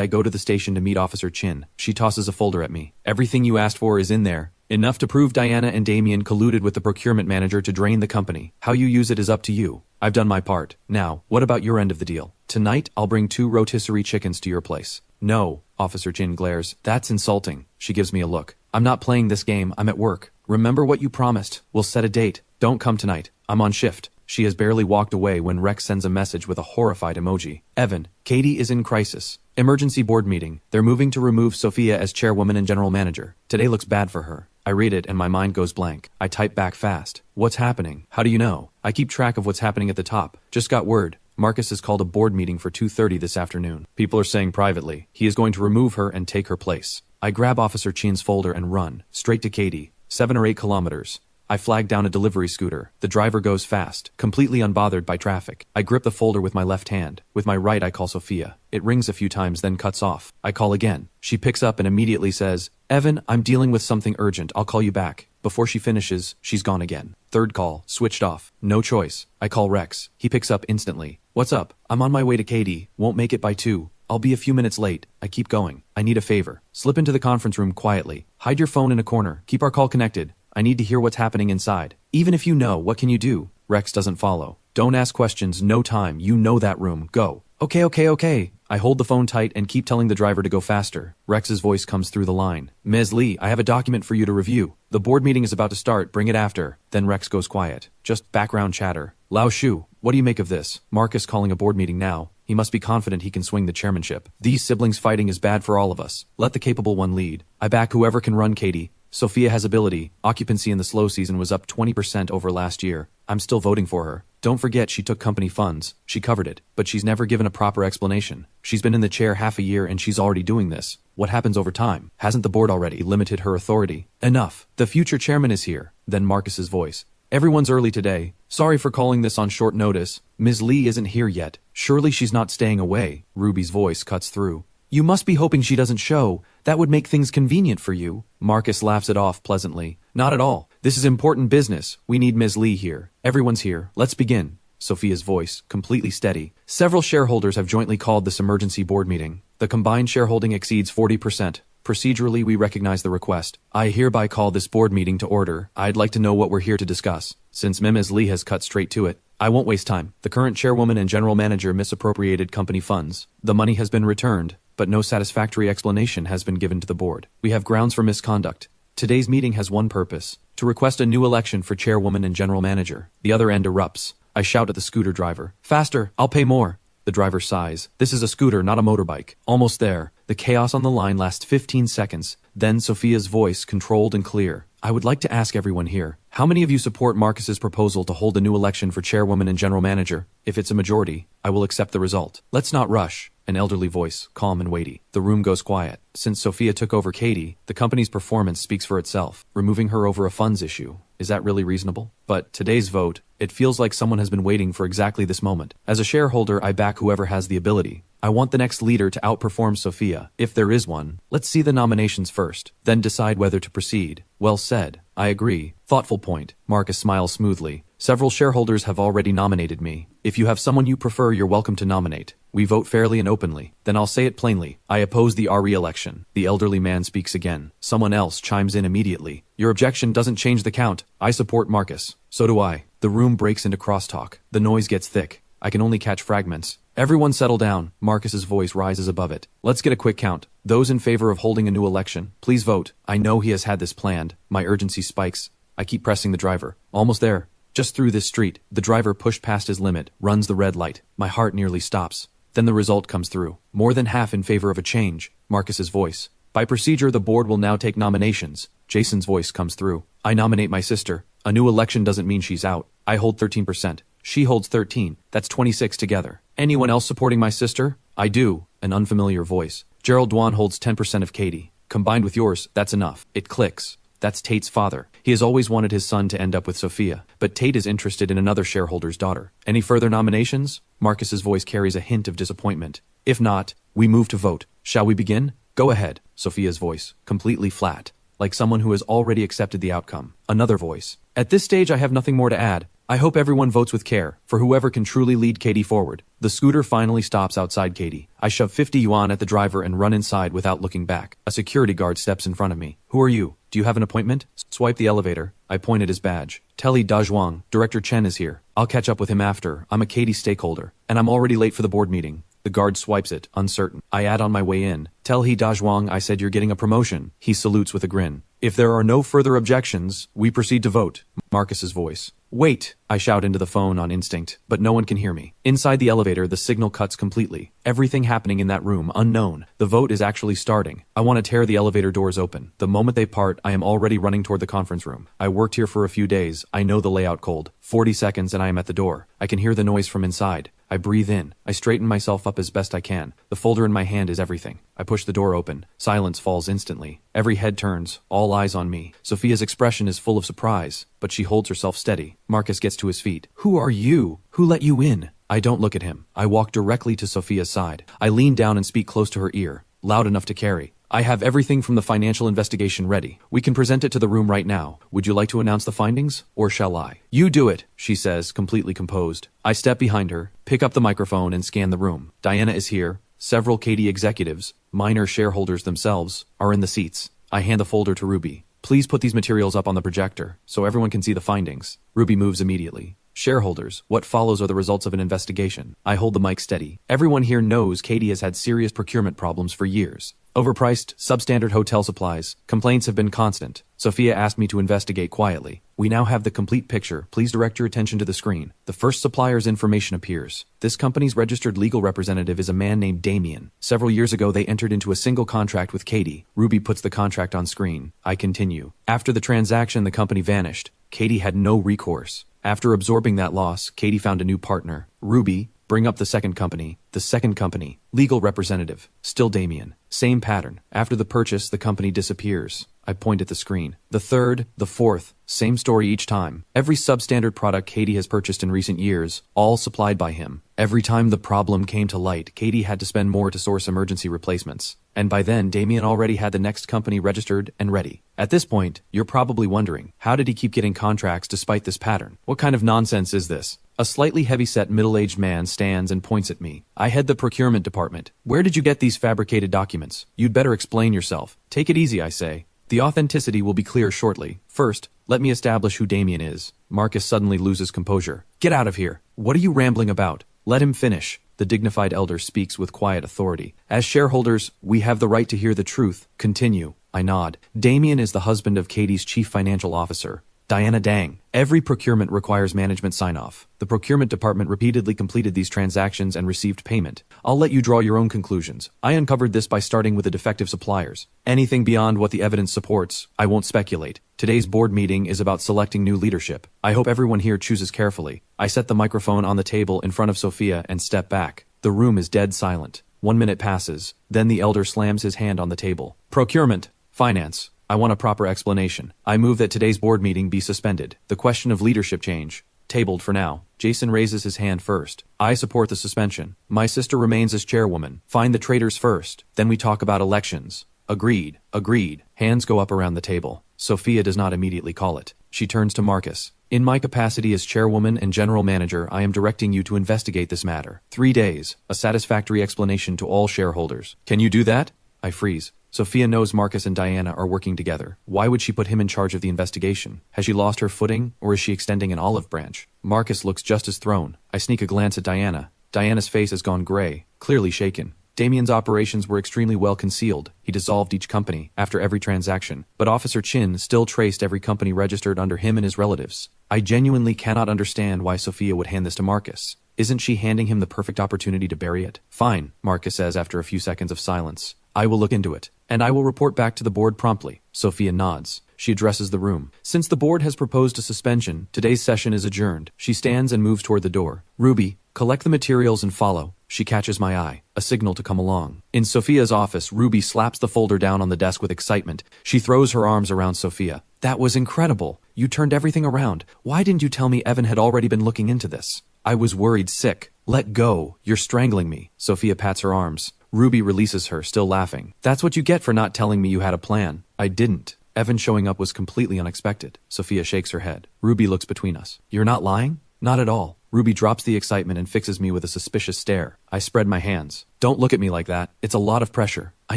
I go to the station to meet Officer Chin. She tosses a folder at me. Everything you asked for is in there. Enough to prove Diana and Damien colluded with the procurement manager to drain the company. How you use it is up to you. I've done my part. Now, what about your end of the deal? Tonight, I'll bring 2 rotisserie chickens to your place. No, Officer Chin glares. That's insulting. She gives me a look. I'm not playing this game. I'm at work. Remember what you promised. We'll set a date. Don't come tonight. I'm on shift. She has barely walked away when Rex sends a message with a horrified emoji. Evan, Katie is in crisis. Emergency board meeting. They're moving to remove Sophia as chairwoman and general manager. Today looks bad for her. I read it and my mind goes blank. I type back fast. What's happening? How do you know? I keep track of what's happening at the top. Just got word. Marcus has called a board meeting for 2:30 this afternoon. People are saying privately, he is going to remove her and take her place. I grab Officer Chin's folder and run, straight to Katie, 7 or 8 kilometers. I flag down a delivery scooter. The driver goes fast, completely unbothered by traffic. I grip the folder with my left hand. With my right I call Sophia. It rings a few times then cuts off. I call again. She picks up and immediately says, Evan, I'm dealing with something urgent. I'll call you back. Before she finishes, she's gone again. Third call, switched off. No choice. I call Rex. He picks up instantly. What's up? I'm on my way to Katie. Won't make it by 2. I'll be a few minutes late. I keep going. I need a favor. Slip into the conference room quietly. Hide your phone in a corner. Keep our call connected. I need to hear what's happening inside. Even if you know, what can you do? Rex doesn't follow. Don't ask questions. No time. You know that room. Go. Okay. I hold the phone tight and keep telling the driver to go faster. Rex's voice comes through the line. Ms. Lee, I have a document for you to review. The board meeting is about to start. Bring it after. Then Rex goes quiet. Just background chatter. Lao Shu, what do you make of this? Marcus calling a board meeting now. He must be confident he can swing the chairmanship. These siblings fighting is bad for all of us. Let the capable one lead. I back whoever can run Katie. Sophia has ability. Occupancy in the slow season was up 20% over last year. I'm still voting for her. Don't forget she took company funds. She covered it, but she's never given a proper explanation. She's been in the chair half a year and she's already doing this. What happens over time? Hasn't the board already limited her authority? Enough. The future chairman is here. Then Marcus's voice. Everyone's early today. Sorry for calling this on short notice. Ms. Lee isn't here yet. Surely she's not staying away. Ruby's voice cuts through. You must be hoping she doesn't show. That would make things convenient for you. Marcus laughs it off pleasantly. Not at all. This is important business. We need Ms. Lee here. Everyone's here. Let's begin. Sophia's voice, completely steady. Several shareholders have jointly called this emergency board meeting. The combined shareholding exceeds 40%. Procedurally, we recognize the request. I hereby call this board meeting to order. I'd like to know what we're here to discuss. Since Ms. Lee has cut straight to it, I won't waste time. The current chairwoman and general manager misappropriated company funds. The money has been returned. but no satisfactory explanation has been given to the board. We have grounds for misconduct. Today's meeting has one purpose: to request a new election for chairwoman and general manager. The other end erupts. I shout at the scooter driver. Faster, I'll pay more. The driver sighs. This is a scooter, not a motorbike. Almost there. The chaos on the line lasts 15 seconds. Then Sophia's voice, controlled and clear. I would like to ask everyone here, how many of you support Marcus's proposal to hold a new election for chairwoman and general manager? If it's a majority, I will accept the result. Let's not rush. An elderly voice, calm and weighty. The room goes quiet. Since Sophia took over Katie, the company's performance speaks for itself. Removing her over a funds issue, is that really reasonable? But today's vote, it feels like someone has been waiting for exactly this moment. As a shareholder, I back whoever has the ability. I want the next leader to outperform Sophia, if there is one. Let's see the nominations first, then decide whether to proceed. Well said. I agree. Thoughtful point. Marcus smiles smoothly. Several shareholders have already nominated me. If you have someone you prefer, you're welcome to nominate. We vote fairly and openly. Then I'll say it plainly. I oppose the re-election. The elderly man speaks again. Someone else chimes in immediately. Your objection doesn't change the count. I support Marcus. So do I. The room breaks into crosstalk. The noise gets thick. I can only catch fragments. Everyone settle down. Marcus's voice rises above it. Let's get a quick count. Those in favor of holding a new election, please vote. I know he has had this planned. My urgency spikes. I keep pressing the driver. Almost there. Just through this street. The driver pushed past his limit, runs the red light. My heart nearly stops. Then the result comes through. More than half in favor of a change. Marcus's voice. By procedure, the board will now take nominations. Jason's voice comes through. I nominate my sister. A new election doesn't mean she's out. I hold 13%. She holds 13. That's 26 together. Anyone else supporting my sister? I do. An unfamiliar voice. Gerald Dwan holds 10% of Katie. Combined with yours, that's enough. It clicks. That's Tate's father. He has always wanted his son to end up with Sophia, but Tate is interested in another shareholder's daughter. Any further nominations? Marcus's voice carries a hint of disappointment. If not, we move to vote. Shall we begin? Go ahead. Sophia's voice, completely flat, like someone who has already accepted the outcome. Another voice. At this stage, I have nothing more to add. I hope everyone votes with care, for whoever can truly lead Katie forward. The scooter finally stops outside Katie. I shove 50 yuan at the driver and run inside without looking back. A security guard steps in front of me. Who are you? Do you have an appointment? Swipe the elevator. I point at his badge. Tell He Dazhuang, Director Chen is here. I'll catch up with him after. I'm a Katie stakeholder, and I'm already late for the board meeting. The guard swipes it, uncertain. I add on my way in. Tell He Dazhuang I said you're getting a promotion. He salutes with a grin. If there are no further objections, we proceed to vote. Marcus's voice. Wait! I shout into the phone on instinct, but no one can hear me. Inside the elevator, the signal cuts completely. Everything happening in that room, unknown. The vote is actually starting. I want to tear the elevator doors open. The moment they part, I am already running toward the conference room. I worked here for a few days. I know the layout cold. 40 seconds and I am at the door. I can hear the noise from inside. I breathe in. I straighten myself up as best I can. The folder in my hand is everything. I push the door open. Silence falls instantly. Every head turns, all eyes on me. Sophia's expression is full of surprise, but she holds herself steady. Marcus gets to his feet. Who are you? Who let you in? I don't look at him. I walk directly to Sophia's side. I lean down and speak close to her ear, loud enough to carry. I have everything from the financial investigation ready. We can present it to the room right now. Would you like to announce the findings, or shall I? You do it, she says, completely composed. I step behind her, pick up the microphone and scan the room. Diana is here. Several Katie executives, minor shareholders themselves, are in the seats. I hand the folder to Ruby. Please put these materials up on the projector, so everyone can see the findings. Ruby moves immediately. Shareholders, what follows are the results of an investigation. I hold the mic steady. Everyone here knows Katie has had serious procurement problems for years. Overpriced, substandard hotel supplies. Complaints have been constant. Sophia asked me to investigate quietly. We now have the complete picture. Please direct your attention to the screen. The first supplier's information appears. This company's registered legal representative is a man named Damien. Several years ago, they entered into a single contract with Katie. Ruby puts the contract on screen. I continue. After the transaction, the company vanished. Katie had no recourse. After absorbing that loss, Katie found a new partner. Ruby, bring up the second company. The second company. Legal representative. Still Damien. Same pattern. After the purchase, the company disappears. I point at the screen. The third, the fourth. Same story each time. Every substandard product Katie has purchased in recent years, all supplied by him. Every time the problem came to light, Katie had to spend more to source emergency replacements. And by then, Damien already had the next company registered and ready. At this point, you're probably wondering, how did he keep getting contracts despite this pattern? What kind of nonsense is this? A slightly heavy-set middle-aged man stands and points at me. I head the procurement department. Where did you get these fabricated documents? You'd better explain yourself. Take it easy, I say. The authenticity will be clear shortly. First, let me establish who Damien is. Marcus suddenly loses composure. Get out of here. What are you rambling about? Let him finish. the dignified elder speaks with quiet authority. As shareholders, we have the right to hear the truth. Continue. I nod. Damien is the husband of Katie's chief financial officer, Diana Dang. Every procurement requires management sign-off. The procurement department repeatedly completed these transactions and received payment. I'll let you draw your own conclusions. I uncovered this by starting with the defective suppliers. Anything beyond what the evidence supports, I won't speculate. Today's board meeting is about selecting new leadership. I hope everyone here chooses carefully. I set the microphone on the table in front of Sophia and step back. The room is dead silent. 1 minute passes. Then the elder slams his hand on the table. Procurement. Finance. I want a proper explanation. I move that today's board meeting be suspended. The question of leadership change. Tabled for now. Jason raises his hand first. I support the suspension. My sister remains as chairwoman. Find the traitors first. Then we talk about elections. Agreed. Agreed. Hands go up around the table. Sophia does not immediately call it. She turns to Marcus. In my capacity as chairwoman and general manager, I am directing you to investigate this matter. 3 days. A satisfactory explanation to all shareholders. Can you do that? I freeze. Sophia knows Marcus and Diana are working together. Why would she put him in charge of the investigation? Has she lost her footing, or is she extending an olive branch? Marcus looks just as thrown. I sneak a glance at Diana. Diana's face has gone gray, clearly shaken. Damien's operations were extremely well concealed. He dissolved each company after every transaction, but Officer Chin still traced every company registered under him and his relatives. I genuinely cannot understand why Sophia would hand this to Marcus. Isn't she handing him the perfect opportunity to bury it? Fine, Marcus says after a few seconds of silence. I will look into it, and I will report back to the board promptly. Sophia nods. She addresses the room. Since the board has proposed a suspension, today's session is adjourned. She stands and moves toward the door. Ruby, collect the materials and follow. She catches my eye, a signal to come along. In Sophia's office, Ruby slaps the folder down on the desk with excitement. She throws her arms around Sophia. That was incredible. You turned everything around. Why didn't you tell me Evan had already been looking into this? I was worried sick. Let go. You're strangling me. Sophia pats her arms. Ruby releases her, still laughing. That's what you get for not telling me you had a plan. I didn't. Evan showing up was completely unexpected. Sophia shakes her head. Ruby looks between us. You're not lying? Not at all. Ruby drops the excitement and fixes me with a suspicious stare. I spread my hands. Don't look at me like that. It's a lot of pressure. I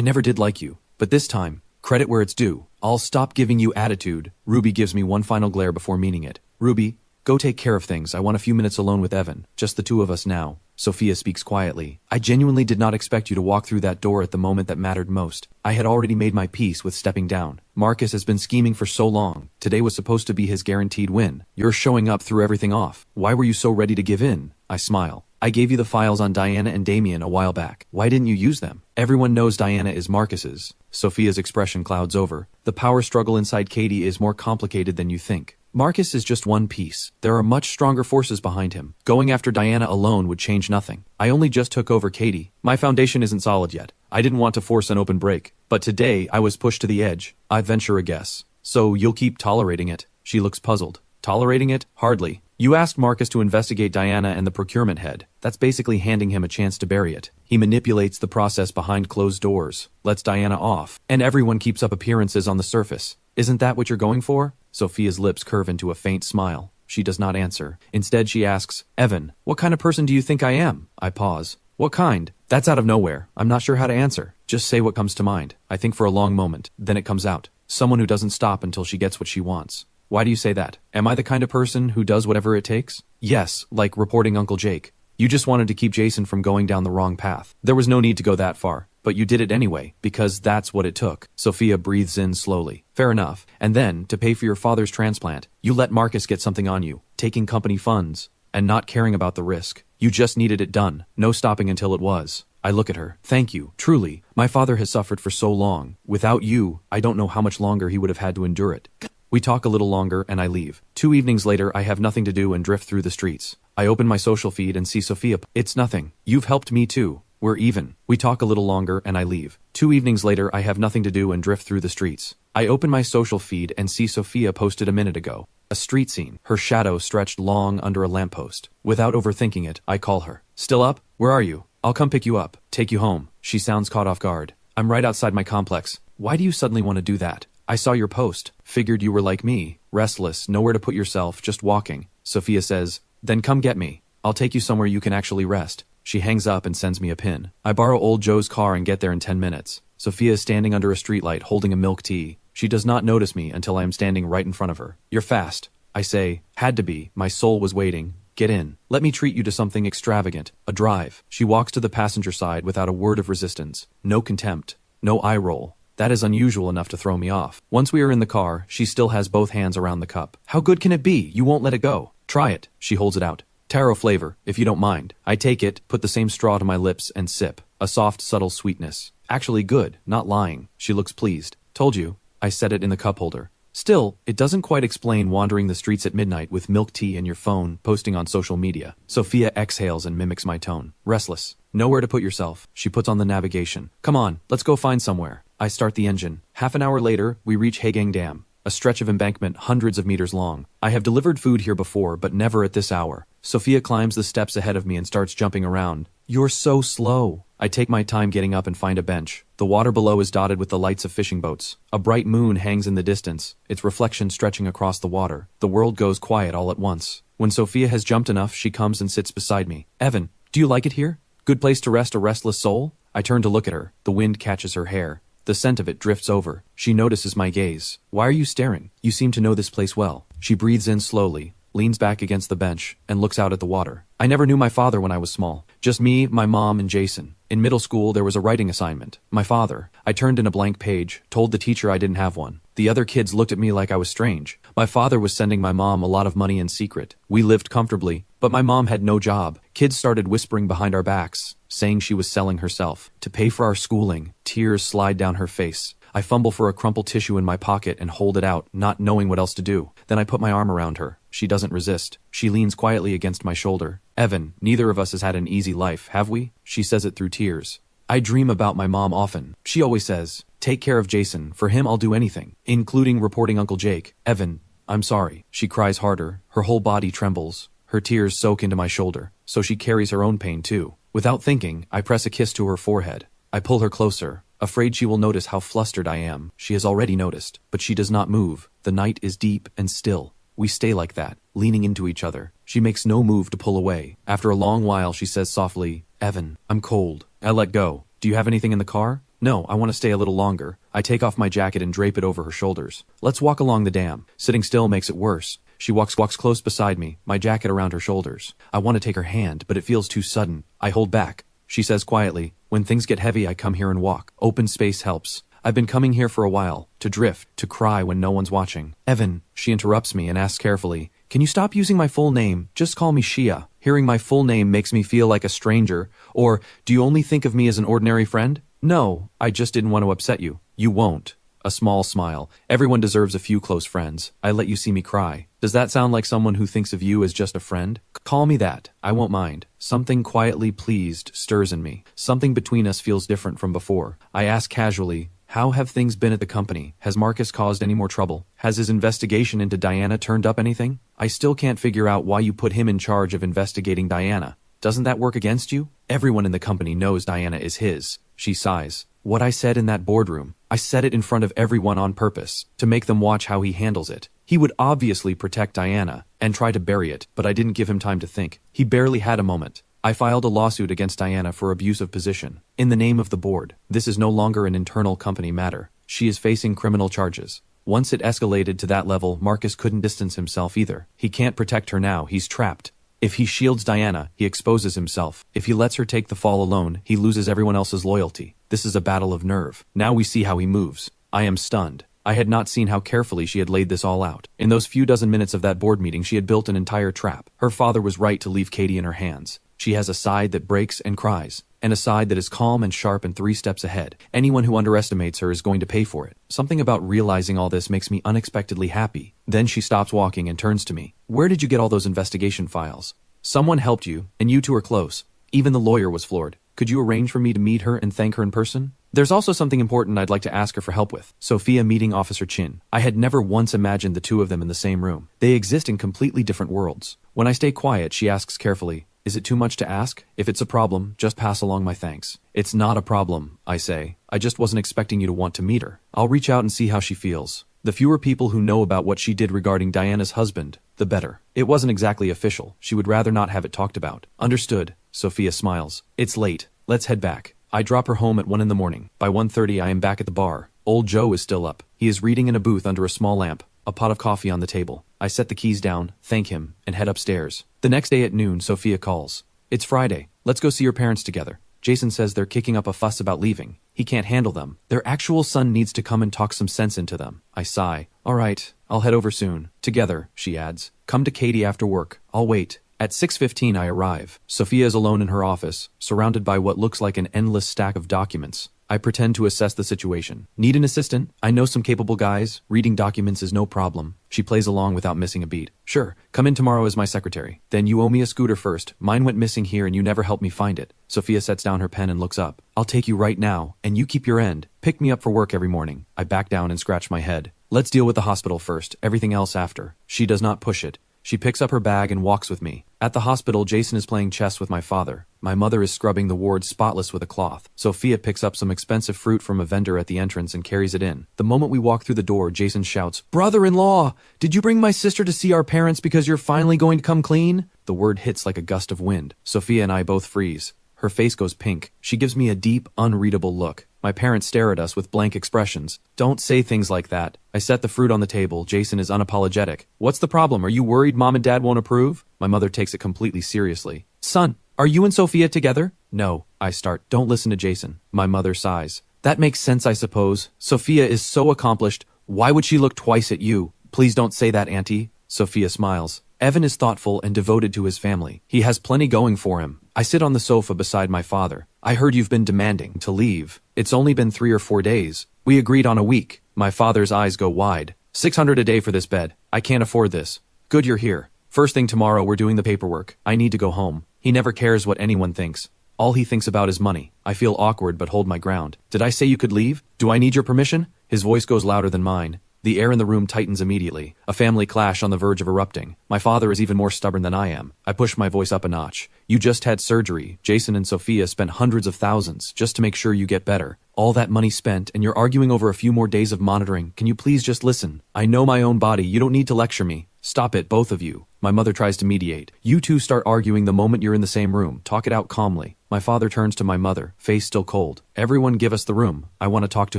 never did like you. But this time, credit where it's due. I'll stop giving you attitude. Ruby gives me one final glare before meaning it. Ruby, go take care of things. I want a few minutes alone with Evan. Just the two of us now. Sophia speaks quietly. I genuinely did not expect you to walk through that door at the moment that mattered most. I had already made my peace with stepping down. Marcus has been scheming for so long. Today was supposed to be his guaranteed win. You're showing up, threw everything off. Why were you so ready to give in? I smile. I gave you the files on Diana and Damien a while back. Why didn't you use them? Everyone knows Diana is Marcus's. Sophia's expression clouds over. The power struggle inside Katie is more complicated than you think. Marcus is just one piece. There are much stronger forces behind him. Going after Diana alone would change nothing. I only just took over Katie. My foundation isn't solid yet. I didn't want to force an open break. But today, I was pushed to the edge. I'd venture a guess. So you'll keep tolerating it? She looks puzzled. Tolerating it? Hardly. You asked Marcus to investigate Diana and the procurement head. That's basically handing him a chance to bury it. He manipulates the process behind closed doors, lets Diana off, and everyone keeps up appearances on the surface. Isn't that what you're going for? Sophia's lips curve into a faint smile. She does not answer. Instead, she asks, Evan, what kind of person do you think I am? I pause. What kind? That's out of nowhere. I'm not sure how to answer. Just say what comes to mind. I think for a long moment. Then it comes out. Someone who doesn't stop until she gets what she wants. Why do you say that? Am I the kind of person who does whatever it takes? Yes, like reporting Uncle Jake. You just wanted to keep Jason from going down the wrong path. There was no need to go that far. But you did it anyway, because that's what it took. Sophia breathes in slowly. Fair enough. And then, to pay for your father's transplant, you let Marcus get something on you, taking company funds, and not caring about the risk. You just needed it done. No stopping until it was. I look at her. Thank you. Truly. My father has suffered for so long. Without you, I don't know how much longer he would have had to endure it. We talk a little longer, and I leave. 2 evenings later, I have nothing to do and drift through the streets. I open my social feed and see Sophia. It's nothing. You've helped me too. We're even. We talk a little longer and I leave. 2 evenings later, I have nothing to do and drift through the streets. I open my social feed and see Sophia posted a minute ago. A street scene. Her shadow stretched long under a lamppost. Without overthinking it, I call her. Still up? Where are you? I'll come pick you up. Take you home. She sounds caught off guard. I'm right outside my complex. Why do you suddenly want to do that? I saw your post. Figured you were like me. Restless, nowhere to put yourself, just walking. Sophia says, then come get me. I'll take you somewhere you can actually rest. She hangs up and sends me a pin. I borrow old Joe's car and get there in 10 minutes. Sophia is standing under a streetlight holding a milk tea. She does not notice me until I am standing right in front of her. You're fast. I say, had to be. My soul was waiting. Get in. Let me treat you to something extravagant. A drive. She walks to the passenger side without a word of resistance. No contempt. No eye roll. That is unusual enough to throw me off. Once we are in the car, she still has both hands around the cup. How good can it be? You won't let it go. Try it. She holds it out. Taro flavor, if you don't mind. I take it, put the same straw to my lips, and sip. A soft, subtle sweetness. Actually good, not lying. She looks pleased. Told you. I set it in the cup holder. Still, it doesn't quite explain wandering the streets at midnight with milk tea in your phone, posting on social media. Sophia exhales and mimics my tone. Restless. Nowhere to put yourself. She puts on the navigation. Come on, let's go find somewhere. I start the engine. Half an hour later, we reach Haegang Dam. A stretch of embankment hundreds of meters long. I have delivered food here before, but never at this hour. Sophia climbs the steps ahead of me and starts jumping around. You're so slow. I take my time getting up and find a bench. The water below is dotted with the lights of fishing boats. A bright moon hangs in the distance, its reflection stretching across the water. The world goes quiet all at once. When Sophia has jumped enough, she comes and sits beside me. Evan, do you like it here? Good place to rest a restless soul? I turn to look at her. The wind catches her hair. The scent of it drifts over. She notices my gaze. Why are you staring? You seem to know this place well. She breathes in slowly, leans back against the bench, and looks out at the water. I never knew my father when I was small. Just me, my mom, and Jason. In middle school, there was a writing assignment. My father. I turned in a blank page, told the teacher I didn't have one. The other kids looked at me like I was strange. My father was sending my mom a lot of money in secret. We lived comfortably, but my mom had no job. Kids started whispering behind our backs, saying she was selling herself to pay for our schooling. Tears slide down her face. I fumble for a crumpled tissue in my pocket and hold it out, not knowing what else to do. Then I put my arm around her. She doesn't resist. She leans quietly against my shoulder. Evan, neither of us has had an easy life, have we? She says it through tears. I dream about my mom often. She always says, take care of Jason. For him, I'll do anything, including reporting Uncle Jake. Evan, I'm sorry. She cries harder. Her whole body trembles. Her tears soak into my shoulder, so she carries her own pain too. Without thinking, I press a kiss to her forehead. I pull her closer, afraid she will notice how flustered I am. She has already noticed, but she does not move. The night is deep and still. We stay like that, leaning into each other. She makes no move to pull away. After a long while, she says softly, Evan, I'm cold. I let go. Do you have anything in the car? No, I want to stay a little longer. I take off my jacket and drape it over her shoulders. Let's walk along the dam. Sitting still makes it worse. She walks close beside me, my jacket around her shoulders. I want to take her hand, but it feels too sudden. I hold back. She says quietly, when things get heavy, I come here and walk. Open space helps. I've been coming here for a while, to drift, to cry when no one's watching. Evan, she interrupts me and asks carefully, can you stop using my full name? Just call me Shia. Hearing my full name makes me feel like a stranger. Or, do you only think of me as an ordinary friend? No, I just didn't want to upset you. You won't. A small smile. Everyone deserves a few close friends. I let you see me cry. Does that sound like someone who thinks of you as just a friend? Call me that. I won't mind. Something quietly pleased stirs in me. Something between us feels different from before. I ask casually, how have things been at the company? Has Marcus caused any more trouble? Has his investigation into Diana turned up anything? I still can't figure out why you put him in charge of investigating Diana. Doesn't that work against you? Everyone in the company knows Diana is his. She sighs. What I said in that boardroom, I said it in front of everyone on purpose, to make them watch how he handles it. He would obviously protect Diana, and try to bury it, but I didn't give him time to think. He barely had a moment. I filed a lawsuit against Diana for abuse of position. In the name of the board. This is no longer an internal company matter. She is facing criminal charges. Once it escalated to that level, Marcus couldn't distance himself either. He can't protect her now, he's trapped. If he shields Diana, he exposes himself. If he lets her take the fall alone, he loses everyone else's loyalty. This is a battle of nerve. Now we see how he moves. I am stunned. I had not seen how carefully she had laid this all out. In those few dozen minutes of that board meeting, she had built an entire trap. Her father was right to leave Katie in her hands. She has a side that breaks and cries, and a side that is calm and sharp and 3 steps ahead. Anyone who underestimates her is going to pay for it. Something about realizing all this makes me unexpectedly happy. Then she stops walking and turns to me. Where did you get all those investigation files? Someone helped you, and you two are close. Even the lawyer was floored. Could you arrange for me to meet her and thank her in person? There's also something important I'd like to ask her for help with. Sophia meeting Officer Chin. I had never once imagined the two of them in the same room. They exist in completely different worlds. When I stay quiet, she asks carefully, is it too much to ask? If it's a problem, just pass along my thanks. It's not a problem, I say. I just wasn't expecting you to want to meet her. I'll reach out and see how she feels. The fewer people who know about what she did regarding Diana's husband, the better. It wasn't exactly official. She would rather not have it talked about. Understood. Sophia smiles. It's late. Let's head back. I drop her home at 1 a.m. By 1:30 I am back at the bar. Old Joe is still up. He is reading in a booth under a small lamp. a pot of coffee on the table. I set the keys down, thank him, and head upstairs. The next day at noon, Sophia calls. It's Friday. Let's go see your parents together. Jason says they're kicking up a fuss about leaving. He can't handle them. Their actual son needs to come and talk some sense into them. I sigh. All right, I'll head over soon. Together, she adds. Come to Katie after work. I'll wait. At 6:15 I arrive. Sophia is alone in her office, surrounded by what looks like an endless stack of documents. I pretend to assess the situation. Need an assistant? I know some capable guys. Reading documents is no problem. She plays along without missing a beat. Sure, come in tomorrow as my secretary. Then you owe me a scooter first. Mine went missing here and you never helped me find it. Sophia sets down her pen and looks up. I'll take you right now, and you keep your end. Pick me up for work every morning. I back down and scratch my head. Let's deal with the hospital first, everything else after. She does not push it. She picks up her bag and walks with me. At the hospital, Jason is playing chess with my father. My mother is scrubbing the ward spotless with a cloth. Sophia picks up some expensive fruit from a vendor at the entrance and carries it in. The moment we walk through the door, Jason shouts, "Brother-in-law! Did you bring my sister to see our parents because you're finally going to come clean?" The word hits like a gust of wind. Sophia and I both freeze. Her face goes pink. She gives me a deep, unreadable look. My parents stare at us with blank expressions. Don't say things like that. I set the fruit on the table. Jason is unapologetic. What's the problem? Are you worried Mom and Dad won't approve? My mother takes it completely seriously. Son, are you and Sophia together? No, I start. Don't listen to Jason. My mother sighs. That makes sense, I suppose. Sophia is so accomplished. Why would she look twice at you? Please don't say that, Auntie. Sophia smiles. Evan is thoughtful and devoted to his family. He has plenty going for him. I sit on the sofa beside my father. I heard you've been demanding to leave. It's only been 3 or 4 days. We agreed on a week. My father's eyes go wide. $600 a day for this bed. I can't afford this. Good you're here. First thing tomorrow we're doing the paperwork. I need to go home. He never cares what anyone thinks. All he thinks about is money. I feel awkward but hold my ground. Did I say you could leave? Do I need your permission? His voice goes louder than mine. The air in the room tightens immediately, a family clash on the verge of erupting. My father is even more stubborn than I am. I push my voice up a notch. You just had surgery. Jason and Sophia spent hundreds of thousands just to make sure you get better. All that money spent, and you're arguing over a few more days of monitoring. Can you please just listen? I know my own body. You don't need to lecture me. Stop it, both of you. My mother tries to mediate. You two start arguing the moment you're in the same room. Talk it out calmly. My father turns to my mother, face still cold. Everyone give us the room. I want to talk to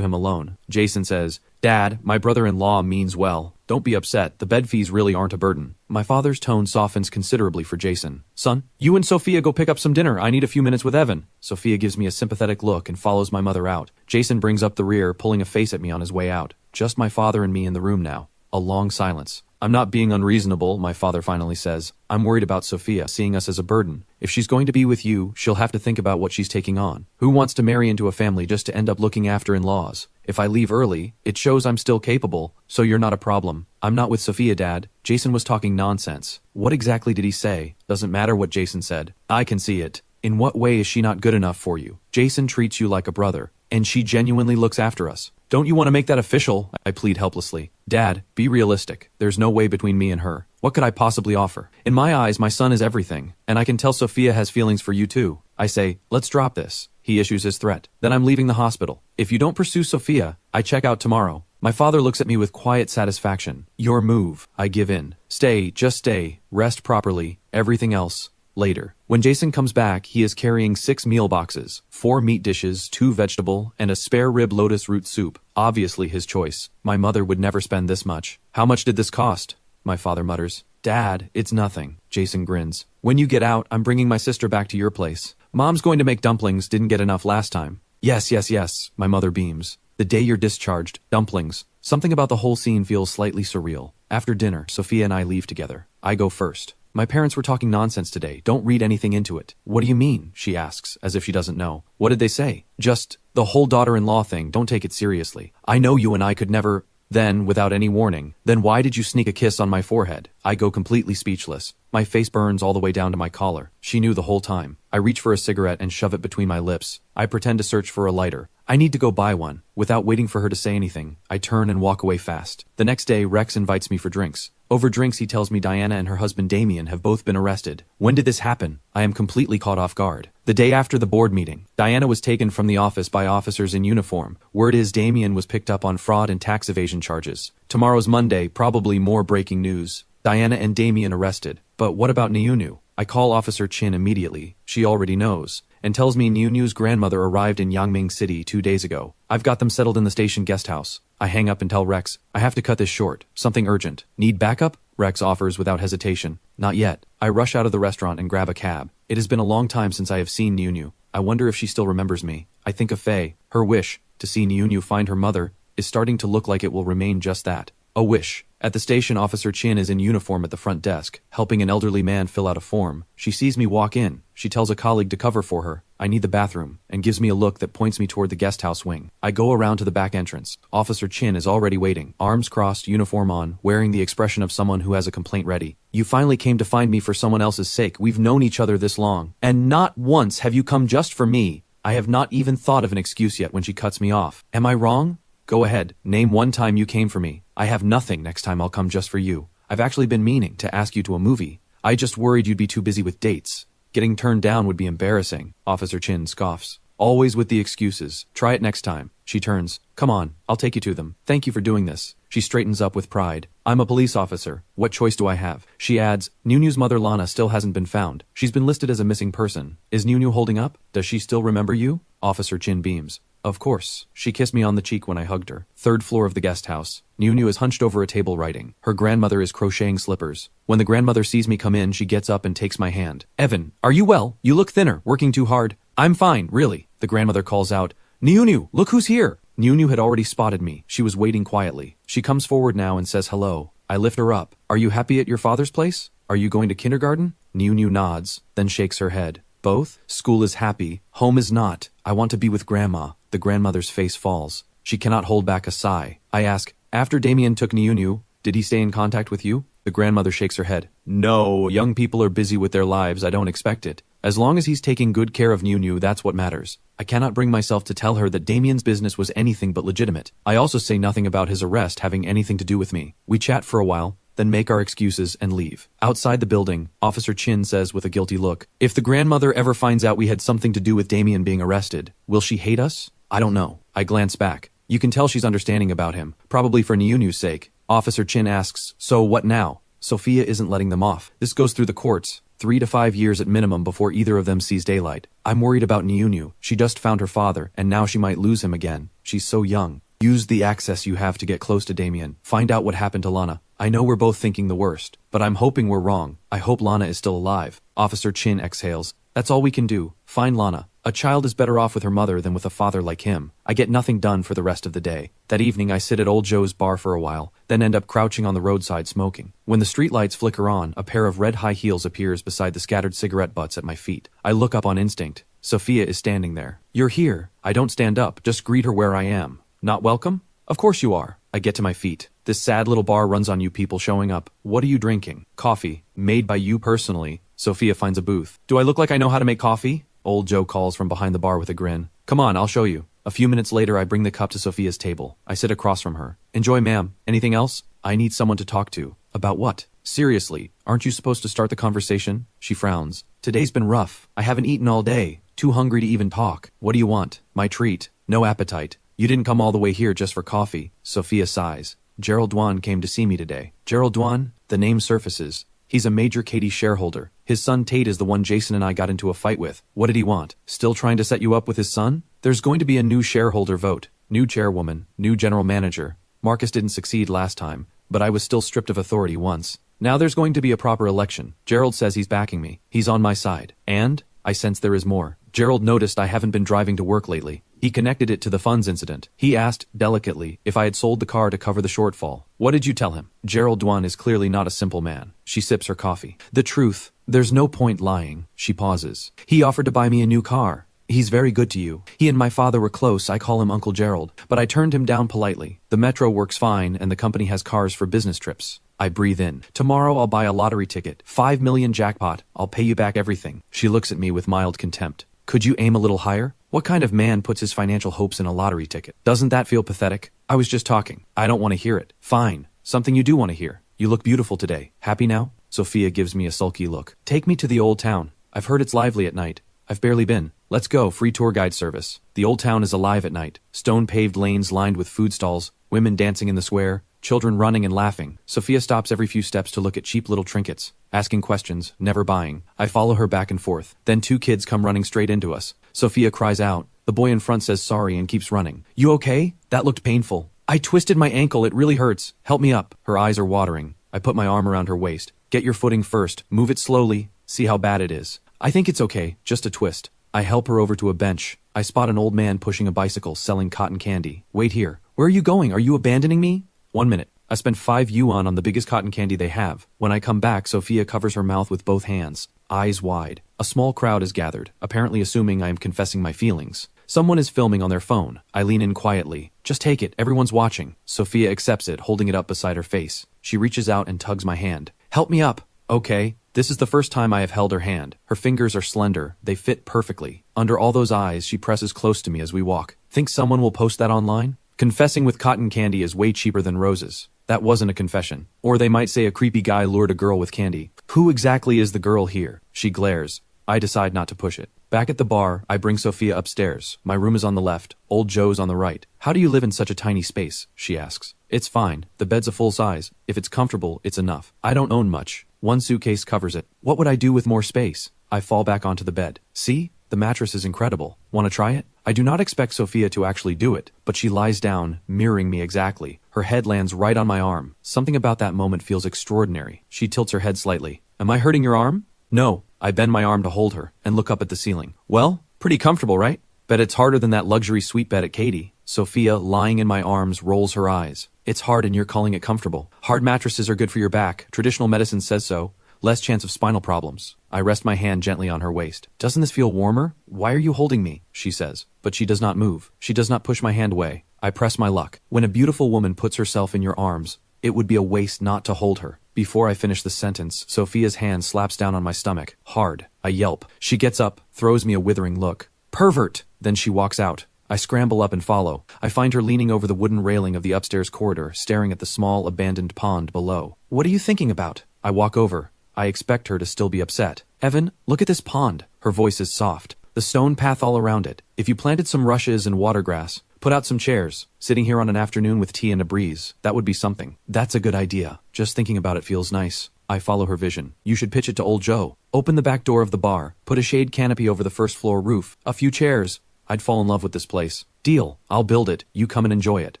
him alone. Jason says, Dad, my brother-in-law means well. Don't be upset. The bed fees really aren't a burden. My father's tone softens considerably for Jason. Son, you and Sophia go pick up some dinner. I need a few minutes with Evan. Sophia gives me a sympathetic look and follows my mother out. Jason brings up the rear, pulling a face at me on his way out. Just my father and me in the room now. A long silence. I'm not being unreasonable, my father finally says. I'm worried about Sophia seeing us as a burden. If she's going to be with you, she'll have to think about what she's taking on. Who wants to marry into a family just to end up looking after in-laws? If I leave early, it shows I'm still capable, so you're not a problem. I'm not with Sophia, Dad. Jason was talking nonsense. What exactly did he say? Doesn't matter what Jason said. I can see it. In what way is she not good enough for you? Jason treats you like a brother, and she genuinely looks after us. Don't you want to make that official? I plead helplessly. Dad, be realistic. There's no way between me and her. What could I possibly offer? In my eyes, my son is everything, and I can tell Sophia has feelings for you too. I say, let's drop this. He issues his threat. Then I'm leaving the hospital. If you don't pursue Sophia, I check out tomorrow. My father looks at me with quiet satisfaction. Your move. I give in. Stay, just stay. Rest properly. Everything else. Later. When Jason comes back, he is carrying 6 meal boxes, 4 meat dishes, 2 vegetable, and a spare rib lotus root soup. Obviously his choice. My mother would never spend this much. How much did this cost? My father mutters. Dad, it's nothing. Jason grins. When you get out, I'm bringing my sister back to your place. Mom's going to make dumplings, didn't get enough last time. Yes, my mother beams. The day you're discharged, dumplings. Something about the whole scene feels slightly surreal. After dinner, Sophia and I leave together. I go first. My parents were talking nonsense today. Don't read anything into it. What do you mean? She asks, as if she doesn't know. What did they say? Just, the whole daughter-in-law thing. Don't take it seriously. I know you and I could never... Then, without any warning, then why did you sneak a kiss on my forehead? I go completely speechless. My face burns all the way down to my collar. She knew the whole time. I reach for a cigarette and shove it between my lips. I pretend to search for a lighter. I need to go buy one. Without waiting for her to say anything, I turn and walk away fast. The next day, Rex invites me for drinks. Over drinks, he tells me Diana and her husband Damien have both been arrested. When did this happen? I am completely caught off guard. The day after the board meeting, Diana was taken from the office by officers in uniform. Word is Damien was picked up on fraud and tax evasion charges. Tomorrow's Monday, probably more breaking news. Diana and Damien arrested. But what about Nyunu? I call Officer Chin immediately, she already knows, and tells me Niu's grandmother arrived in Yangming City 2 days ago. I've got them settled in the station guest house. I hang up and tell Rex, I have to cut this short, something urgent. Need backup? Rex offers without hesitation. Not yet. I rush out of the restaurant and grab a cab. It has been a long time since I have seen Niu. I wonder if she still remembers me. I think of Faye. Her wish, to see Niu find her mother, is starting to look like it will remain just that. A wish. At the station, Officer Chin is in uniform at the front desk, helping an elderly man fill out a form. She sees me walk in. She tells a colleague to cover for her. I need the bathroom, and gives me a look that points me toward the guest house wing. I go around to the back entrance. Officer Chin is already waiting, arms crossed, uniform on, wearing the expression of someone who has a complaint ready. You finally came to find me for someone else's sake. We've known each other this long, and not once have you come just for me. I have not even thought of an excuse yet when she cuts me off. Am I wrong? Go ahead, name one time you came for me. I have nothing. Next time I'll come just for you. I've actually been meaning to ask you to a movie. I just worried you'd be too busy with dates. Getting turned down would be embarrassing. Officer Chin scoffs. Always with the excuses. Try it next time. She turns. Come on, I'll take you to them. Thank you for doing this. She straightens up with pride. I'm a police officer. What choice do I have? She adds, Niu's mother Lana still hasn't been found. She's been listed as a missing person. Is Niu holding up? Does she still remember you? Officer Chin beams. Of course. She kissed me on the cheek when I hugged her. Third floor of the guest house. Niu is hunched over a table writing. Her grandmother is crocheting slippers. When the grandmother sees me come in, she gets up and takes my hand. Evan, are you well? You look thinner, working too hard. I'm fine, really. The grandmother calls out, Niu, look who's here. Niu had already spotted me. She was waiting quietly. She comes forward now and says hello. I lift her up. Are you happy at your father's place? Are you going to kindergarten? Niu nods, then shakes her head. Both? School is happy. Home is not. I want to be with Grandma. The grandmother's face falls. She cannot hold back a sigh. I ask, after Damien took Niu, did he stay in contact with you? The grandmother shakes her head. No, young people are busy with their lives. I don't expect it. As long as he's taking good care of Niu, that's what matters. I cannot bring myself to tell her that Damien's business was anything but legitimate. I also say nothing about his arrest having anything to do with me. We chat for a while, then make our excuses and leave. Outside the building, Officer Chin says with a guilty look, if the grandmother ever finds out we had something to do with Damien being arrested, will she hate us? I don't know. I glance back. You can tell she's understanding about him, probably for Niu's sake. Officer Chin asks, so what now? Sophia isn't letting them off. This goes through the courts. 3 to 5 years at minimum before either of them sees daylight. I'm worried about Niu. She just found her father, and now she might lose him again. She's so young. Use the access you have to get close to Damien. Find out what happened to Lana. I know we're both thinking the worst, but I'm hoping we're wrong. I hope Lana is still alive. Officer Chin exhales. That's all we can do. Find Lana. A child is better off with her mother than with a father like him. I get nothing done for the rest of the day. That evening I sit at Old Joe's bar for a while, then end up crouching on the roadside smoking. When the streetlights flicker on, a pair of red high heels appears beside the scattered cigarette butts at my feet. I look up on instinct. Sophia is standing there. You're here. I don't stand up, just greet her where I am. Not welcome? Of course you are. I get to my feet. This sad little bar runs on you people showing up. What are you drinking? Coffee. Made by you personally. Sophia finds a booth. Do I look like I know how to make coffee? Old Joe calls from behind the bar with a grin. Come on, I'll show you. A few minutes later, I bring the cup to Sophia's table. I sit across from her. Enjoy, ma'am. Anything else? I need someone to talk to. About what? Seriously, aren't you supposed to start the conversation? She frowns. Today's been rough. I haven't eaten all day. Too hungry to even talk. What do you want? My treat. No appetite. You didn't come all the way here just for coffee. Sophia sighs. Gerald Dwan came to see me today. Gerald Dwan? The name surfaces. He's a major Katie shareholder. His son Tate is the one Jason and I got into a fight with. What did he want? Still trying to set you up with his son? There's going to be a new shareholder vote. New chairwoman. New general manager. Marcus didn't succeed last time, but I was still stripped of authority once. Now there's going to be a proper election. Gerald says he's backing me. He's on my side. And? I sense there is more. Gerald noticed I haven't been driving to work lately. He connected it to the funds incident. He asked, delicately, if I had sold the car to cover the shortfall. What did you tell him? Gerald Dwan is clearly not a simple man. She sips her coffee. The truth. There's no point lying. She pauses. He offered to buy me a new car. He's very good to you. He and my father were close. I call him Uncle Gerald. But I turned him down politely. The metro works fine, and the company has cars for business trips. I breathe in. Tomorrow I'll buy a lottery ticket. 5 million jackpot. I'll pay you back everything. She looks at me with mild contempt. Could you aim a little higher? What kind of man puts his financial hopes in a lottery ticket? Doesn't that feel pathetic? I was just talking. I don't want to hear it. Fine. Something you do want to hear. You look beautiful today. Happy now? Sophia gives me a sulky look. Take me to the old town. I've heard it's lively at night. I've barely been. Let's go. Free tour guide service. The old town is alive at night. Stone-paved lanes lined with food stalls, women dancing in the square, children running and laughing. Sophia stops every few steps to look at cheap little trinkets, asking questions, never buying. I follow her back and forth. Then two kids come running straight into us. Sophia cries out. The boy in front says sorry and keeps running. You okay? That looked painful. I twisted my ankle, it really hurts. Help me up. Her eyes are watering. I put my arm around her waist. Get your footing first. Move it slowly. See how bad it is. I think it's okay, just a twist. I help her over to a bench. I spot an old man pushing a bicycle selling cotton candy. Wait here. Where are you going? Are you abandoning me? 1 minute. I spent 5 yuan on the biggest cotton candy they have. When I come back, Sophia covers her mouth with both hands, eyes wide. A small crowd is gathered, apparently assuming I am confessing my feelings. Someone is filming on their phone. I lean in quietly. Just take it, everyone's watching. Sophia accepts it, holding it up beside her face. She reaches out and tugs my hand. Help me up. Okay. This is the first time I have held her hand. Her fingers are slender. They fit perfectly. Under all those eyes, she presses close to me as we walk. Think someone will post that online? Confessing with cotton candy is way cheaper than roses. That wasn't a confession. Or they might say a creepy guy lured a girl with candy. Who exactly is the girl here? She glares. I decide not to push it. Back at the bar, I bring Sophia upstairs. My room is on the left. Old Joe's on the right. How do you live in such a tiny space? She asks. It's fine. The bed's a full size. If it's comfortable, it's enough. I don't own much. 1 suitcase covers it. What would I do with more space? I fall back onto the bed. See? The mattress is incredible. Want to try it? I do not expect Sophia to actually do it, but she lies down, mirroring me exactly. Her head lands right on my arm. Something about that moment feels extraordinary. She tilts her head slightly. Am I hurting your arm? No. I bend my arm to hold her and look up at the ceiling. Well, pretty comfortable, right? Bet it's harder than that luxury suite bed at Katie. Sophia, lying in my arms, rolls her eyes. It's hard and you're calling it comfortable. Hard mattresses are good for your back. Traditional medicine says so. Less chance of spinal problems. I rest my hand gently on her waist. Doesn't this feel warmer? Why are you holding me? She says. But she does not move. She does not push my hand away. I press my luck. When a beautiful woman puts herself in your arms, it would be a waste not to hold her. Before I finish the sentence, Sophia's hand slaps down on my stomach. Hard. I yelp. She gets up, throws me a withering look. Pervert! Then she walks out. I scramble up and follow. I find her leaning over the wooden railing of the upstairs corridor, staring at the small, abandoned pond below. What are you thinking about? I walk over. I expect her to still be upset. Evan, look at this pond. Her voice is soft. The stone path all around it. If you planted some rushes and watergrass, put out some chairs, sitting here on an afternoon with tea and a breeze, that would be something. That's a good idea. Just thinking about it feels nice. I follow her vision. You should pitch it to old Joe. Open the back door of the bar. Put a shade canopy over the first floor roof. A few chairs. I'd fall in love with this place. Deal. I'll build it. You come and enjoy it.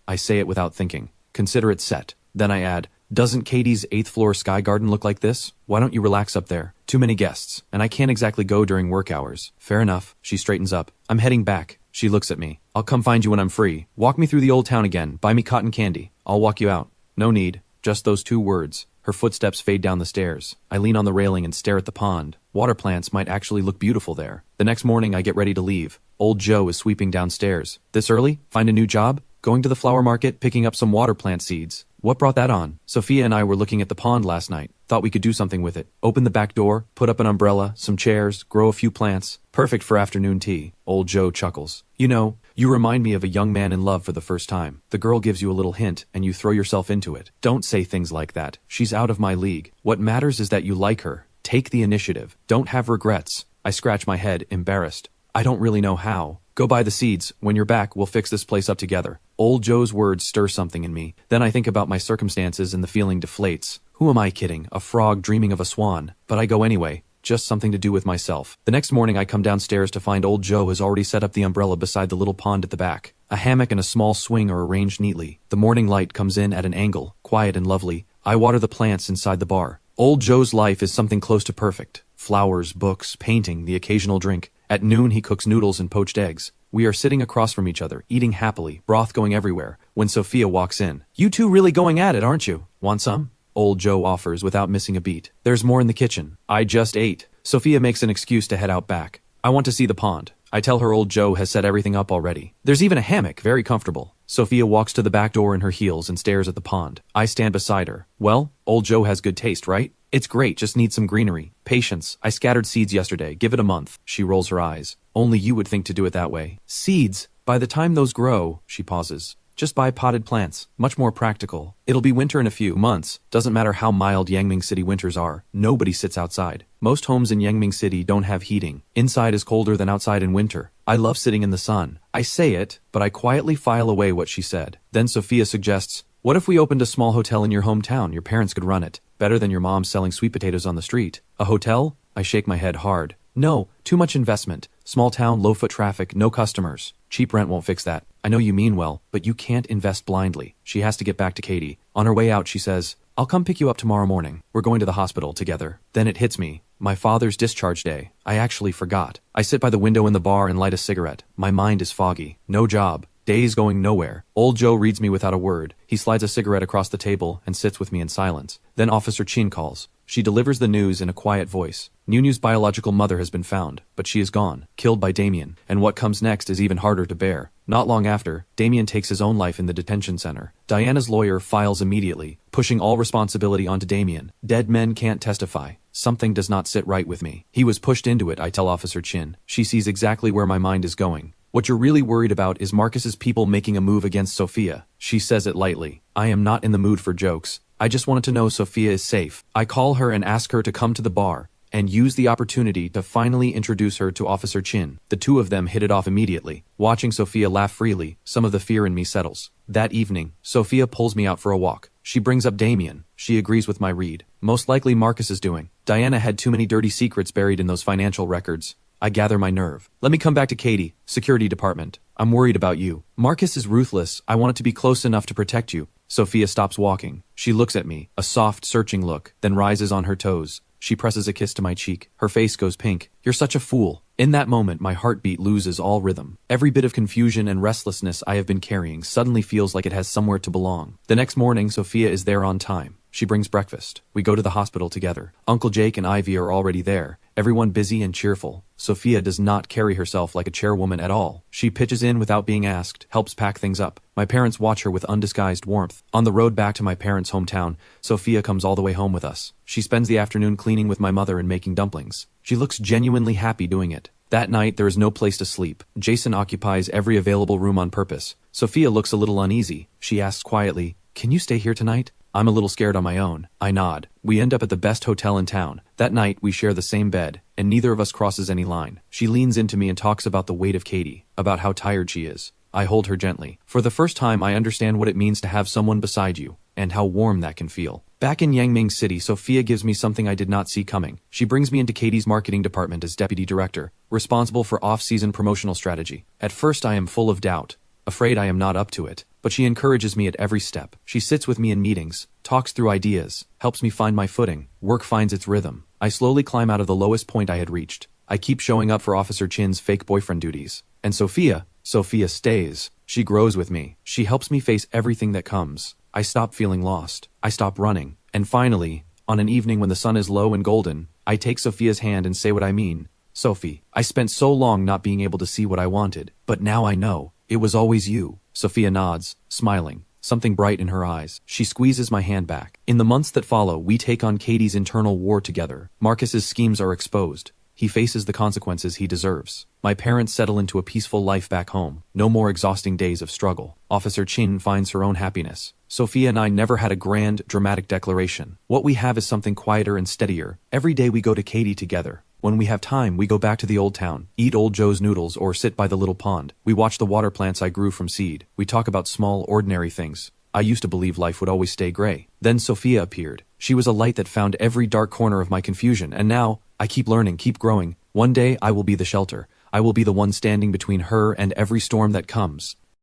I say it without thinking. Consider it set. Then I add, doesn't Katie's 8th floor sky garden look like this? Why don't you relax up there? Too many guests, and I can't exactly go during work hours. Fair enough. She straightens up. I'm heading back. She looks at me. I'll come find you when I'm free. Walk me through the old town again. Buy me cotton candy. I'll walk you out. No need. Just those 2 words. Her footsteps fade down the stairs. I lean on the railing and stare at the pond. Water plants might actually look beautiful there. The next morning I get ready to leave. Old Joe is sweeping downstairs. This early? Find a new job? Going to the flower market, picking up some water plant seeds. What brought that on? Sophia and I were looking at the pond last night. Thought we could do something with it. Open the back door, put up an umbrella, some chairs, grow a few plants. Perfect for afternoon tea. Old Joe chuckles. You know, you remind me of a young man in love for the first time. The girl gives you a little hint, and you throw yourself into it. Don't say things like that. She's out of my league. What matters is that you like her. Take the initiative. Don't have regrets. I scratch my head, embarrassed. I don't really know how. Go buy the seeds. When you're back, we'll fix this place up together. Old Joe's words stir something in me. Then I think about my circumstances and the feeling deflates. Who am I kidding? A frog dreaming of a swan. But I go anyway. Just something to do with myself. The next morning I come downstairs to find old Joe has already set up the umbrella beside the little pond at the back. A hammock and a small swing are arranged neatly. The morning light comes in at an angle, quiet and lovely. I water the plants inside the bar. Old Joe's life is something close to perfect. Flowers, books, painting, the occasional drink. At noon he cooks noodles and poached eggs. We are sitting across from each other, eating happily, broth going everywhere, when Sophia walks in. You two really going at it, aren't you? Want some? Old Joe offers without missing a beat. There's more in the kitchen. I just ate. Sophia makes an excuse to head out back. I want to see the pond. I tell her old Joe has set everything up already. There's even a hammock, very comfortable. Sophia walks to the back door in her heels and stares at the pond. I stand beside her. Well, old Joe has good taste, right? It's great, just needs some greenery. Patience. I scattered seeds yesterday. Give it a month. She rolls her eyes. Only you would think to do it that way. Seeds? By the time those grow, she pauses. Just buy potted plants. Much more practical. It'll be winter in a few months. Doesn't matter how mild Yangming City winters are. Nobody sits outside. Most homes in Yangming City don't have heating. Inside is colder than outside in winter. I love sitting in the sun. I say it, but I quietly file away what she said. Then Sophia suggests, What if we opened a small hotel in your hometown? Your parents could run it. Better than your mom selling sweet potatoes on the street. A hotel? I shake my head hard. No, too much investment. Small town, low foot traffic, no customers. Cheap rent won't fix that. I know you mean well, but you can't invest blindly. She has to get back to Katie. On her way out, she says, I'll come pick you up tomorrow morning. We're going to the hospital together. Then it hits me. My father's discharge day. I actually forgot. I sit by the window in the bar and light a cigarette. My mind is foggy. No job. Days going nowhere. Old Joe reads me without a word. He slides a cigarette across the table and sits with me in silence. Then Officer Chin calls. She delivers the news in a quiet voice. Nunu's biological mother has been found, but she is gone, killed by Damien, and what comes next is even harder to bear. Not long after, Damien takes his own life in the detention center. Diana's lawyer files immediately, pushing all responsibility onto Damien. Dead men can't testify. Something does not sit right with me. He was pushed into it, I tell Officer Chin. She sees exactly where my mind is going. What you're really worried about is Marcus's people making a move against Sophia. She says it lightly. I am not in the mood for jokes. I just wanted to know Sophia is safe. I call her and ask her to come to the bar, and use the opportunity to finally introduce her to Officer Chin. The two of them hit it off immediately. Watching Sophia laugh freely, some of the fear in me settles. That evening, Sophia pulls me out for a walk. She brings up Damien. She agrees with my read. Most likely Marcus is doing. Diana had too many dirty secrets buried in those financial records. I gather my nerve. Let me come back to Katie, security department. I'm worried about you. Marcus is ruthless. I want it to be close enough to protect you. Sophia stops walking. She looks at me, a soft, searching look, then rises on her toes. She presses a kiss to my cheek. Her face goes pink. You're such a fool. In that moment, my heartbeat loses all rhythm. Every bit of confusion and restlessness I have been carrying suddenly feels like it has somewhere to belong. The next morning, Sophia is there on time. She brings breakfast. We go to the hospital together. Uncle Jake and Ivy are already there. Everyone busy and cheerful. Sophia does not carry herself like a chairwoman at all. She pitches in without being asked, helps pack things up. My parents watch her with undisguised warmth. On the road back to my parents' hometown, Sophia comes all the way home with us. She spends the afternoon cleaning with my mother and making dumplings. She looks genuinely happy doing it. That night, there is no place to sleep. Jason occupies every available room on purpose. Sophia looks a little uneasy. She asks quietly, "Can you stay here tonight?" I'm a little scared on my own. I nod. We end up at the best hotel in town. That night, we share the same bed, and neither of us crosses any line. She leans into me and talks about the weight of Katie, about how tired she is. I hold her gently. For the first time, I understand what it means to have someone beside you, and how warm that can feel. Back in Yangming City, Sophia gives me something I did not see coming. She brings me into Katie's marketing department as deputy director, responsible for off-season promotional strategy. At first, I am full of doubt, afraid I am not up to it. But she encourages me at every step. She sits with me in meetings, talks through ideas, helps me find my footing. Work finds its rhythm. I slowly climb out of the lowest point I had reached. I keep showing up for Officer Chin's fake boyfriend duties. And Sophia stays. She grows with me. She helps me face everything that comes. I stop feeling lost. I stop running. And finally, on an evening when the sun is low and golden, I take Sophia's hand and say what I mean. Sophie, I spent so long not being able to see what I wanted, but now I know. It was always you. Sophia nods, smiling, something bright in her eyes. She squeezes my hand back. In the months that follow, we take on Katie's internal war together. Marcus's schemes are exposed. He faces the consequences he deserves. My parents settle into a peaceful life back home. No more exhausting days of struggle. Officer Chin finds her own happiness. Sophia and I never had a grand, dramatic declaration. What we have is something quieter and steadier. Every day we go to Katie together. When we have time, we go back to the old town, eat old Joe's noodles or sit by the little pond. We watch the water plants I grew from seed. We talk about small, ordinary things. I used to believe life would always stay gray. Then Sophia appeared. She was a light that found every dark corner of my confusion, and now, I keep learning, keep growing. One day, I will be the shelter. I will be the one standing between her and every storm that comes.